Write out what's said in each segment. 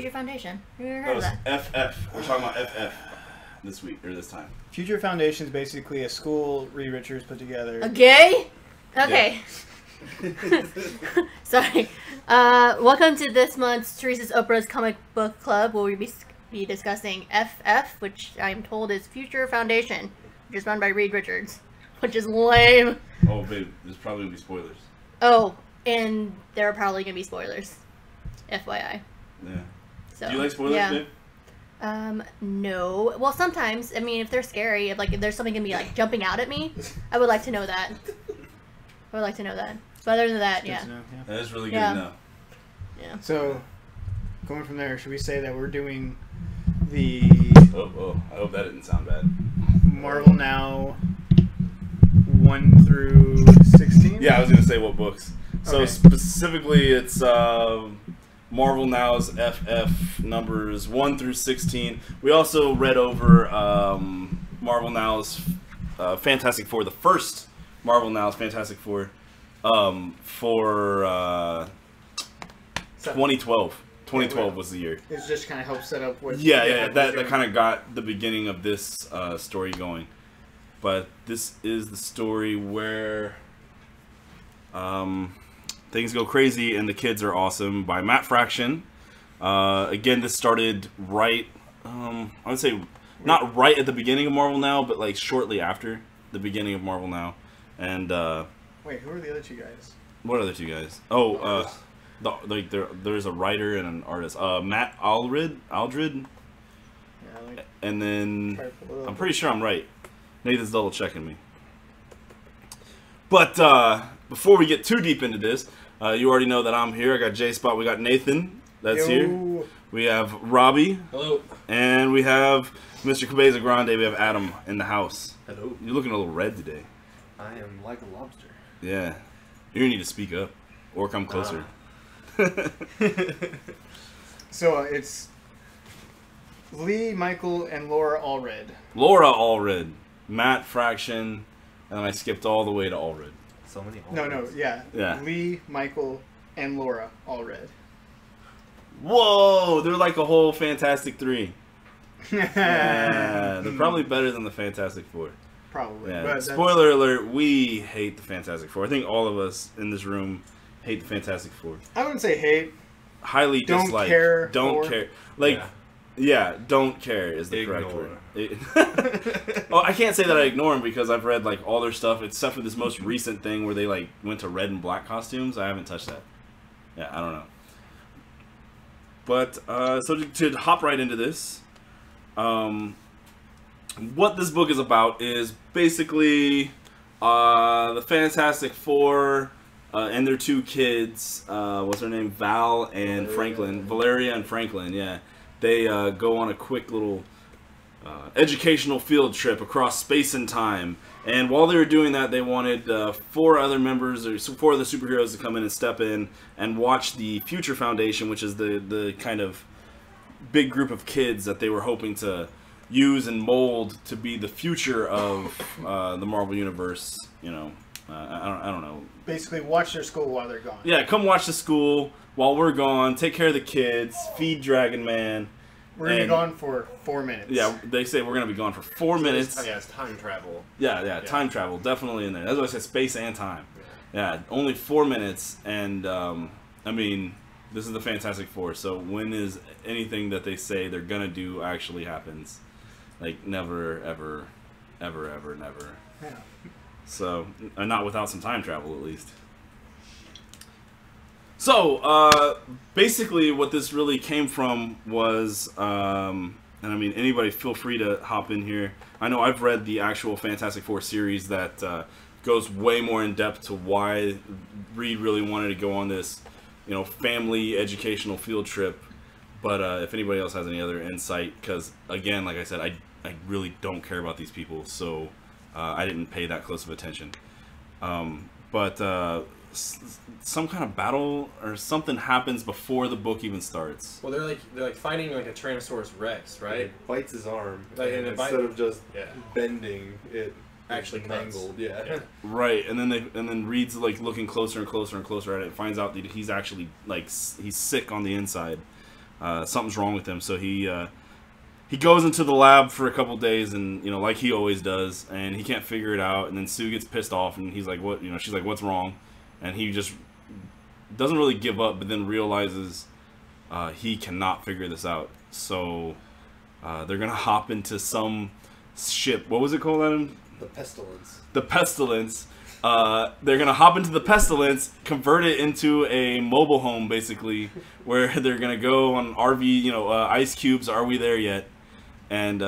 Future Foundation. Have you ever That heard was of that? FF. We're talking about FF this week, or this time. Future Foundation is basically a school Reed Richards put together. A gay? Okay. Sorry. Welcome to this month's Teresa's Oprah's Comic Book Club, where we be discussing FF, which I'm told is Future Foundation, which is run by Reed Richards, which is lame. Oh, babe, there's probably going to be spoilers. Oh, and there are probably going to be spoilers. FYI. Yeah. So, Do you like spoilers, yeah. babe? No. Well, sometimes, I mean, if they're scary, if there's something gonna be, like, jumping out at me, I would like to know that. I would like to know that. But other than that, yeah. That is really good Yeah. to know. Yeah. So, going from there, should we say that we're doing the Oh, I hope that didn't sound bad. Marvel Now 1 through 16? Yeah, I was going to say what books. So Okay. specifically, it's Marvel Now's FF numbers 1 through 16. We also read over Marvel Now's Fantastic Four, the first Marvel Now's Fantastic Four for 2012. 2012 was the year. It just kind of helps set up what... Yeah, that kind of got the beginning of this story going. But this is the story where things go crazy and the kids are awesome by Matt Fraction. Again, this started right, I would say not right at the beginning of Marvel Now, but like shortly after the beginning of Marvel Now. And Wait, who are the other two guys? what other two guys? Oh, there's a writer and an artist. Matt Aldred, Yeah, like, and then try to pull it up. I'm pretty sure I'm right. Nathan's double checking me. But before we get too deep into this, you already know that I'm here. I got J-Spot. We got Nathan. That's here. Yo. We have Robbie. Hello. And we have Mr. Cabeza Grande. We have Adam in the house. Hello. You're looking a little red today. I am like a lobster. Yeah. You're going to need to speak up or come closer. So, it's Lee, Michael, and Laura Allred. Laura Allred. Matt Fraction. And I skipped all the way to Allred. So many. No, yeah. Yeah. Lee, Michael, and Laura Allred. Whoa! They're like a whole Fantastic Three. Yeah, they're probably better than the Fantastic Four. Probably. Yeah. But Spoiler alert, we hate the Fantastic Four. I think all of us in this room hate the Fantastic Four. I wouldn't say hate. Highly Don't dislike. care Don't for- care. Like, yeah, don't care is the correct word. Oh, I can't say that I ignore them because I've read like all their stuff except for this most recent thing where they like went to red and black costumes. I haven't touched that. Yeah, I don't know. But so to hop right into this, what this book is about is basically the Fantastic Four and their two kids. What's their name? Val and Franklin. Valeria and Franklin. Yeah, they go on a quick little educational field trip across space and time. And while they were doing that, they wanted four other members, or four of the superheroes, to come in and step in and watch the Future Foundation, which is the kind of big group of kids that they were hoping to use and mold to be the future of the Marvel Universe. You know, I don't know. Basically, watch their school while they're gone. Yeah, come watch the school while we're gone. Take care of the kids. Feed Dragon Man. We're going to be gone for 4 minutes. Yeah, they say we're going to be gone for 4 minutes. Yeah, it's time travel. Yeah, time travel, definitely in there. That's why I said space and time. Yeah, only 4 minutes, and I mean, this is the Fantastic Four, so when is anything that they say they're gonna do actually happens? Like, never, ever, ever, ever, never. Yeah. So, not without some time travel, at least. So, basically what this really came from was, and I mean, anybody feel free to hop in here. I know I've read the actual Fantastic Four series that goes way more in depth to why Reed really wanted to go on this, you know, family educational field trip. But if anybody else has any other insight, because again, like I said, I really don't care about these people, so I didn't pay that close of attention. But some kind of battle or something happens before the book even starts. Well, they're like fighting like a Tyrannosaurus Rex, right? It bites his arm, Like, and and it instead of just Yeah. bending, it Actually cuts. mangled. Yeah. Right, and then Reed's like looking closer and closer and closer at it. And finds out that he's actually like he's sick on the inside. something's wrong with him. So he goes into the lab for a couple days, and like he always does, and he can't figure it out. And then Sue gets pissed off, and he's like, "What?" She's like, "What's wrong?" And he just doesn't really give up, but then realizes he cannot figure this out. So they're gonna hop into some ship. What was it called, Adam? The pestilence. The pestilence. They're gonna hop into the pestilence, convert it into a mobile home, basically, where they're gonna go on RV, ice cubes. Are we there yet? And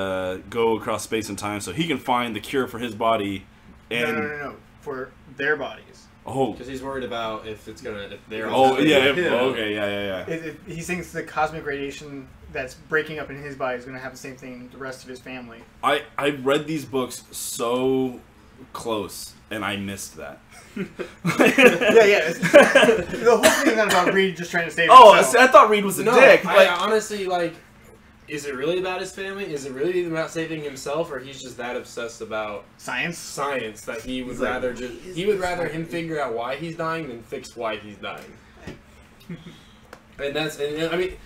go across space and time so he can find the cure for his body. And No. For their bodies. Oh, Because he's worried about if they're. yeah. He thinks the cosmic radiation that's breaking up in his body is going to have the same thing the rest of his family. I read these books so close, and I missed that. Yeah. The whole thing is not about Reed just trying to save Oh, himself. I thought Reed was a No, dick. I honestly Is it really about his family? Is it really about saving himself, or he's just that obsessed about Science that he would He's like, rather him figure out why he's dying than fix why he's dying? and I mean,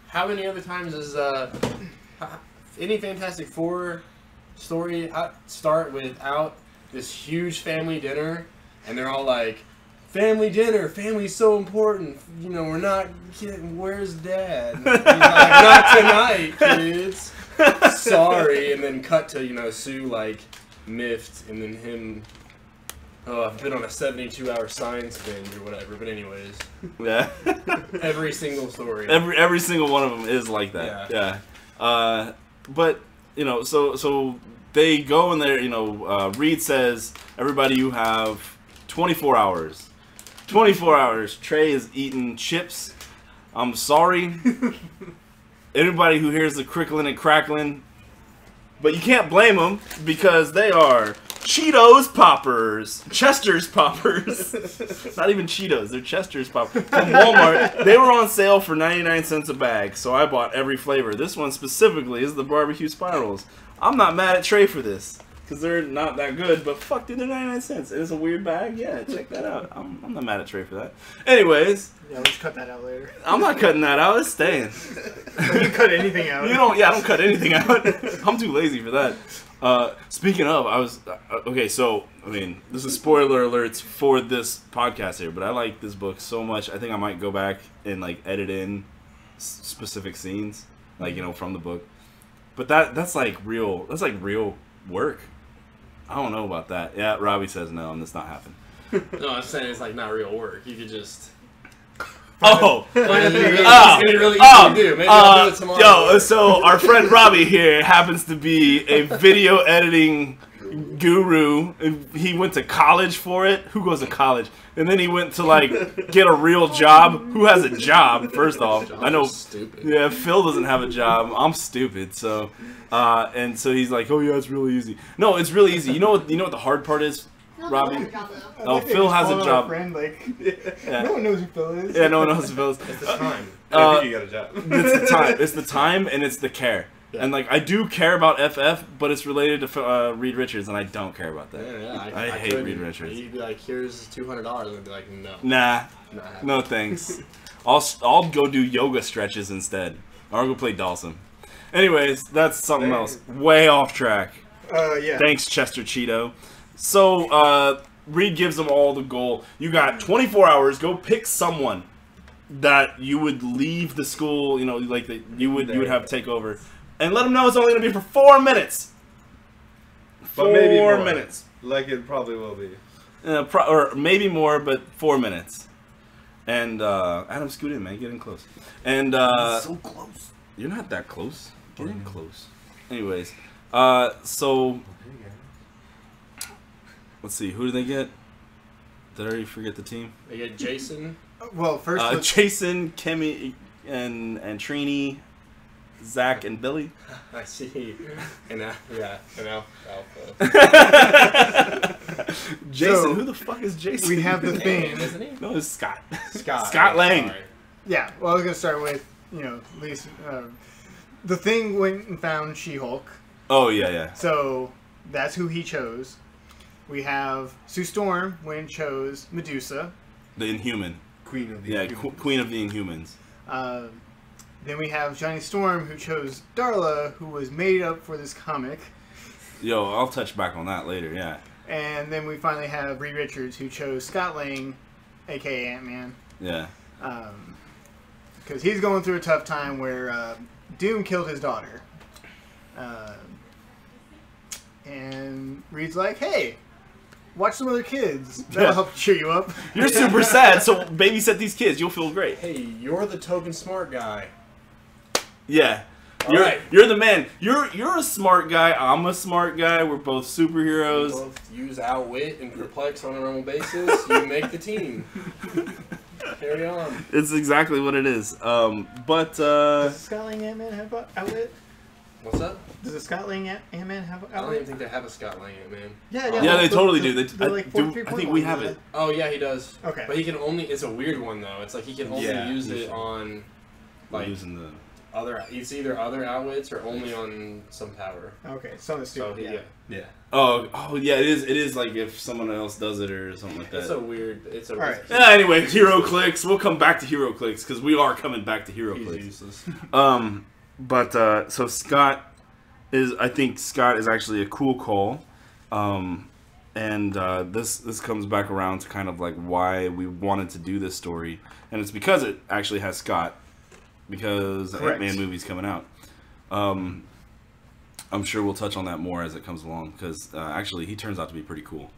how many other times does any Fantastic Four story start without this huge family dinner, and they're all like, "Family dinner, family's so important. We're not kidding. Where's Dad?" He's like, "Not tonight, kids. Sorry." And then cut to Sue like miffed, and then him. Oh, I've been on a 72-hour science binge or whatever. But anyways, Yeah. every single story. Every single one of them is like that. Yeah. But so they go in there. Reed says, "Everybody, you have 24 hours." 24 hours. Trey is eating chips. I'm sorry. Anybody who hears the crickling and crackling, but you can't blame them because they are Cheetos Poppers. Chester's Poppers. Not even Cheetos, they're Chester's Poppers. From Walmart. They were on sale for 99 cents a bag, so I bought every flavor. This one specifically is the barbecue spirals. I'm not mad at Trey for this, because they're not that good, but fuck, dude, they're 99 cents. It is a weird bag. Yeah, check that out. I'm not mad at Trey for that. Anyways. Yeah, let's cut that out later. I'm not cutting that out. It's staying. You can cut anything out. I don't cut anything out. I'm too lazy for that. Speaking of, I was... okay, so, I mean, this is spoiler alerts for this podcast here, but I like this book so much, I think I might go back and, edit in specific scenes, from the book. But that's real work. I don't know about that. Yeah, Robbie says no, and it's not happening. No, I'm saying it's not real work. You could just. Oh! It's gonna be really easy to do. Maybe I'll do it tomorrow. So our friend Robbie here happens to be a video editing guru. He went to college for it. Who goes to college? And then he went to get a real job. Who has a job? First off, I know. Stupid. Yeah, Phil doesn't have a job. I'm stupid. So, and so he's like, "Oh yeah, it's really easy." No, it's really easy. You know what the hard part is, Robbie? Oh, Phil has a job. Friend, Yeah. No one knows who Phil is. Yeah, no one knows who Phil is. It's the time. I think you got a job. It's the time. It's the time, and it's the care. Yeah. And I do care about FF, but it's related to Reed Richards, and I don't care about that. Yeah, I hate couldn't. Reed Richards. You'd be like, "Here's $200," and I'd be like, "No." Nah, Not happening. no thanks. I'll go do yoga stretches instead, or I'll go play Dawson. Anyways, that's something else. Way off track. Yeah. Thanks, Chester Cheeto. So Reed gives them all the goal. You got 24 hours. Go pick someone that you would leave the school. You would have take over. And let them know it's only going to be for 4 minutes. But maybe 4 more. minutes. Like it probably will be. Or maybe more, but 4 minutes. And Adam, scoot in, man. Get in close. And So close. you're not that close. Get in close. Anyways, so let's see. Who do they get? Did I already forget the team? They get Jason. Well, first, Jason, Kimmy, and Trini, Zach, and Billy. I see. And Alpha. Jason, So, who the fuck is Jason? we have the thing. Isn't he? No, it's Scott. Scott. Scott Lang. Sorry. Yeah, well, I was going to start with, at least, the thing went and found She-Hulk. Oh yeah. So, that's who he chose. We have Sue Storm went and chose Medusa. The Inhuman. Queen of the Yeah, Inhumans. Queen of the Inhumans. Then we have Johnny Storm, who chose Darla, who was made up for this comic. Yo, I'll touch back on that later, yeah. And then we finally have Reed Richards, who chose Scott Lang, a.k.a. Ant-Man. Yeah. Because he's going through a tough time where Doom killed his daughter. And Reed's like, hey, watch some other kids. That'll help cheer you up. You're super sad, so babysit these kids. You'll feel great. Hey, you're the token smart guy. Yeah. Alright. You're the man. You're a smart guy. I'm a smart guy. We're both superheroes. You both use outwit and perplex on a normal basis. You make the team. Carry on. It's exactly what it is. But Does the Scott Lang Ant-Man have an outlet? What's up? Does the Scott Lang Ant-Man have an I don't outlet? even think they have a Scott Lang Ant-Man. yeah, they totally do. They're like I think we have it. Oh yeah, he does. Okay. But he can only. It's a weird one though. It's like he can only Yeah, use he it should. on, like Using the. other. It's either other outwits or only on some power. Okay, so it's So stupid. yeah. Yeah. Oh yeah, it is. It is like if someone else does it or something like that. It's a weird. It's a. Alright. Yeah, anyway, Hero Clicks. We'll come back to Hero Clicks because we are coming back to Hero He's Clicks. useless. But so Scott is. I think Scott is actually a cool call, and this comes back around to kind of like why we wanted to do this story, and it's because it actually has Scott, because the Correct. Ant-Man movie's coming out. I'm sure we'll touch on that more as it comes along because actually he turns out to be pretty cool.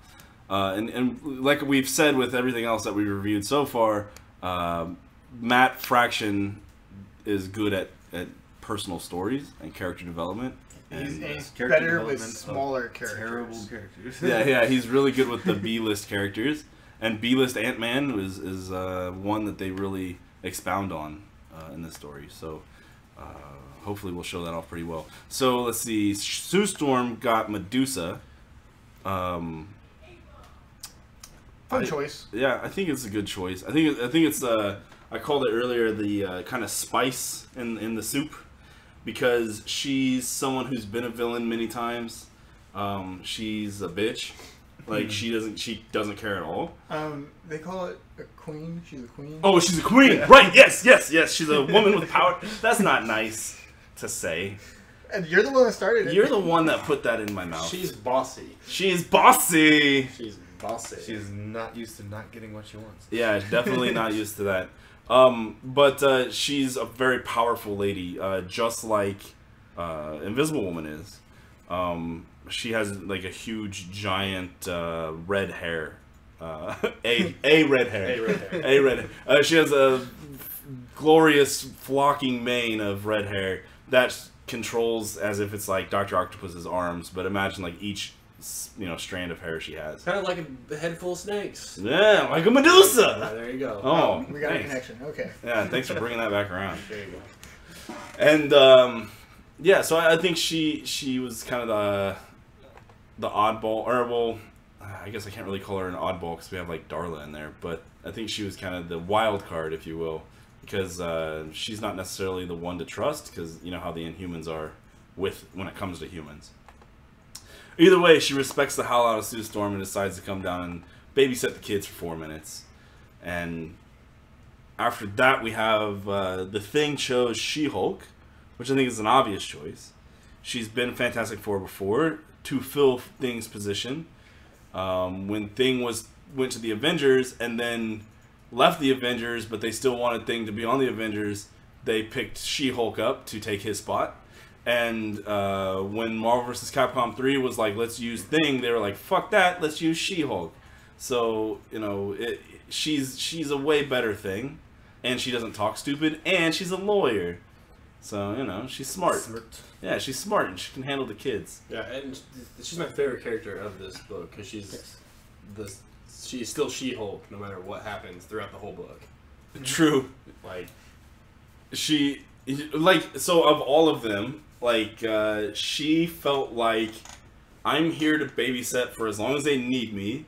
And like we've said with everything else that we reviewed so far, Matt Fraction is good at personal stories and character development. He's Character better with development smaller of characters. Terrible characters. yeah, he's really good with the B-list characters. And B-list Ant-Man is one that they really expound on in this story. So hopefully we'll show that off pretty well. So let's see. Sue Storm got Medusa. Fun choice. Yeah, I think it's a good choice. I think it's I called it earlier the kind of spice in the soup, because she's someone who's been a villain many times. She's a bitch. Like she doesn't care at all. They call it a queen. She's a queen. Oh, she's a queen, right? Yes. She's a woman with power. That's not nice to say. And you're the one that started it. You're the one that put that in my mouth. She's bossy. She's bossy. She's bossy. She's not used to not getting what she wants. Yeah, definitely not used to that. But she's a very powerful lady, just like Invisible Woman is. She has like a huge, giant red hair. A red hair. She has a glorious flocking mane of red hair that controls as if it's like Dr. Octopus's arms. But imagine like each strand of hair she has. Kind of like a head full of snakes. Yeah, like a Medusa. There you go. Oh, We got a thanks. connection. Okay. Yeah, thanks for bringing that back around. There you go. And yeah, so I think she was kind of the oddball, or well, I guess I can't really call her an oddball because we have like Darla in there, but I think she was kind of the wild card, if you will, because she's not necessarily the one to trust, because you know how the Inhumans are when it comes to humans. Either way, she respects the hell out of Sue Storm and decides to come down and babysit the kids for 4 minutes. And after that, we have the Thing chose She-Hulk, which I think is an obvious choice. She's been Fantastic Four before to fill Thing's position. When Thing went to the Avengers and then left the Avengers, but they still wanted Thing to be on the Avengers, they picked She-Hulk up to take his spot. And when Marvel vs. Capcom 3 was like, let's use Thing, they were like, fuck that, let's use She-Hulk. So, she's a way better Thing, and she doesn't talk stupid, and she's a lawyer. So, she's smart. Yeah, she's smart, and she can handle the kids. Yeah, and she's my favorite character of this book because she's still She-Hulk no matter what happens throughout the whole book. True. Like, so of all of them, she felt like, I'm here to babysit for as long as they need me,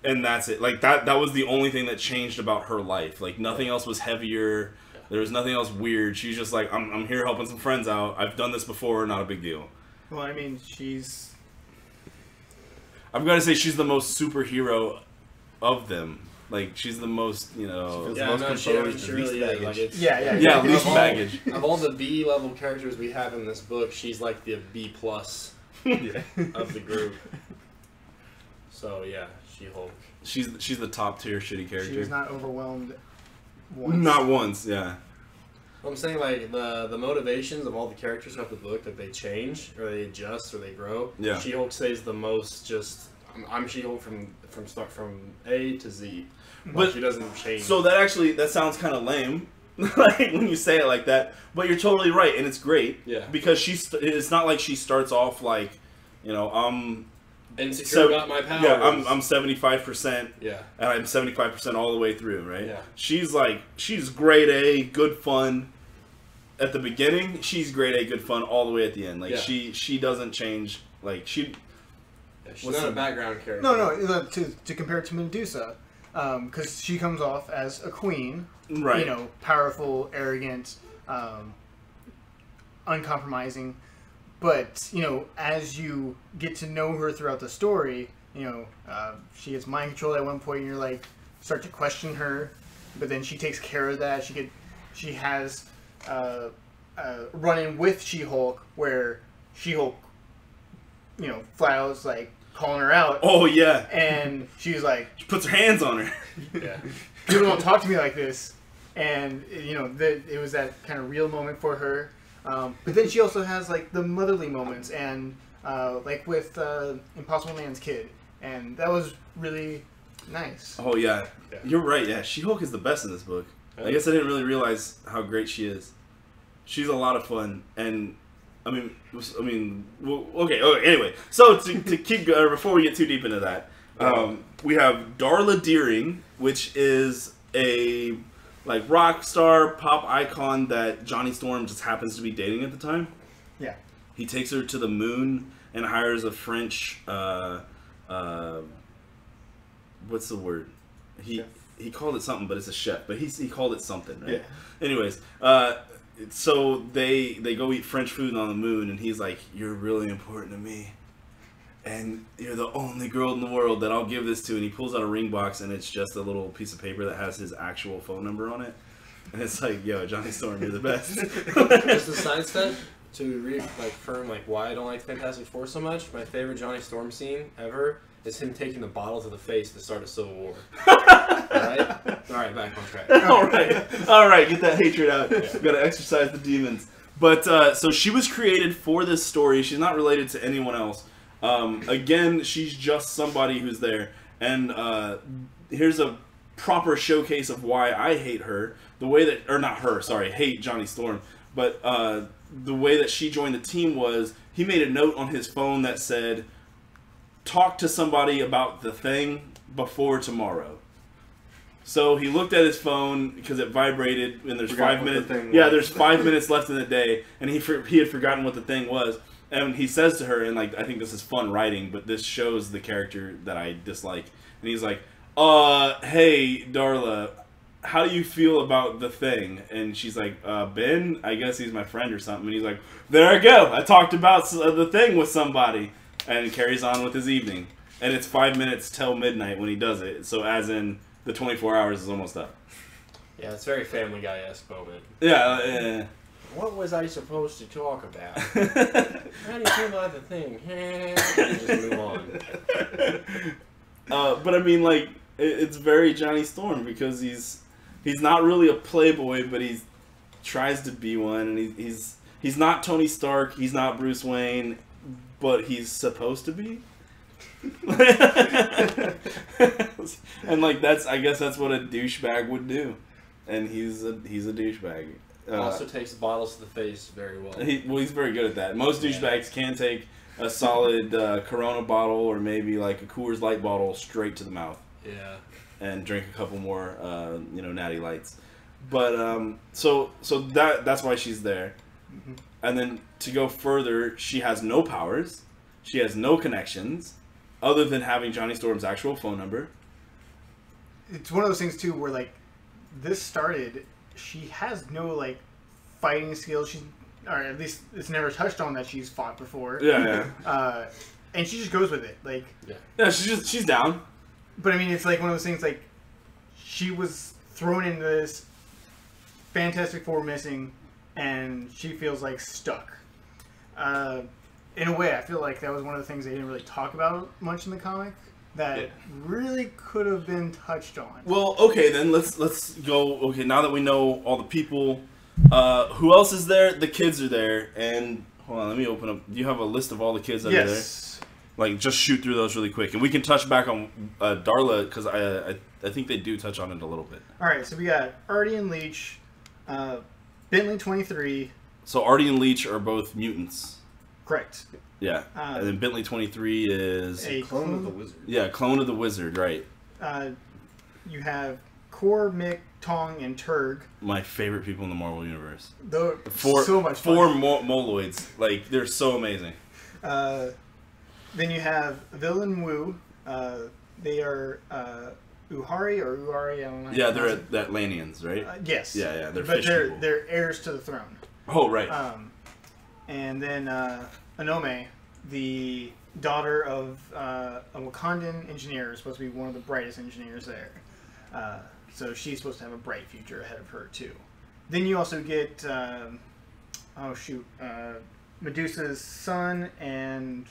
and that's it. Like, that was the only thing that changed about her life. Like, nothing else was heavier. There was nothing else weird. She's just like, I'm here helping some friends out. I've done this before, not a big deal. Well, I mean, I've got to say, she's the most superhero of them. Like she's the most, you know. feels Yeah, most no, composed, she the really least is. Like, baggage. it's, Yeah, least of all- baggage. Of all the B level characters we have in this book, she's like the B plus Yeah. of the group. So yeah, She-Hulk. She's the top tier shitty character. She was not overwhelmed once. Not once, yeah. I'm saying like the motivations of all the characters throughout the book, that they change or they adjust or they grow. Yeah. She-Hulk stays the most just. I'm She-Hulk from A to Z, But- she doesn't change. So that sounds kind of lame, like when you say it like that. But you're totally right, and it's great. Yeah. Because it's not like she starts off like, you know, Insecure about my powers. Yeah, I'm 75%. Yeah. And I'm 75% all the way through, right? Yeah. She's grade A, good fun at the beginning. She's grade A, good fun all the way at the end. Like Yeah. she doesn't change. Like Yeah, she's What's not a the- background character. No, to compare it to Medusa, because she comes off as a queen, right. you know, powerful, arrogant, uncompromising. But, you know, as you get to know her throughout the story, you know, she gets mind controlled at one point, and you're like, start to question her. But then she takes care of that. She has a run-in with She-Hulk where She-Hulk, you know, flat out is like calling her out. Oh yeah. And she's like, She puts her hands on her. Yeah. people don't talk to me like this. And, you know, it was that kind of real moment for her. But then she also has, like, the motherly moments, and, like, with Impossible Man's kid. And that was really nice. Oh yeah. Yeah. You're right. Yeah, She-Hulk is the best in this book. I guess I didn't really realize how great she is. She's a lot of fun, and I mean, well, okay. Anyway, so to keep going, before we get too deep into that, we have Darla Deering, which is a like rock star pop icon that Johnny Storm just happens to be dating at the time. Yeah. He takes her to the moon and hires a French. What's the word? He called it something, but it's a chef. But he called it something, right? Yeah. Anyways, so they go eat French food on the moon, and he's like, "You're really important to me, and you're the only girl in the world that I'll give this to." And he pulls out a ring box, and it's just a little piece of paper that has his actual phone number on it. And it's like, "Yo, Johnny Storm, you're the best." Just a side step to reaffirm why I don't like Fantastic Four so much. My favorite Johnny Storm scene ever is him taking the bottle to the face to start a civil war. Alright, back on track. all right, get that hatred out. Gotta exercise the demons. But so she was created for this story. She's not related to anyone else. Again, she's just somebody who's there. And here's a proper showcase of why I hate her. The way that, or not her, sorry, hate Johnny Storm. But the way that she joined the team was he made a note on his phone that said, "Talk to somebody about the thing before tomorrow." So he looked at his phone because it vibrated, and there's Forgot 5 what the minutes. thing Yeah, was. there's 5 minutes left in the day, and he had forgotten what the thing was. And he says to her, and I think this is fun writing, but this shows the character that I dislike. And he's like, "Hey, Darla, how do you feel about the thing?" And she's like, "Ben, I guess he's my friend or something." And he's like, "There I go. I talked about the thing with somebody." And carries on with his evening. And it's 5 minutes till midnight when he does it. So as in, the 24 hours is almost up. Yeah, it's very Family Guy-esque moment. Yeah. What was I supposed to talk about? How do you feel about the thing? And just move on. But I mean, like, it's very Johnny Storm because he's not really a playboy, but he tries to be one, and he's not Tony Stark, he's not Bruce Wayne, but he's supposed to be. And like I guess that's what a douchebag would do, and he's a douchebag. Also takes bottles to the face very well. He's very good at that. Most douchebags can take a solid Corona bottle or maybe like a Coors Light bottle straight to the mouth. Yeah. And drink a couple more, Natty Lights. But so that's why she's there. Mm-hmm. And then to go further, she has no powers. She has no connections, other than having Johnny Storm's actual phone number. It's one of those things too where like this started. She has no like fighting skills. Or at least it's never touched on that she's fought before. Yeah. And she just goes with it. Like Yeah, she's down. But I mean, it's like one of those things like she was thrown into this Fantastic Four missing, and she feels like stuck. In a way, I feel like that was one of the things they didn't really talk about much in the comic that really could have been touched on. Well, okay, then let's go. Okay, now that we know all the people, who else is there? The kids are there, and hold on, let me open up. Do you have a list of all the kids that are there? Like, just shoot through those really quick, and we can touch back on Darla because I think they do touch on it a little bit. All right, so we got Artie and Leech, Bentley 23. So Artie and Leech are both mutants. Correct. Yeah, and then Bentley 23 is a Clone of the Wizard. Yeah, clone of the wizard, right? You have Kor, Mick, Tong, and Turg. My favorite people in the Marvel universe. They're Four so much fun. Moloids, like they're so amazing. Then you have Villain Wu. They are Uhari or Uari. I don't know. Yeah, they're Atlanteans, right? Yes. Yeah, they're but fish they're people. they're heirs to the throne. Oh, right. And then Anome, the daughter of a Wakandan engineer, is supposed to be one of the brightest engineers there. So she's supposed to have a bright future ahead of her too. Then you also get Medusa's son and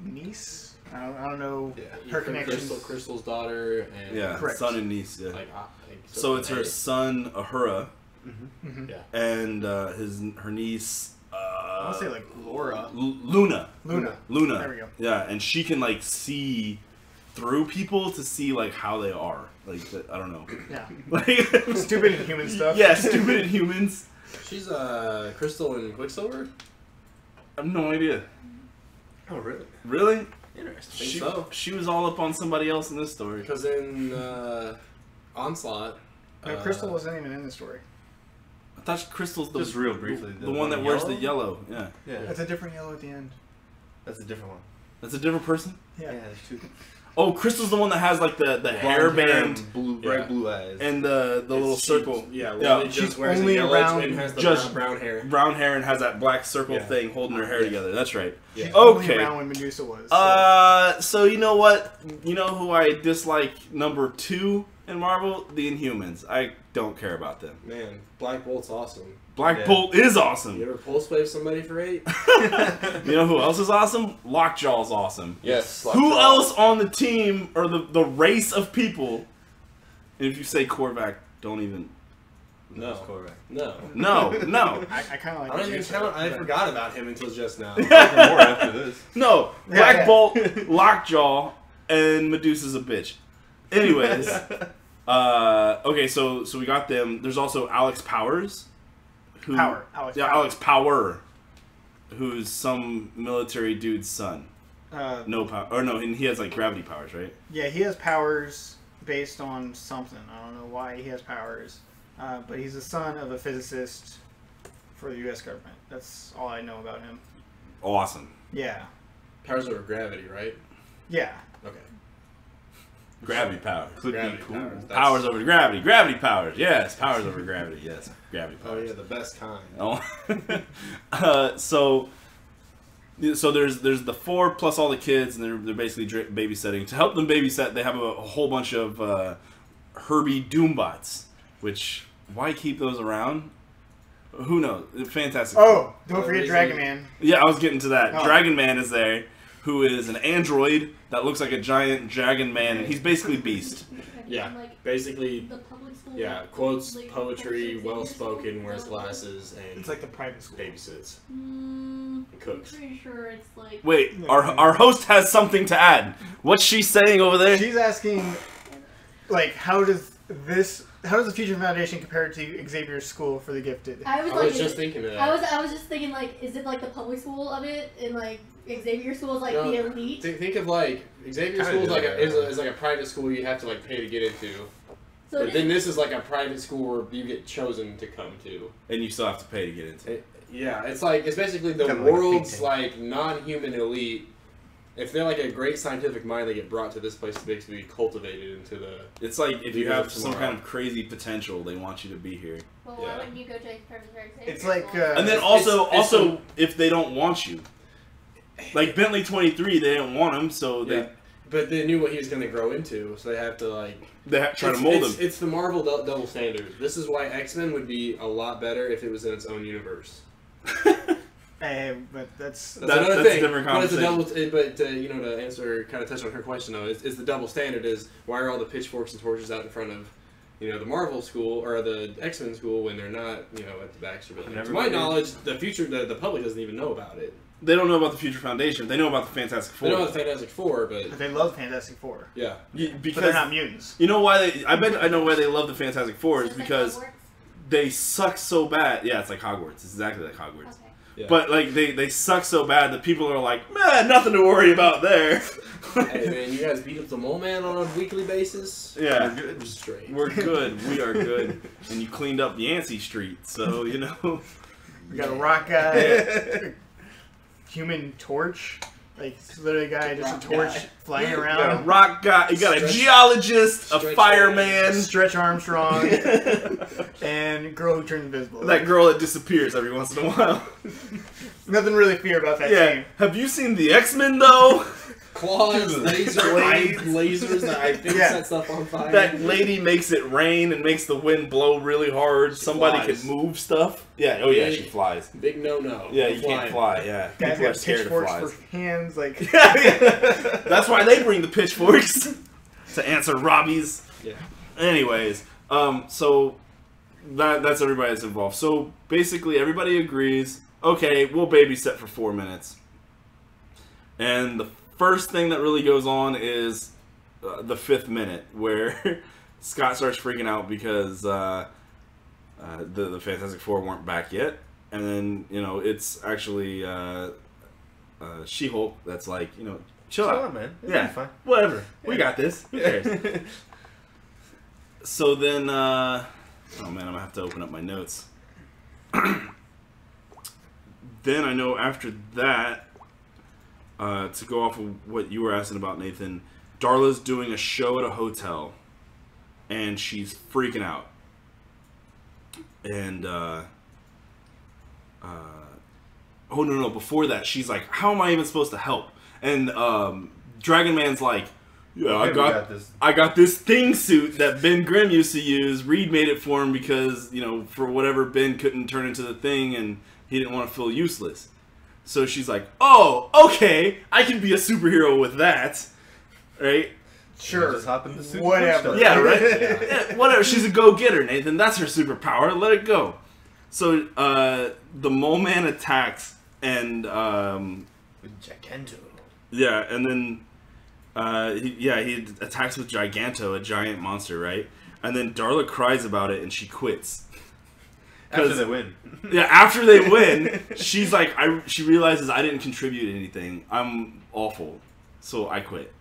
niece. I don't know her connection. Crystal's daughter, and Yeah, correct. son and niece. Yeah. like So it's her son Ahura, Yeah. and her niece. I want to say like Laura. Luna. Luna. Luna. There we go. Yeah, and she can like see through people to see like how they are. Like I don't know. Yeah. Like Stupid and human stuff. Yeah, stupid and humans. She's Crystal and Quicksilver. I have no idea. Oh, really? Really? Interesting. She was all up on somebody else in this story. Because in Onslaught, No, Crystal wasn't even in the story. I thought Crystal's the Just real briefly. the one that wears the yellow. Yeah. Yeah. That's a different yellow at the end. That's a different one. That's a different person? Yeah. there's two. Oh, Crystal's the one that has like the hairband blue, bright blue eyes. and the little circle. Yeah, she's wears only the yellow around and has the just brown hair. Brown hair and has that black circle Yeah. thing holding her hair together. That's right. Yeah. She's only Okay. around when Medusa was. So you know what? You know who I dislike number 2 in Marvel? The Inhumans. I don't care about them. Man, Black Bolt's awesome. Black Yeah. Bolt is You awesome. ever pulse wave somebody for 8? You know who else is awesome? Lockjaw's awesome. Yes. Who else on the team or the race of people? And if you say Korvac, don't even. No. Correct. No. No. I kind of like I don't even Medusa, count. I but- forgot about him until just now. More after this. No. Yeah, Black yeah. Bolt, Lockjaw, and Medusa's a bitch. Anyways. Okay, so we got them. There's also Alex Powers. Alex Power. Who's some military dude's son. No power. Or no, and he has like gravity powers, right? Yeah, he has powers based on something. I don't know why he has powers. But he's the son of a physicist for the U.S. government. That's all I know about him. Awesome. Yeah. Powers over gravity, right? Yeah. Okay. Gravity powers. Could Gravity be cool. powers. That's- Powers over gravity. Gravity powers. Yes. Powers over gravity. Yes. Gravity Oh powers. yeah, the best kind. Oh. So there's the 4 plus all the kids, and they're basically babysitting. To help them babysit, they have a whole bunch of Herbie Doombots. Which, why keep those around? Who knows? Fantastic. Oh, don't Well, forget reason- Dragon Man. Yeah, I was getting to that. Oh. Dragon Man is there, who is an android that looks like a giant dragon man, and he's basically Beast. Yeah. Like, Basically, the public school. yeah. Quotes like, poetry, public well school, spoken, wears so- glasses, and It's like the private school. babysits Mm, and cooks. I'm pretty sure it's like. Wait, our host has something to add. What's she saying over there? She's asking, like, how does the Future Foundation compare to Xavier's School for the Gifted? I was I like, was is just it- thinking of that. I was just thinking like, is it like the public school of it, and like Xavier School is like No, the elite? Think of like Xavier Kinda School is do like that. is like a private school you have to like pay to get into. So But it then is- this is like a private school where you get chosen to come to. And you still have to pay to get into it. Yeah, it's basically the Kinda like a world's think like non-human elite. If they're like a great scientific mind, they get brought to this place to basically be cultivated into the. It's like if you Yeah, have some tomorrow. kind of crazy potential, they want you to be here. well, yeah. why wouldn't you go to Xavier It's like, School? And then It's- also if they don't want you. Like Bentley 23, they didn't want him, so they... Yeah. But they knew what he was going to grow into, so they have to like. Try to mold him. It's the Marvel double standard. This is why X-Men would be a lot better if it was in its own universe. Hey, but that's another that's thing. a different conversation. But to answer, kind of touch on her question though, is the double standard is why are all the pitchforks and torches out in front of, the Marvel school or the X-Men school when they're not, at the Baxter building? To my knowledge, the public doesn't even know about it. They don't know about the Future Foundation. They know about the Fantastic Four. They know about the Fantastic Four, but they love Fantastic Four. Yeah, because but they're not mutants. You know why? I bet I know why they love the Fantastic Four is because they suck so bad. Yeah, it's like Hogwarts. It's exactly like Hogwarts. Okay. yeah. But like they suck so bad that people are like, man, nothing to worry about there. Hey man, you guys beat up the Mole Man on a weekly basis? Yeah, We're good. Straight. we're good. We are good. And you cleaned up Yancey Street, so We got a rock guy, Human Torch, like it's literally a guy just a torch flying You got a around. rock guy. You got a geologist, a Stretch fireman. Stretch Armstrong, and girl who turns invisible. That girl that disappears every once in a while. Nothing really fear about that Yeah. team. Have you seen the X-Men though? Claws, lasers that I think Yeah. set stuff on fire. That lady makes it rain and makes the wind blow really hard. Somebody flies. can move stuff. Yeah. Oh yeah, she flies. Big no-no. Yeah, No you can't fly. Yeah. Guys People are got scared of pitchforks flies. for hands, like That's why they bring the pitchforks to answer Robbie's. Yeah. Anyways, so that's everybody that's involved. So basically, everybody agrees. Okay, we'll babysit for 4 minutes. And the first thing that really goes on is the 5th minute, where Scott starts freaking out because the Fantastic Four weren't back yet, and then it's actually She-Hulk that's like chill out, on, man. Yeah, fine. whatever. We got this. Who cares? So then, oh man, I'm gonna have to open up my notes. Then I know after that, to go off of what you were asking about, Nathan, Darla's doing a show at a hotel, and she's freaking out. And oh no, before that, she's like, "How am I even supposed to help?" And Dragon Man's like, "Yeah, Okay, I got this thing suit that Ben Grimm used to use. Reed made it for him because, for whatever, Ben couldn't turn into the thing and he didn't want to feel useless." So she's like, "Oh, okay, I can be a superhero with that." Right? sure, Just hop in the suit. whatever. Yeah, right? Yeah. Yeah, whatever. She's a go-getter, Nathan. That's her superpower. Let it go. So the Mole Man attacks and Giganto. yeah, and then he attacks with Giganto, a giant monster, right? And then Darla cries about it and she quits. After they win. Yeah, after they win, she's like, she realizes I didn't contribute anything. I'm awful, so I quit.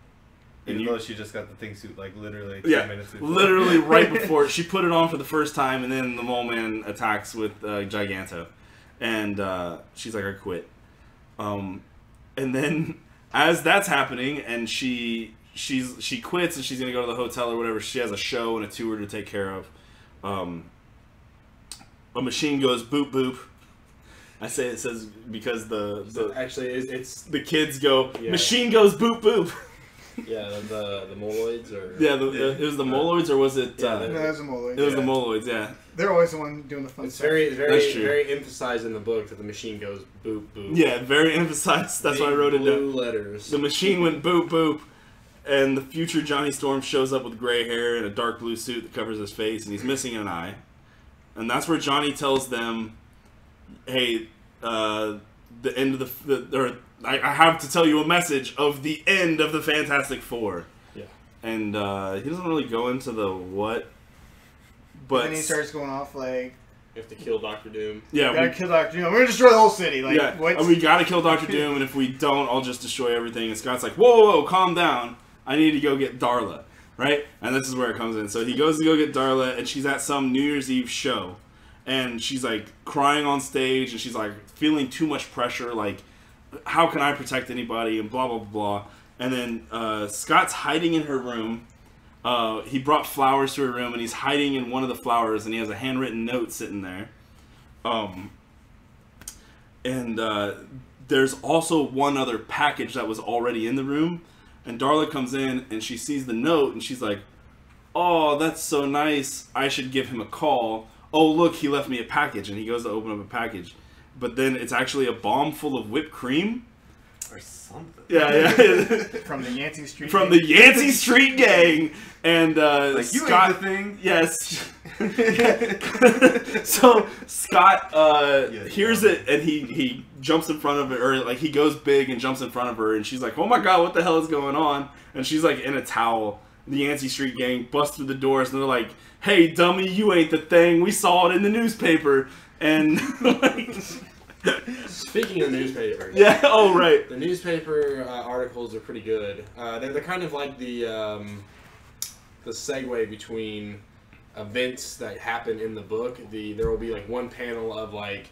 Even though she just got the thing suit like literally 10 Yeah, minutes before. literally right before she put it on for the first time, and then the Mole Man attacks with Giganto, and she's like, I quit. And then as that's happening, and she quits, and she's gonna go to the hotel or whatever. She has a show and a tour to take care of. A machine goes boop boop. I say it says because Actually, it's the kids go Yeah. machine goes boop boop. yeah the Moloids or Yeah, it was the Moloids, or was it? Yeah, No, that's a Moloid. It was the Yeah. Moloids, yeah. They're always the one doing the fun It's stuff. very That's true. very emphasized in the book that the machine goes boop boop. Yeah, very emphasized. That's why I Big wrote it blue down. letters. The machine went boop boop, and the future Johnny Storm shows up with gray hair and a dark blue suit that covers his face, and he's missing an eye. And that's where Johnny tells them, "Hey, the end of I have to tell you a message of the end of the Fantastic Four." Yeah. And he doesn't really go into the what, but And then he starts going off like, You have to kill Doctor Doom. yeah, "Gotta kill Dr. Doom. We're gonna destroy the whole city." Like, yeah, what? we gotta kill Doctor Doom, and if we don't, I'll just destroy everything. And Scott's like, whoa, whoa, whoa, calm down. I need to go get Darla, right? And this is where it comes in. So he goes to go get Darla, and she's at some New Year's Eve show. And she's like crying on stage, and she's like feeling too much pressure, like, how can I protect anybody, and blah, blah, blah. And then Scott's hiding in her room. He brought flowers to her room, and he's hiding in one of the flowers, and he has a handwritten note sitting there. And there's also one other package that was already in the room And Darla comes in and she sees the note and she's like, "Oh, that's so nice. I should give him a call. Oh, look, he left me a package." And he goes to open up a package. But then it's actually a bomb full of whipped cream. Or something. Yeah. From the Yancey Street. From the Yancey Street Gang. And Like, you Scott, ain't the thing. yes. So Scott hears it and he jumps in front of it, or like he goes big and jumps in front of her, and she's like, "Oh my god, what the hell is going on?" And she's like in a towel. The Yancey Street Gang bust through the doors and they're like, "Hey dummy, you ain't the thing. We saw it in the newspaper." And like, Speaking of newspapers, yeah, oh right. the newspaper articles are pretty good. They're kind of like the segue between events that happen in the book. There will be like one panel of like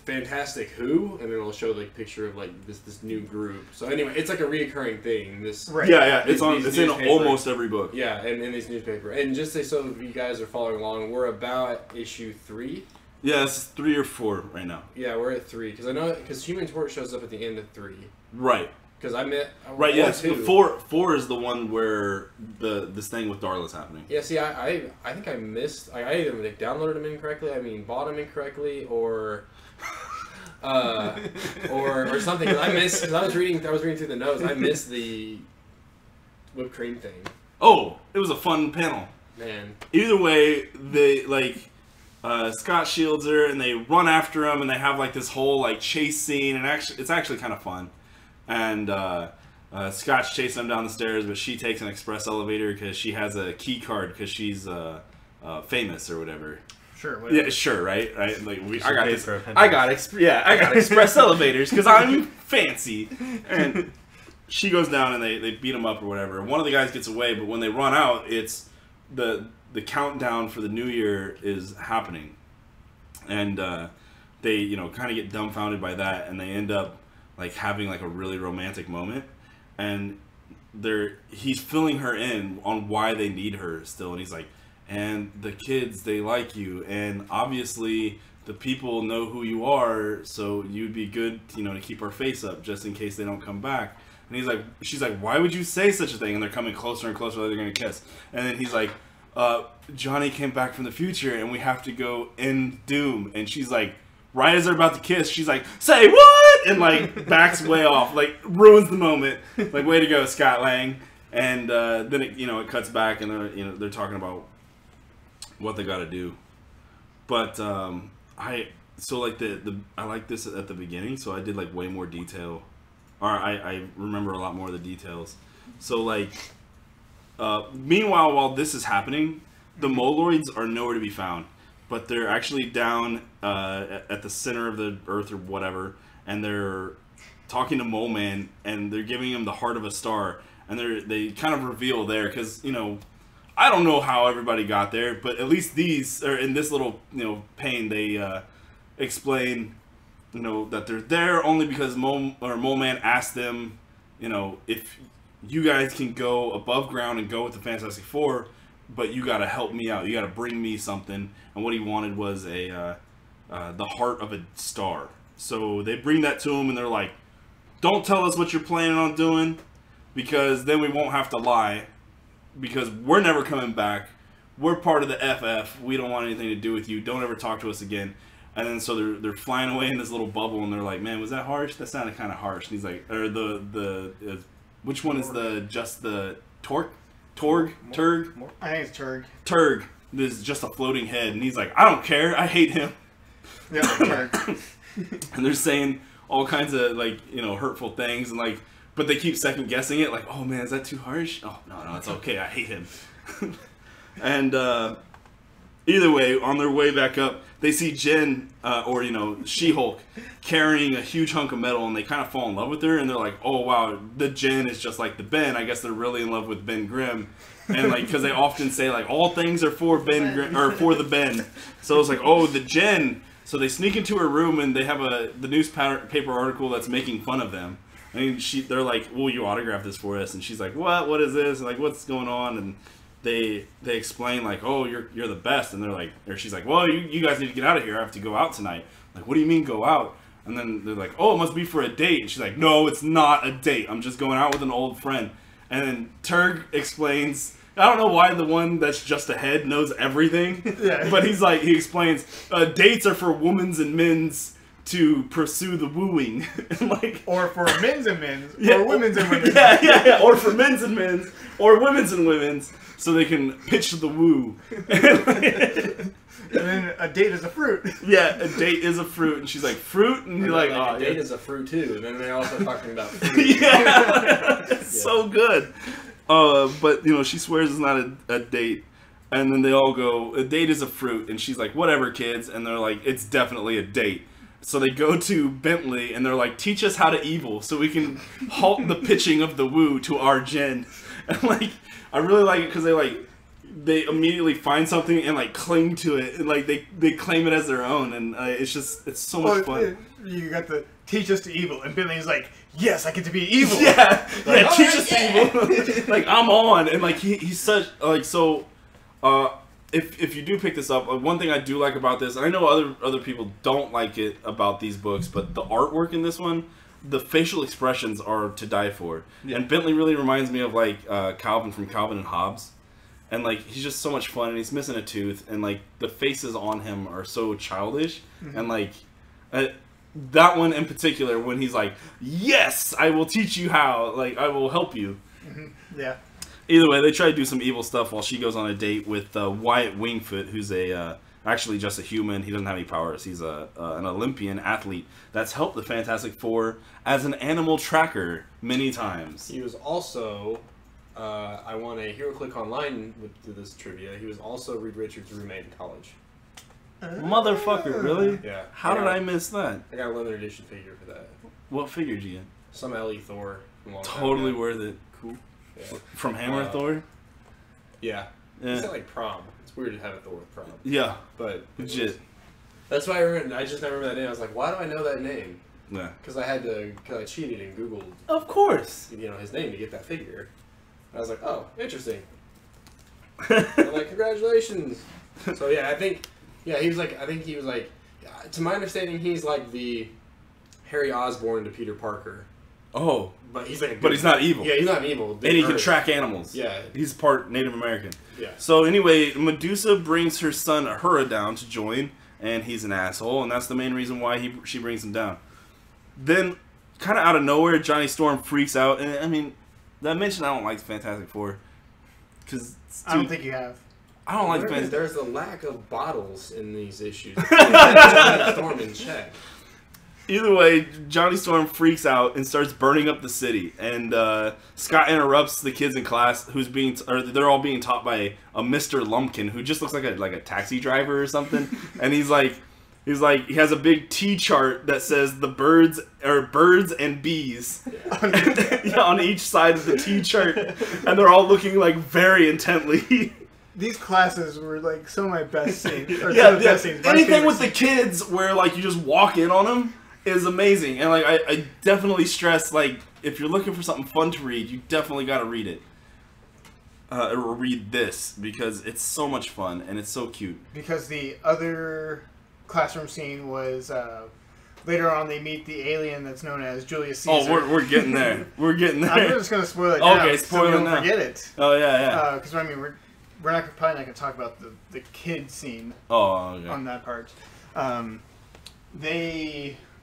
Fantastic Who, and then it'll show like a picture of like this new group. So anyway, it's like a reoccurring thing. This Right. Yeah, These it's in newspapers. almost every book. Yeah, and in this newspaper. And just so you guys are following along, we're about issue 3. Yeah, it's 3 or 4 right now. Yeah, we're at 3 because Human Torch shows up at the end of 3. Right. Because I met Right, yes. two. Four is the one where this thing with Darla's happening. Yeah, see, I think I missed. I either downloaded them incorrectly. I mean, bought them incorrectly, or something. 'Cause I missed. Because I was reading through the notes. I missed the whipped cream thing. Oh, it was a fun panel. Man, Either way, they like Scott shields her and they run after him and they have like this whole like chase scene, and it's actually kind of fun. And Scott's chasing him down the stairs, but she takes an express elevator because she has a key card because she's famous or whatever. Sure. Whatever. Yeah, sure, right? Like I She got paid this. for a penthouse. I got express elevators because I'm fancy. And she goes down and they beat him up or whatever. One of the guys gets away, but when they run out, it's the countdown for the new year is happening, and they kind of get dumbfounded by that, and they end up like having like a really romantic moment, and he's filling her in on why they need her still, and he's like, and the kids, they like you, and obviously the people know who you are, so you'd be good to keep our face up just in case they don't come back. And she's like, why would you say such a thing? And they're coming closer and closer, like they're gonna kiss. And then he's like, Johnny came back from the future and we have to go end doom. And she's like, right as they're about to kiss, she's like, say what? And like backs way off, like ruins the moment. Like, way to go, Scott Lang. And then it cuts back and they're talking about what they got to do. But I like this at the beginning, so I did like way more detail, or I remember a lot more of the details. So like, meanwhile, while this is happening, the Moloids are nowhere to be found, but they're actually down at the center of the earth or whatever, and they're talking to Mole Man, and they're giving him the heart of a star, and they kind of reveal there, because I don't know how everybody got there, but at least these, or in this little pane, they explain that they're there only because Mole Man asked them, if you guys can go above ground and go with the Fantastic Four, but you got to help me out. You got to bring me something. And what he wanted was the heart of a star. So they bring that to him, and they're like, don't tell us what you're planning on doing, because then we won't have to lie, because we're never coming back. We're part of the FF. We don't want anything to do with you. Don't ever talk to us again. And then so they're flying away in this little bubble, and they're like, man, was that harsh? That sounded kind of harsh. And he's like, or which one is the Torg? Turg? I think it's Turg. Turg. This is just a floating head, and he's like, I don't care. I hate him. Yeah, Turg. And they're saying all kinds of like hurtful things, and like, but they keep second guessing it. Like, oh man, is that too harsh? Oh no, it's okay. I hate him. And either way, on their way back up, they see Jen, or She-Hulk, carrying a huge hunk of metal, and they kind of fall in love with her, and they're like, oh wow, the Jen is just like the Ben. I guess they're really in love with Ben Grimm. And like, because they often say like, all things are for Ben Grimm, or for the Ben. So it's like, oh, the Jen. So they sneak into her room, and they have the newspaper article that's making fun of them. And they're like, will you autograph this for us? And she's like, what is this? And like, what's going on? And they explain like, oh, you're the best. And they're like, or she's like, well, you guys need to get out of here. I have to go out tonight. Like, what do you mean go out? And then they're like, oh, it must be for a date. And she's like, no, it's not a date. I'm just going out with an old friend. And then Turg explains, I don't know why the one that's just ahead knows everything. Yeah. But he explains, dates are for women's and men's to pursue the wooing. And like, Or for men's and men's, yeah, or women's and women's. yeah. Or for men's and men's, or women's and women's, so they can pitch the woo. And then a date is a fruit. Yeah, a date is a fruit, and she's like, fruit, and you're like, oh, a date yeah. is a fruit too. And then they're also talking about fruit. Yeah, it's so good. But you know, she swears it's not a date, and then they all go, a date is a fruit, and she's like, whatever, kids, and they're like, it's definitely a date. So they go to Bentley, and they're like, teach us how to evil, so we can halt the pitching of the woo to our Jen. And like, I really like it because they immediately find something and like cling to it, and like they claim it as their own, and it's so much fun. You got the teach us to evil, and Bentley's like, yes, I get to be evil. Yeah, Like, yeah, teach us to evil. Like, I'm on, and like he's such like so. If you do pick this up, one thing I do like about this, and I know other people don't like it about these books, but the artwork in this one, the facial expressions are to die for. Yeah. And Bentley really reminds me of like Calvin from Calvin and Hobbes. And like he's just so much fun, and he's missing a tooth, and like the faces on him are so childish, and like that one in particular when he's like, "Yes, I will teach you how. Like I will help you." Yeah. Either way, they try to do some evil stuff while she goes on a date with Wyatt Wingfoot, who's actually just a human. He doesn't have any powers. He's an Olympian athlete that's helped the Fantastic Four as an animal tracker many times. He was also. I won a HeroClick Online with this trivia. He was also Reed Richards' roommate in college. Motherfucker, really? Yeah. How did I miss that? I got a limited edition figure for that. What figure did you get? Some LE Thor. From a long time Totally ago. worth it. Cool. Yeah. From Hammer Thor? Yeah. Yeah. It's not like prom. It's weird to have a Thor with prom. Yeah. But Legit. that's why I remember. I just remember that name. I was like, why do I know that name? Yeah. Because I cheated and Googled, Of course. his name to get that figure. I was like, oh, interesting. I'm like, congratulations. So yeah, I think he was like, to my understanding, he's like the Harry Osborn to Peter Parker. Oh. But he's like, But he's not evil. Yeah, he's not evil. And he can track animals. Yeah. He's part Native American. Yeah. So anyway, Medusa brings her son Ahura down to join, and he's an asshole, and that's the main reason why she brings him down. Then, kind of out of nowhere, Johnny Storm freaks out, and I mean, did I mention I don't like Fantastic Four? Because I don't think you have. I don't like Fantastic. There's a lack of bottles in these issues. Johnny Storm in check. Either way, Johnny Storm freaks out and starts burning up the city, and Scott interrupts the kids in class, they're all being taught by a Mr. Lumpkin, who just looks like a taxi driver or something, and he has a big T chart that says the birds and bees on each side of the T chart, and they're all looking like very intently. These classes were like some of my best scenes. Or Yeah, some of the best scenes. My anything favorite with the scenes. kids where like you just walk in on them is amazing, and like I definitely stress, like, if you're looking for something fun to read, you definitely got to read it. Or read this, because it's so much fun and it's so cute. Because the other classroom scene was later on they meet the alien that's known as Julius Caesar. Oh, we're getting there. We're getting there. I'm just gonna spoil it now. Okay, so spoil we it don't now. forget it. Oh yeah. Because I mean we're not probably not gonna talk about the kid scene Oh, okay. on that part.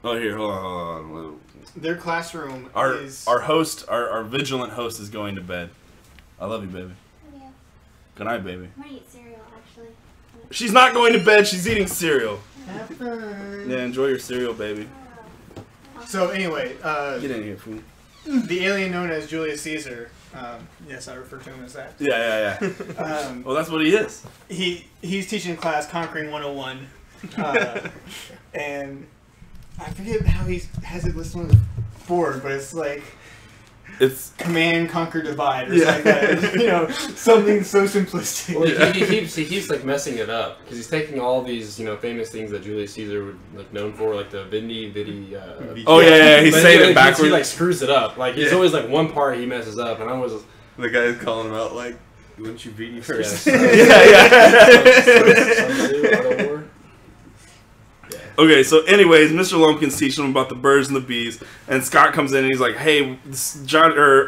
Oh, here, hold on. Their classroom is Our host, our vigilant host, is going to bed. I love you, baby. Yeah. Good night, baby. I might eat cereal, actually. She's not going to bed. She's eating cereal. Have fun. Yeah, enjoy your cereal, baby. So anyway, Get in here, fool. the alien known as Julius Caesar. Yes, I refer to him as that. Yeah. Well, that's what he is. He's teaching class Conquering 101, and I forget how he has it listed on the board, but it's like It's Command, Conquer, Divide, or something like that. Something so simplistic. Well, he keeps like messing it up because he's taking all these famous things that Julius Caesar would like known for, like the Vidi. oh yeah, he's saying it backwards. He like screws it up. Like there's always like one part he messes up, and I was The guy's calling him out like, wouldn't you beat me first? yeah. Okay, so anyways, Mr. Lumpkin's teaching them about the birds and the bees, and Scott comes in and he's like, "Hey,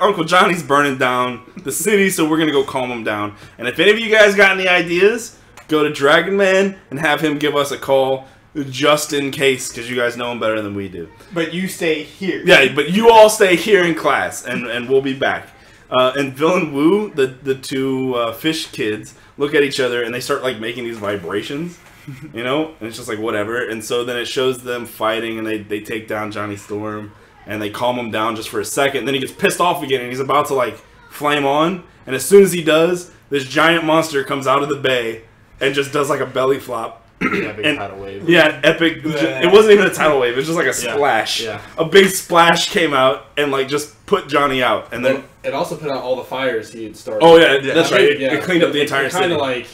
Uncle Johnny's burning down the city, so we're gonna go calm him down. And if any of you guys got any ideas, go to Dragon Man and have him give us a call, just in case, because you guys know him better than we do. But you stay here. Yeah, but you all stay here in class, and we'll be back." And Bill and Woo, the two fish kids, look at each other and they start like making these vibrations. You know, and it's just like whatever. And so then it shows them fighting, and they take down Johnny Storm, and they calm him down just for a second. And then he gets pissed off again, and he's about to like flame on. And as soon as he does, this giant monster comes out of the bay and just does like a belly flop. Epic tidal wave. Yeah, epic. It wasn't even a tidal wave. It was just like a splash. Yeah. A big splash came out and like just put Johnny out. And then it also put out all the fires he had started. Oh yeah, that's right. It cleaned up the entire it city. Kind of like.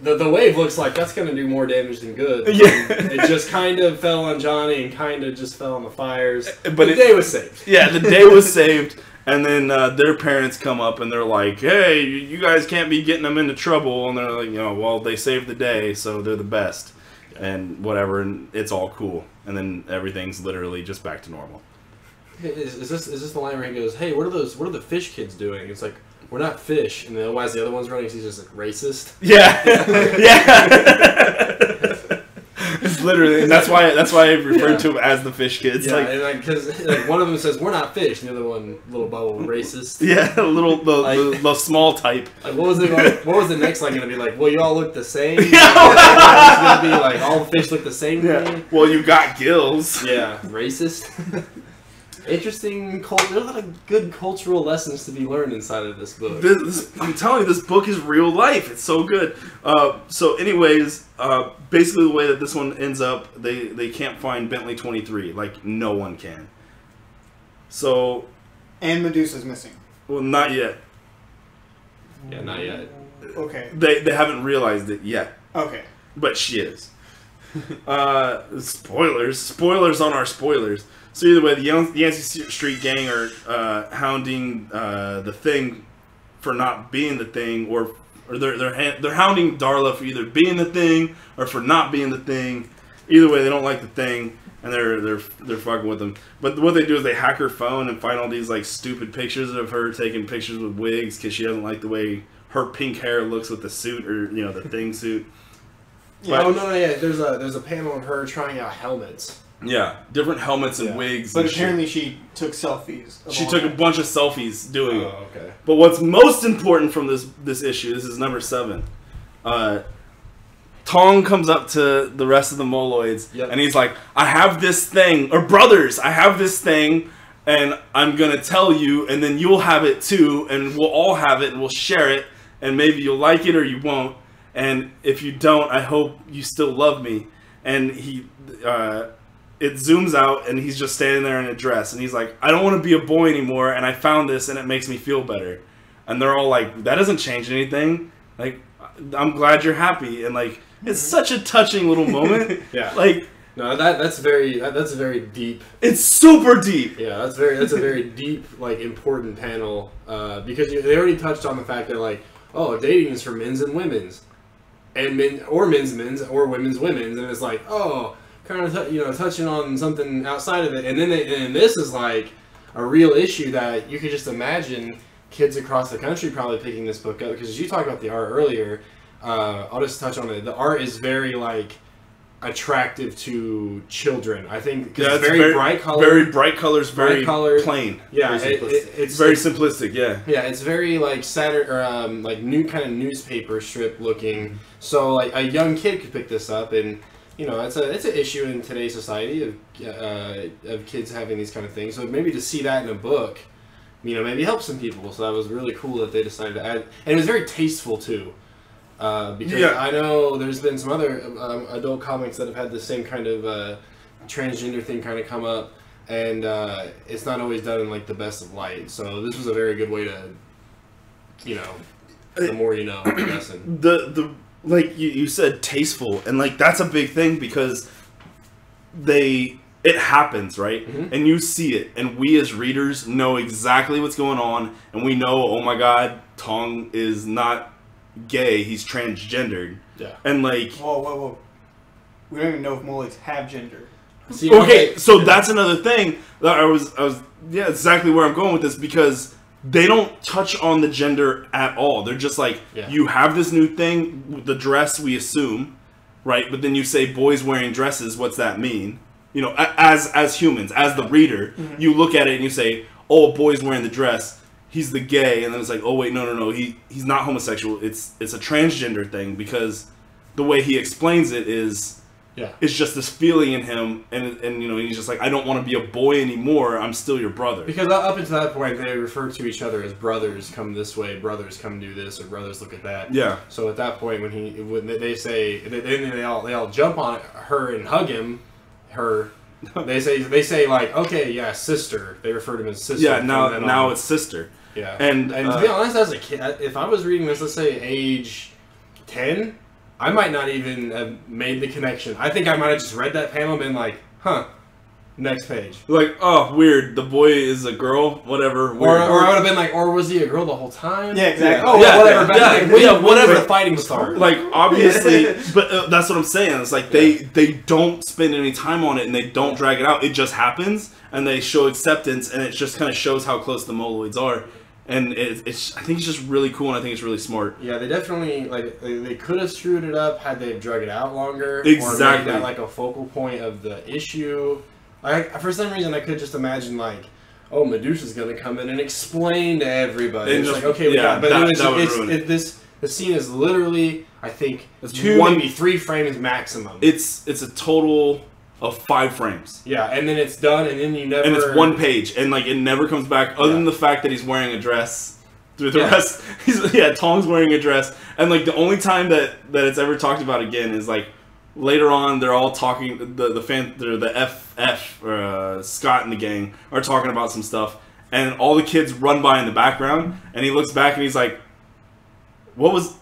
The wave looks like that's going to do more damage than good. Yeah. It just kind of fell on Johnny and kind of just fell on the fires. But the day was saved. Yeah, the day was saved. And then their parents come up and they're like, "Hey, you guys can't be getting them into trouble." And they're like, well, they saved the day, so they're the best. And whatever, and it's all cool. And then everything's literally just back to normal. Is this the line where he goes, "Hey, what are the fish kids doing?" It's like, "We're not fish," and then why is the other one's running? He's just like racist. Yeah, yeah. It's literally, and that's why I referred to him as the fish kids. Yeah, and because one of them says we're not fish, and the other one, little bubble, racist. Yeah, the small type. Like, what was the next line gonna be like? Well, you all look the same. It's gonna be like all the fish look the same. Yeah. Well, you got gills. Yeah, racist. Interesting. There's a lot of good cultural lessons to be learned inside of this book. I'm telling you, this book is real life. It's so good. So, anyways, basically the way that this one ends up, they can't find Bentley 23. Like, no one can. So, And Medusa's missing. well, not yet. Yeah, not yet. Okay. They haven't realized it yet, Okay. but she is. Spoilers on our spoilers. So either way, the Yancey Street Gang are hounding the Thing for not being the Thing, or they're hounding Darla for either being the Thing or for not being the Thing. Either way, they don't like the Thing, and they're fucking with them. But what they do is they hack her phone and find all these like stupid pictures of her taking pictures with wigs because she doesn't like the way her pink hair looks with the suit, or the Thing suit. Yeah, yeah. There's a panel of her trying out helmets. Yeah, different helmets and wigs. But and apparently shit. she took selfies. She took a bunch of selfies doing it. Oh, okay. But what's most important from this issue, this is number 7. Tong comes up to the rest of the Moloids, and he's like, "I have this thing, or brothers, I have this thing, and I'm gonna tell you, and then you'll have it too, and we'll all have it, and we'll share it, and maybe you'll like it or you won't. And if you don't, I hope you still love me." And it zooms out, and he's just standing there in a dress, and he's like, "I don't want to be a boy anymore, and I found this, and it makes me feel better." And they're all like, "That doesn't change anything. Like, I'm glad you're happy." And like, it's such a touching little moment. Yeah. Like, no, that's very deep. It's super deep. Yeah, that's a very deep, like, important panel, because they already touched on the fact that, like, oh, dating is for men's and women's, and men's or women's, and it's like, oh, kind of touching on something outside of it, and then this is like a real issue that you could just imagine kids across the country probably picking this book up, because you talked about the art earlier. I'll just touch on it. The art is very like attractive to children, I think, because it's very bright colors. Very bright colors, very plain. Yeah, it's very simplistic. Yeah. Yeah, it's very like Saturday or like new kind of newspaper strip looking. So like a young kid could pick this up, and it's an issue in today's society of kids having these kind of things. So maybe to see that in a book, maybe help some people. So that was really cool that they decided to add, and it was very tasteful too. Because I know there's been some other adult comics that have had the same kind of transgender thing kind of come up, and it's not always done in like the best of light. So this was a very good way to, the more you know, lesson. The like you said, tasteful, and like that's a big thing because it happens, right? Mm-hmm. And you see it, and we as readers know exactly what's going on, and we know, oh my God, Tong is not gay, he's transgendered. Yeah. And like, whoa. we don't even know if Moloids have gender. See, Okay, so that's another thing that I was yeah, exactly where I'm going with this, because they don't touch on the gender at all. They're just like, you have this new thing, the dress, we assume, right? But then you say boys wearing dresses, what's that mean? You know, as humans, as the reader, you look at it and you say, oh, a boy's wearing the dress, he's the gay, and then it's like, oh wait, no, he's not homosexual. It's a transgender thing, because the way he explains it is, it's just this feeling in him, and you know, he's just like, I don't want to be a boy anymore. I'm still your brother. Because up until that point, they refer to each other as brothers. Come this way, brothers come do this, or brothers look at that. Yeah. So at that point, when they say, they all jump on her and hug him. They say like, okay, yeah, sister. They refer to him as sister. Yeah. Now it's sister. Yeah. And to be honest, as a kid, if I was reading this, let's say age 10. I might not even have made the connection. I think I might have just read that panel and been like, huh, next page. Like, oh, weird, the boy is a girl, whatever. Or I would have been like, or was he a girl the whole time? Yeah, exactly. Oh, yeah, whatever. Whatever. When the fighting started. Like, obviously, but that's what I'm saying. It's like, they don't spend any time on it, and they don't drag it out. It just happens, and they show acceptance, and it just kind of shows how close the Moloids are. And it's I think it's just really cool, and I think it's really smart. Yeah, they definitely, like, they could have screwed it up had they drug it out longer. Exactly. Or made that, like, a focal point of the issue. For some reason, I could just imagine, like, oh, Medusa's going to come in and explain to everybody. And It's just, like, okay, we got... But the scene is literally, I think, maybe 3 frames maximum. It's a total of 5 frames. Yeah, and then it's done, and then you never... And it's 1 page, and like it never comes back, other than the fact that he's wearing a dress. Through the rest, Tong's wearing a dress, and like the only time that it's ever talked about again is like later on. They're all talking. The FF or Scott and the gang are talking about some stuff, and all the kids run by in the background, and he looks back and he's like, "What was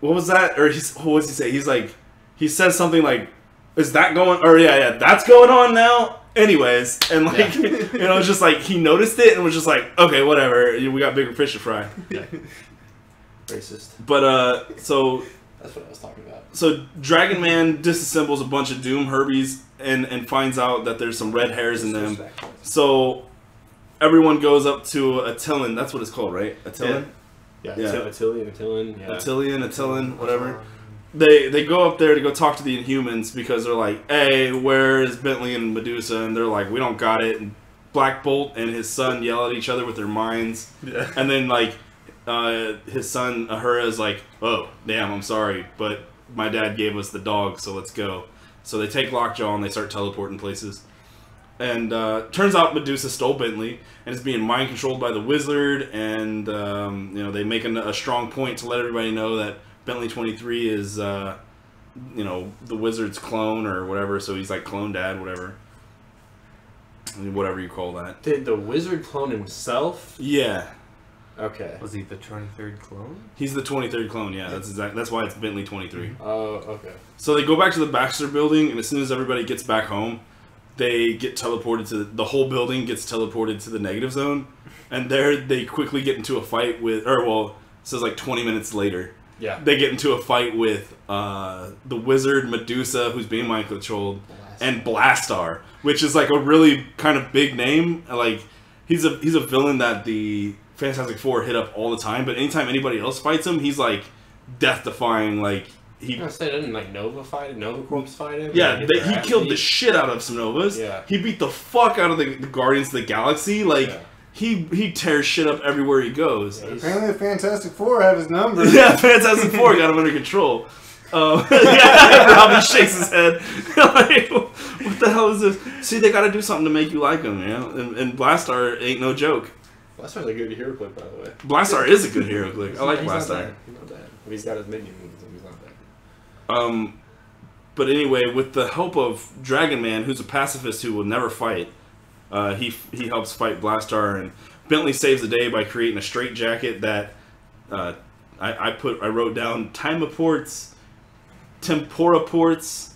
that?" Or what does he say? He's like, he says something like, is that going, or that's going on now? Anyways, and like, you know, it's just like, he noticed it and was just like, okay, whatever, we got bigger fish to fry. Yeah. Racist. But, so... That's what I was talking about. So, Dragon Man disassembles a bunch of Doom Herbies and finds out that there's some red hairs in them. So, everyone goes up to Attilan, that's what it's called, right? Attilan? Yeah, Attilan. Yeah. Attilan, whatever. They go up there to go talk to the Inhumans because they're like, hey, where is Bentley and Medusa? And they're like, we don't got it. And Black Bolt and his son yell at each other with their minds. Yeah. And then, like, his son, Ahura, is like, oh, damn, I'm sorry, but my dad gave us the dog, so let's go. So they take Lockjaw and they start teleporting places. And turns out Medusa stole Bentley and is being mind controlled by the wizard. And, you know, they make a strong point to let everybody know that Bentley 23 is, you know, the wizard's clone or whatever, so he's like clone dad, whatever. Whatever you call that. Did the wizard clone himself? Yeah. Okay. Was he the 23rd clone? He's the 23rd clone, yeah. That's why it's Bentley 23. Oh, okay. So they go back to the Baxter building, and as soon as everybody gets back home, they get teleported to... The whole building gets teleported to the negative zone, and there they quickly get into a fight with... Or, well, it says like 20 minutes later. Yeah. They get into a fight with the wizard Medusa, who's being mind controlled, and Blastar, which is like a really kind of big name. Like he's a villain that the Fantastic Four hit up all the time, but anytime anybody else fights him, he's like death defying. Like I was gonna say, didn't like Nova Corps fight him? Yeah, he killed the shit out of some Novas. Yeah. He beat the fuck out of the Guardians of the Galaxy. Like. Yeah. He tears shit up everywhere he goes. Apparently the Fantastic Four have his number. Yeah, Fantastic Four got him under control. Yeah, Robbie shakes his head. Like, what the hell is this? See, they got to do something to make you like him, you know? And Blastar ain't no joke. Blastar's a good hero click, by the way. Blastar is a good hero click. I like Blastar. He's not bad. If he's got his minion moves, he's not bad. But anyway, with the help of Dragon Man, who's a pacifist who will never fight, he helps fight Blastar, and Bentley saves the day by creating a straitjacket that I wrote down Timaports, Temporoports.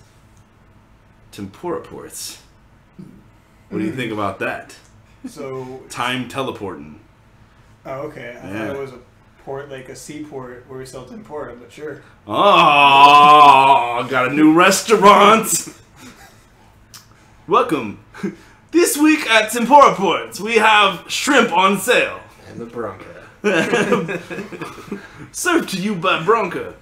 What do you think about that? So time teleporting. Oh, okay. I Yeah. thought it was a port, like a seaport where we sell tempura, but sure. Oh, got a new restaurant. Welcome. This week at Tempura Ports, we have shrimp on sale. And the Bronca. Served to you by Bronca.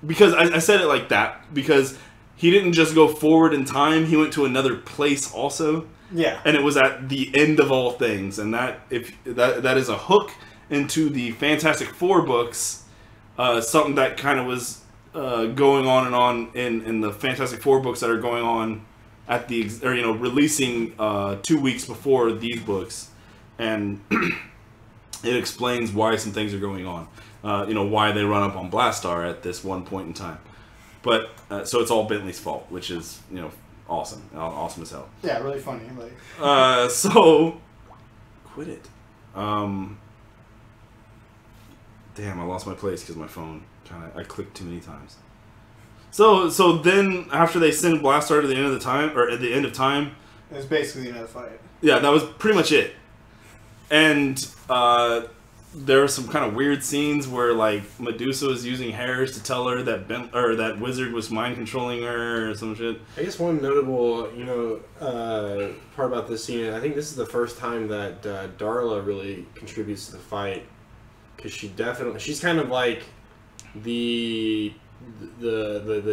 Because I said it like that because he didn't just go forward in time, he went to another place also. Yeah. And it was at the end of all things, and that is a hook into the Fantastic Four books, something that kind of was going on and on in the Fantastic Four books that are going on at releasing 2 weeks before these books, and it explains why some things are going on, why they run up on Blastar at this one point in time, but so it's all Bentley's fault, which is awesome as hell. Yeah, really funny. Like, so quit it. Damn, I lost my place because my phone I clicked too many times. So then after they send Blastar to the end of the time, or at the end of time, it was basically another fight. Yeah, that was pretty much it. And there were some kind of weird scenes where like Medusa was using hairs to tell her that that Wizard was mind controlling her or some shit. I guess one notable, part about this scene, I think this is the first time that Darla really contributes to the fight, because she's kind of like the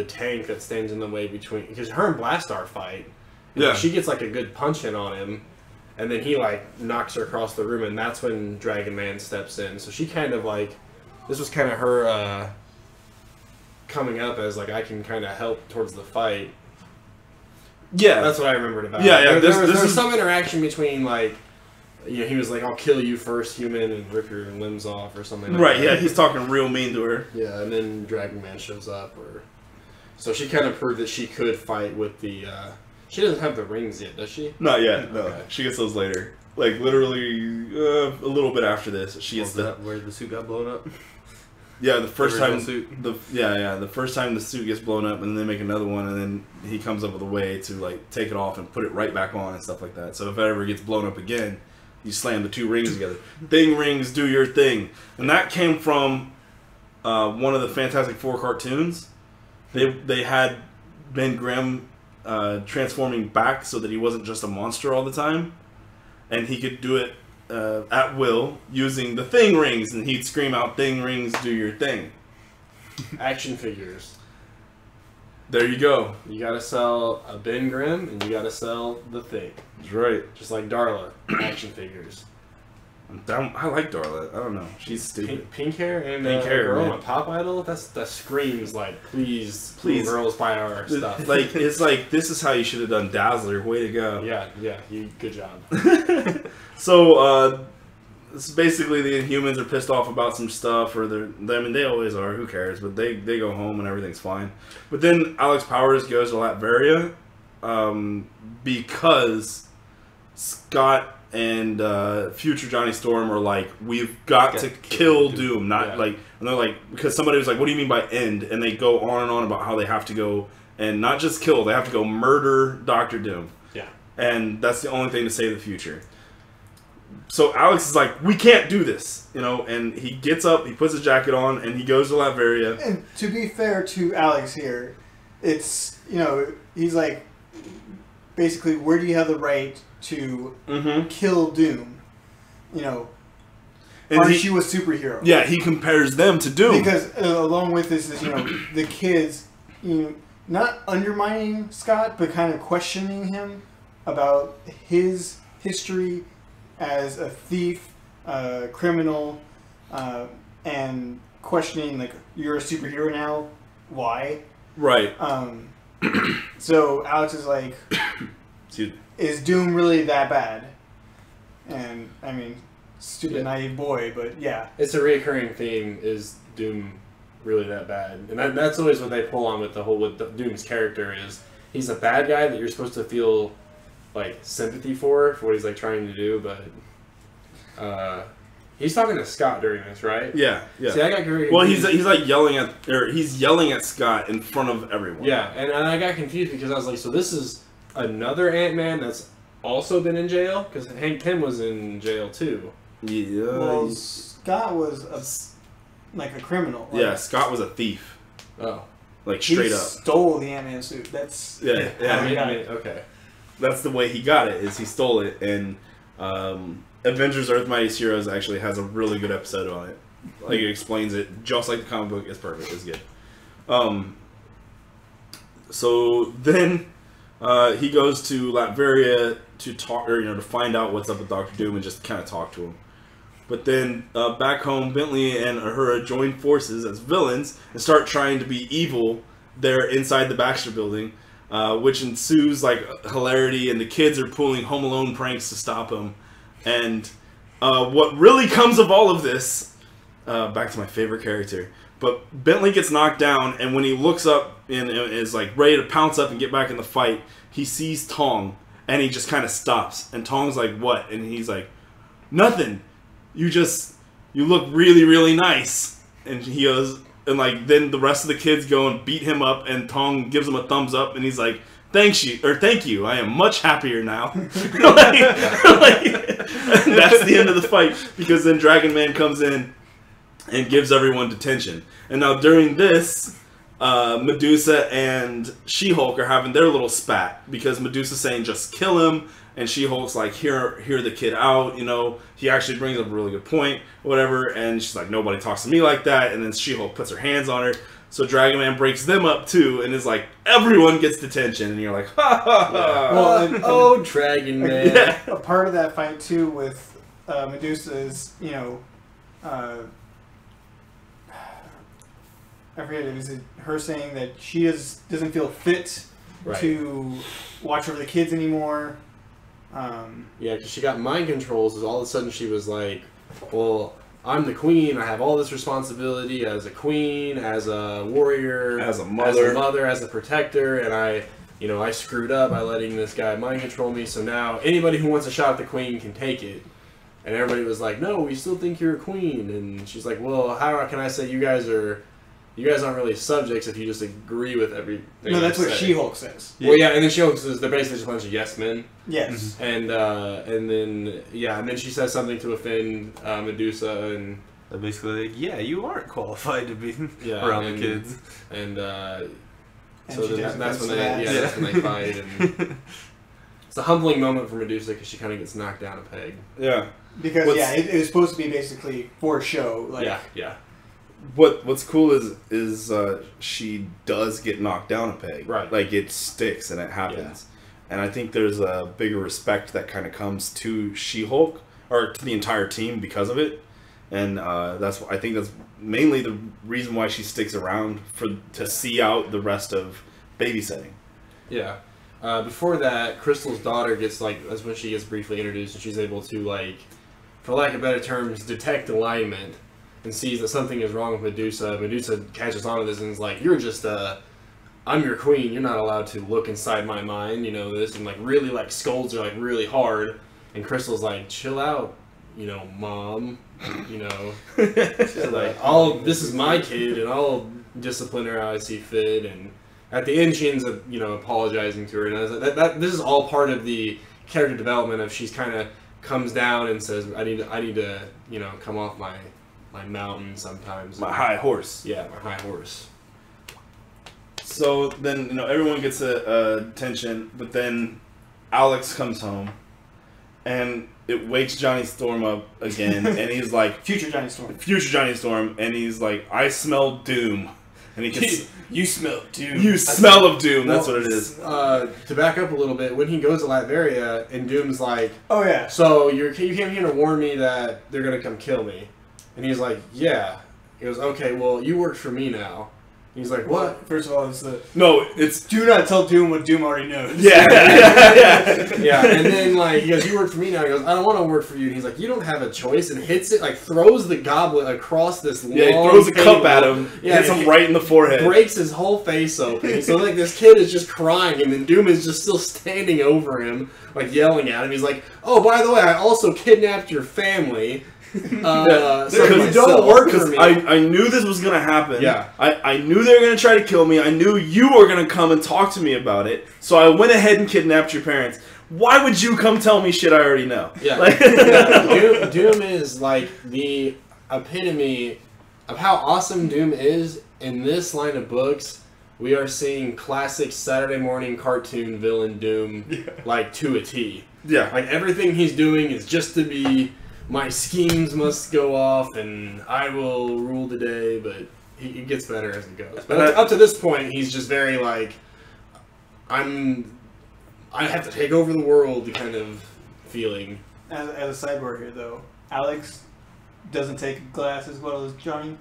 tank that stands in the way between, because her and Blastar fight. Yeah. She gets like a good punch in on him. And then he, knocks her across the room, and that's when Dragon Man steps in. So she kind of, this was kind of her coming up as, I can kind of help towards the fight. Yeah. That's what I remembered about it. There was some interaction between, he was like, I'll kill you first, human, and rip your limbs off, or something like that. Right, yeah, he's talking real mean to her. Yeah, and then Dragon Man shows up. So she kind of proved that she could fight with the... She doesn't have the rings yet, does she? Not yet. No, okay. She gets those later. Literally a little bit after this. She gets where the suit got blown up. Yeah, the first time suit. The first time the suit gets blown up, and then they make another one, and then he comes up with a way to take it off and put it right back on and stuff like that. So if it ever gets blown up again, you slam the two rings together. Thing rings, do your thing, and that came from one of the Fantastic Four cartoons. They had Ben Grimm transforming back so that he wasn't just a monster all the time, and he could do it at will using the thing rings, and he'd scream out, "Thing rings, do your thing." Action figures. There you go. You gotta sell a Ben Grimm, and you gotta sell the Thing. That's right. Just like Darla, action figures. I like Darla. I don't know. She's stupid. Pink hair and pink hair, girl, man. a pop idol. That screams please, girls buy our stuff. It's this is how you should have done Dazzler. Way to go. Yeah, good job. So it's basically the Inhumans are pissed off about some stuff, or they always are. Who cares? But they go home and everything's fine. But then Alex Powers goes to Latveria because Scott and future Johnny Storm are like, we've got to kill Doom. And they're like, because somebody was like, what do you mean by end? And they go on and on about how they have to go and not just kill, they have to go murder Dr. Doom. Yeah. And that's the only thing to save the future. So Alex is like, we can't do this, and he gets up, he puts his jacket on, and he goes to Latveria. And to be fair to Alex here, it's, he's like, basically, where do you have the right to kill Doom? Aren't you a superhero? Yeah, he compares them to Doom. Because along with this is, the kids, not undermining Scott, but kind of questioning him about his history as a thief, criminal, and questioning, you're a superhero now, why? Right. So Alex is like, is Doom really that bad? And, stupid naive boy, but yeah. It's a reoccurring theme, is Doom really that bad? And that's always what they pull on with Doom's character, is he's a bad guy that you're supposed to feel sympathy for what he's trying to do, but he's talking to Scott during this, right? Yeah. See, I got confused. Well, he's yelling at Scott in front of everyone. Yeah, and I got confused because I was like, so this is another Ant-Man that's also been in jail? Because Hank Pym was in jail too. Yeah. Well, Scott was like a criminal. Like, Yeah, Scott was a thief. Oh. Like, he straight up. stole the Ant-Man suit. That's Yeah, how he got I mean, it. okay. That's the way he got it, is he stole it. And Avengers Earth Mightiest Heroes actually has a really good episode on it. Like, it explains it just like the comic book. It's perfect. It's good. So then he goes to Latveria to talk, or to find out what's up with Doctor Doom and just kind of talk to him. But then back home, Bentley and Uhura join forces as villains and start trying to be evil there inside the Baxter building, which ensues like hilarity, and the kids are pulling Home Alone pranks to stop him. And what really comes of all of this, back to my favorite character, but Bentley gets knocked down, and when he looks up and is like ready to pounce up and get back in the fight, he sees Tong, and he just kind of stops. And Tong's like, "What?" And he's like, "Nothing. You look really, really nice." And he goes, and like then the rest of the kids go and beat him up, and Tong gives him a thumbs up, and he's like, thank you. I am much happier now." And that's the end of the fight, because then Dragon Man comes in and gives everyone detention. And now during this, Medusa and She-Hulk are having their little spat, because Medusa's saying just kill him, and She-Hulk's like, hear the kid out, he actually brings up a really good point, whatever, and she's like, nobody talks to me like that, and then She-Hulk puts her hands on her, so Dragon Man breaks them up too, and is like, everyone gets detention, and you're like, ha ha ha. Well, Oh, Dragon Man. Yeah. a part of that fight too with Medusa is, I forget, it was her saying that she doesn't feel fit Right. to watch over the kids anymore. Yeah, because she got mind controls, and all of a sudden she was like, well, I'm the queen, I have all this responsibility as a queen, as a warrior, As a mother. as a protector, and I screwed up by letting this guy mind control me, so now anybody who wants a shot at the queen can take it. And everybody was like, no, we still think you're a queen. And she's like, well, how can I say you guys aren't really subjects if you just agree with everything? No, that's I what say. She-Hulk says. Well, yeah, and then She-Hulk says they're basically just a bunch of yes men. Yes. And then she says something to offend Medusa, and They're basically like, yeah, you aren't qualified to be around the kids. And And so she then takes that's when offense to that. that's when they fight, and it's a humbling moment for Medusa because she kind of gets knocked down a peg. Yeah. Because it was supposed to be basically for show. Like, Yeah. What's cool is she does get knocked down a peg. Right. Like, it sticks and it happens. And I think there's a bigger respect that kind of comes to She-Hulk, or to the entire team, because of it. And I think that's mainly the reason why she sticks around, to see out the rest of babysitting. Yeah. Before that, Crystal's daughter gets, that's when she gets briefly introduced, and she's able to, for lack of better terms, detect alignment, and sees that something is wrong with Medusa. Medusa catches on to this and is like, you're just I'm your queen, you're not allowed to look inside my mind, this, and really scolds her really hard, and Crystal's like, chill out, mom, she's like, this is my kid, and I'll discipline her how I see fit, and at the end she ends up, apologizing to her, and I was like, this is all part of the character development of she's kind of comes down and says, I need to, come off my mountain sometimes. My high horse. Yeah, my high horse. So then, everyone gets attention, but then Alex comes home, and it wakes Johnny Storm up again, and he's like... Future Johnny Storm. Future Johnny Storm, and he's like, I smell doom. And he gets... You smell doom. You smell of doom, that's what it is. To back up a little bit, when he goes to Latveria, and Doom's like, oh yeah, so you came here to warn me that they're going to come kill me. And he's like, yeah. He goes, okay, well, you work for me now. He's like, what? First of all, it's do not tell Doom what Doom already knows. Yeah. Yeah, and then he goes, you work for me now. He goes, I don't want to work for you. And he's like, you don't have a choice, and hits it, throws the goblet across this long he throws a table. cup at him, hits him right in the forehead. Breaks his whole face open. So this kid is just crying, and then Doom is just still standing over him, yelling at him. He's like, oh, by the way, I also kidnapped your family. So you don't work for me. I knew this was gonna happen. Yeah. I knew they were gonna try to kill me. I knew you were gonna come and talk to me about it. So I went ahead and kidnapped your parents. why would you come tell me shit I already know? Yeah. Like, Doom is like the epitome of how awesome Doom is. In this line of books, we are seeing classic Saturday morning cartoon villain Doom, like to a T. Yeah. Like everything he's doing is just to be, my schemes must go off and I will rule the day, but he gets better as it goes. But up to this point, he's just very like, I have to take over the world kind of feeling. As a sidebar here, though, Alex doesn't take a glass as well as Johnny.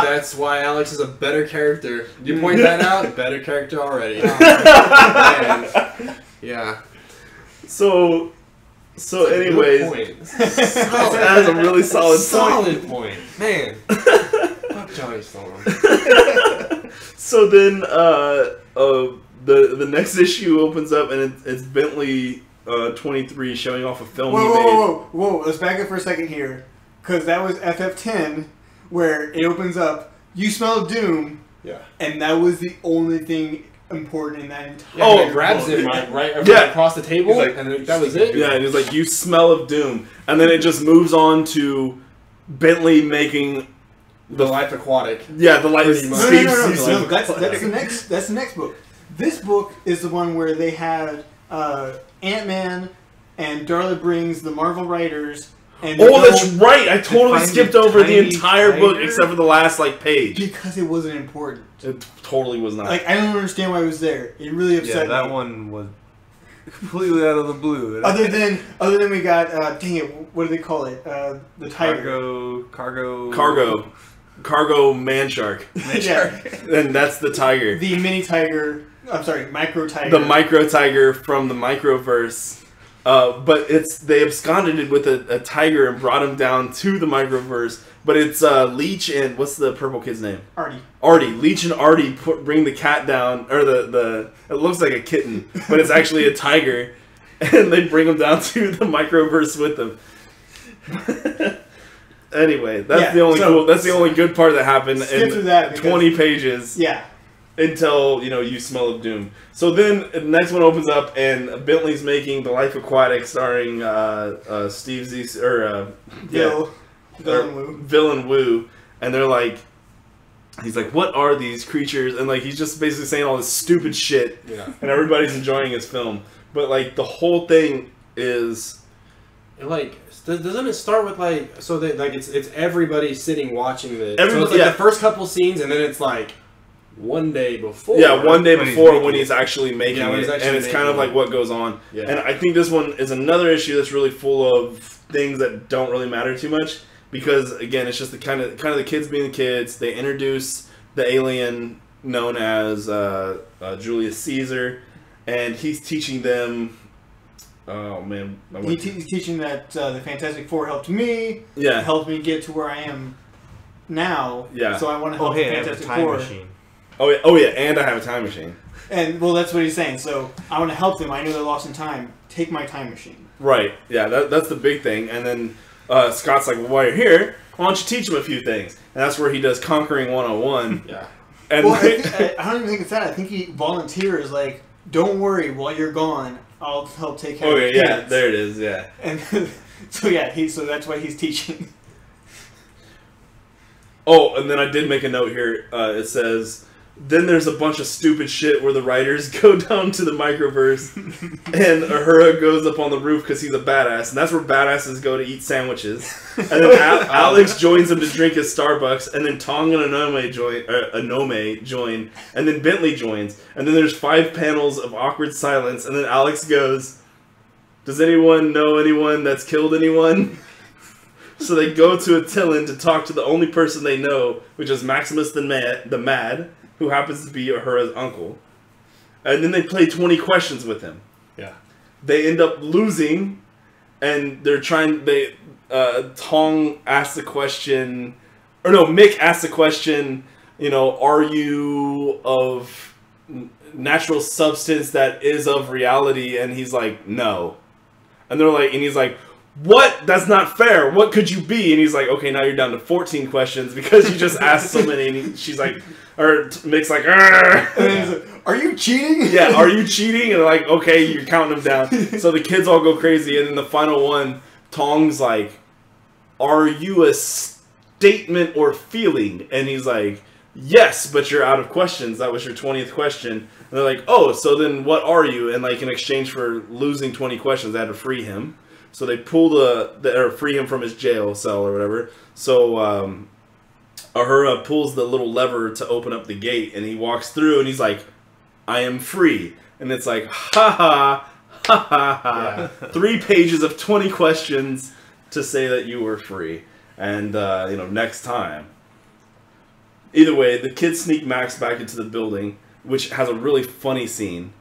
That's why Alex is a better character. You point that out? Better character already. Man. Yeah. So anyways, that is a really solid point. Man. Fuck Johnny Storm. So then the next issue opens up and it's Bentley 23 showing off a film he made. Whoa! Let's back up for a second here, because that was FF10, where it opens up. You smell doom. Yeah. And that was the only thing important in that entire. Yeah, he grabs him right across the table, like, and that was it. Yeah, and he's like, "You smell of doom," and then it just moves on to Bentley making the Life Aquatic. Yeah, the Life. No. That's the next book. This book is the one where they had Ant-Man and Darla brings the Marvel writers. And that's right. I totally skipped over the entire book except for the last page because it wasn't important. It totally was not. I don't understand why it was there. It really upset me. Yeah, that one was completely out of the blue. Other than we got dang it, what do they call it? The tiger. Cargo man shark. Yeah. And that's the tiger. The mini tiger. I'm sorry, micro tiger. The micro tiger from the Microverse. But they absconded it with a tiger and brought him down to the Microverse. But it's Leech and what's the purple kid's name? Artie. Leech and Artie bring the cat down, or it looks like a kitten, but it's actually a tiger, and they bring him down to the Microverse with them. Anyway, that's the only good part that happened in 20 pages. Yeah. Until, you smell of doom. So then the next one opens up and Bentley's making The Life Aquatic starring Steve Z Villain Wu. And they're like, he's like, what are these creatures? And he's just basically saying all this stupid shit. Yeah. And everybody's enjoying his film. But the whole thing is doesn't it start with it's everybody sitting watching this. So it's the first couple scenes and then it's one day before. Yeah, one day before when he's actually making it. And it's kind of what goes on. Yeah. And I think this one is another issue that's really full of things that don't really matter too much. Because, again, it's just the kind of the kids being the kids. They introduce the alien known as Julius Caesar. And he's teaching them... Oh, man. He's teaching that the Fantastic Four helped me. Yeah. Helped me get to where I am now. Yeah. So I want to help the Fantastic Four. Machine. Oh yeah, and I have a time machine. And that's what he's saying. So I want to help them. I know they're lost in time. Take my time machine. Right. Yeah, that's the big thing. And then Scott's like, well, while you're here, why don't you teach him a few things? And that's where he does Conquering 101. Yeah. And I don't even think it's that. I think he volunteers. Don't worry, while you're gone, I'll help take care of the kids. Yeah, there it is. Yeah. And so that's why he's teaching. Oh, and then I did make a note here. It says, then there's a bunch of stupid shit where the writers go down to the Microverse and Uhura goes up on the roof because he's a badass. And that's where badasses go to eat sandwiches. And then Alex joins him to drink his Starbucks. And then Tong and Anome join. And then Bentley joins. And then there's 5 panels of awkward silence. And then Alex goes, does anyone know anyone that's killed anyone? So they go to Attilan to talk to the only person they know, which is Maximus the Mad, who happens to be Uhura's uncle. And then they play 20 questions with him. Yeah. They end up losing, and they're trying... Tong asks the question... Or no, Mick asks the question, are you of natural substance that is of reality? And he's like, no. And they're like... And he's like... What? That's not fair. What could you be? And he's like, okay, now you're down to 14 questions because you just asked so many. And she's like, or Mick's like, and then he's like, Are you cheating? Yeah, are you cheating? And like, okay, you're counting them down. So the kids all go crazy, and then the final one, Tong's like, are you a statement or feeling? And he's like, yes, but you're out of questions. That was your 20th question. And they're like, oh, so then what are you? And like in exchange for losing 20 questions, they had to free him. So they pulled or free him from his jail cell or whatever. So Ahura pulls the little lever to open up the gate, and he walks through, and he's like, I am free. And it's like, ha ha, ha ha ha. Yeah. 3 pages of 20 questions to say that you were free. And, next time. Either way, the kids sneak Max back into the building, which has a really funny scene.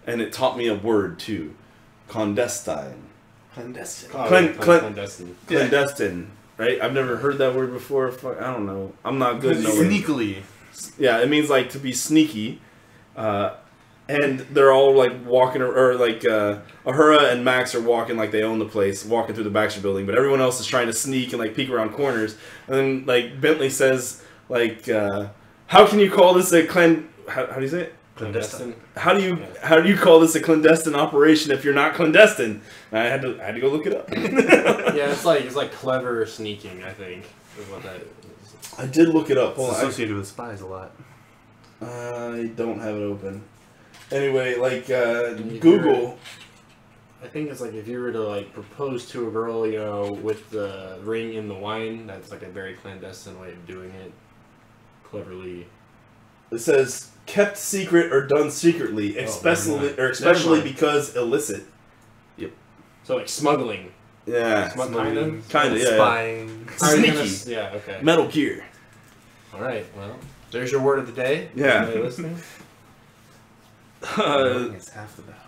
And it taught me a word, too. Clandestine. Clandestine. Clandestine. Right? I've never heard that word before. Fuck, I don't know. I'm not good at Sneakily. Yeah, it means like to be sneaky. And they're all like walking, or like Ahura and Max are walking like they own the place, walking through the Baxter building, but everyone else is trying to sneak and like peek around corners. And then like Bentley says like, how can you call this a how do you say it? Clandestine. How do you call this a clandestine operation if you're not clandestine? And I had to go look it up. Yeah, it's like clever sneaking, I think, is what that is. I did look it up. It's associated with spies a lot. I don't have it open. Anyway, like Google. I think it's like if you were to like propose to a girl, with the ring in the wine, that's like a very clandestine way of doing it. Cleverly. It says kept secret or done secretly, especially because illicit. Yep. So like smuggling. Yeah. Smuggling. Kind of. Yeah. Spying. Sneaky. Yeah. Okay. Metal Gear. All right. Well, there's your word of the day. Yeah. Anybody listening? It's half the battle.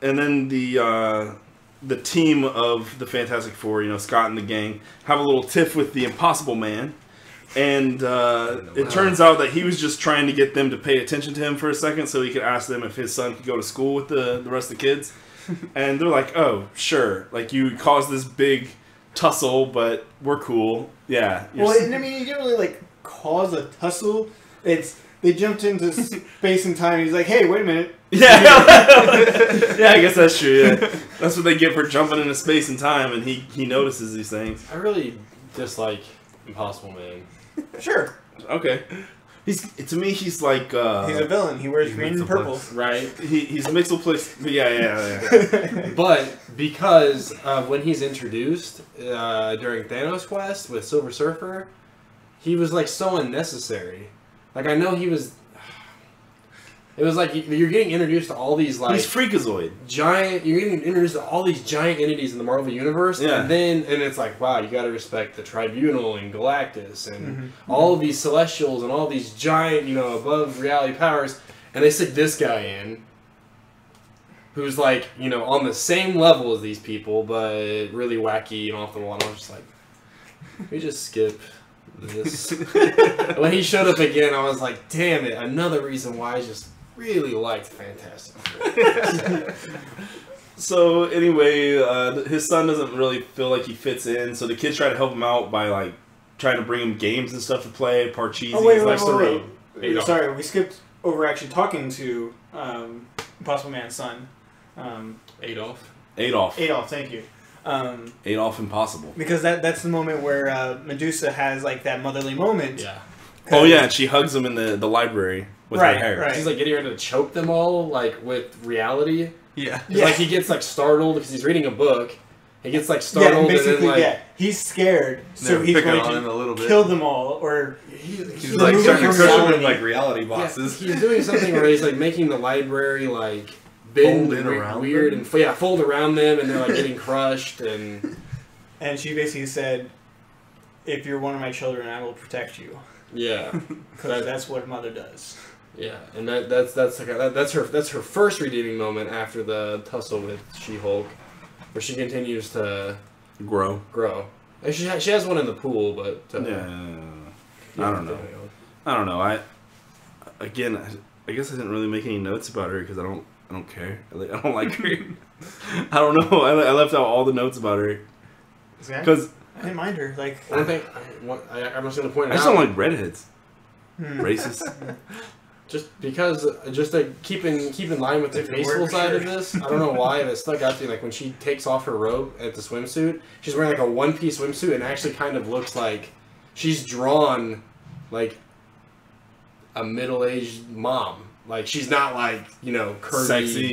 And then the team of the Fantastic Four, Scott and the gang, have a little tiff with the Impossible Man. And it turns out that he was just trying to get them to pay attention to him for a second so he could ask them if his son could go to school with the rest of the kids. And they're like, oh, sure. Like, you caused this big tussle, but we're cool. Yeah. Well, I mean, you didn't really, like, cause a tussle. They jumped into space and time, and he's like, hey, wait a minute. Yeah. Yeah, I guess that's true, yeah. That's what they get for jumping into space and time, and he notices these things. I really dislike Impossible Man. Sure. Okay. To me, he's like... he's a villain. He wears green and purple. Right. He's Mixoplex... Yeah. But because when he's introduced during Thanos Quest with Silver Surfer, he was like so unnecessary. Like, I know he was... It was like you're getting introduced to all these like... He's Freakazoid. You're getting introduced to all these giant entities in the Marvel Universe. Yeah. And it's like, wow, you gotta respect the Tribunal and Galactus and all of these Celestials and all these giant, above reality powers. And they stick this guy in, who's like, on the same level as these people, but really wacky and off the wall. And I was just like, we just skip this. When he showed up again, I was like, damn it, another reason why I just really liked Fantastic Four. So anyway, his son doesn't really feel like he fits in, so the kids try to help him out by like trying to bring him games and stuff to play, Parcheesi. Oh wait. Sorry, we skipped over actually talking to Impossible Man's son. Adolf, thank you. Adolf Impossible. Because that's the moment where Medusa has like that motherly moment. Yeah. Oh yeah, and she hugs him in the library with her hair. Right. She's like getting ready to choke them all, like with reality. Yeah. Like he gets like startled because he's reading a book. He gets like startled and then like he's scared, so he's going to kill them all, or he's like starting to crush them like reality bosses. Yeah, he's doing something where he's like making the library like bend weird and fold around them, and they're like getting crushed and she basically said, "If you're one of my children, I will protect you." Yeah, because that's what mother does. Yeah, and that's her first redeeming moment after the tussle with She-Hulk, where she continues to grow. And she has one in the pool, but I don't know. I guess I didn't really make any notes about her because I don't care. I don't like her. I don't know. I left out all the notes about her because I didn't mind her. Like one thing, I'm just gonna point it out. I just don't like redheads. Racist. Just because, just to keep in line with the graceful side of this, I don't know why it stuck out to me. Like when she takes off her robe at the swimsuit, she's wearing like a one-piece swimsuit, and actually kind of looks like she's drawn like a middle-aged mom. Like she's not like, you know, curvy, sexy.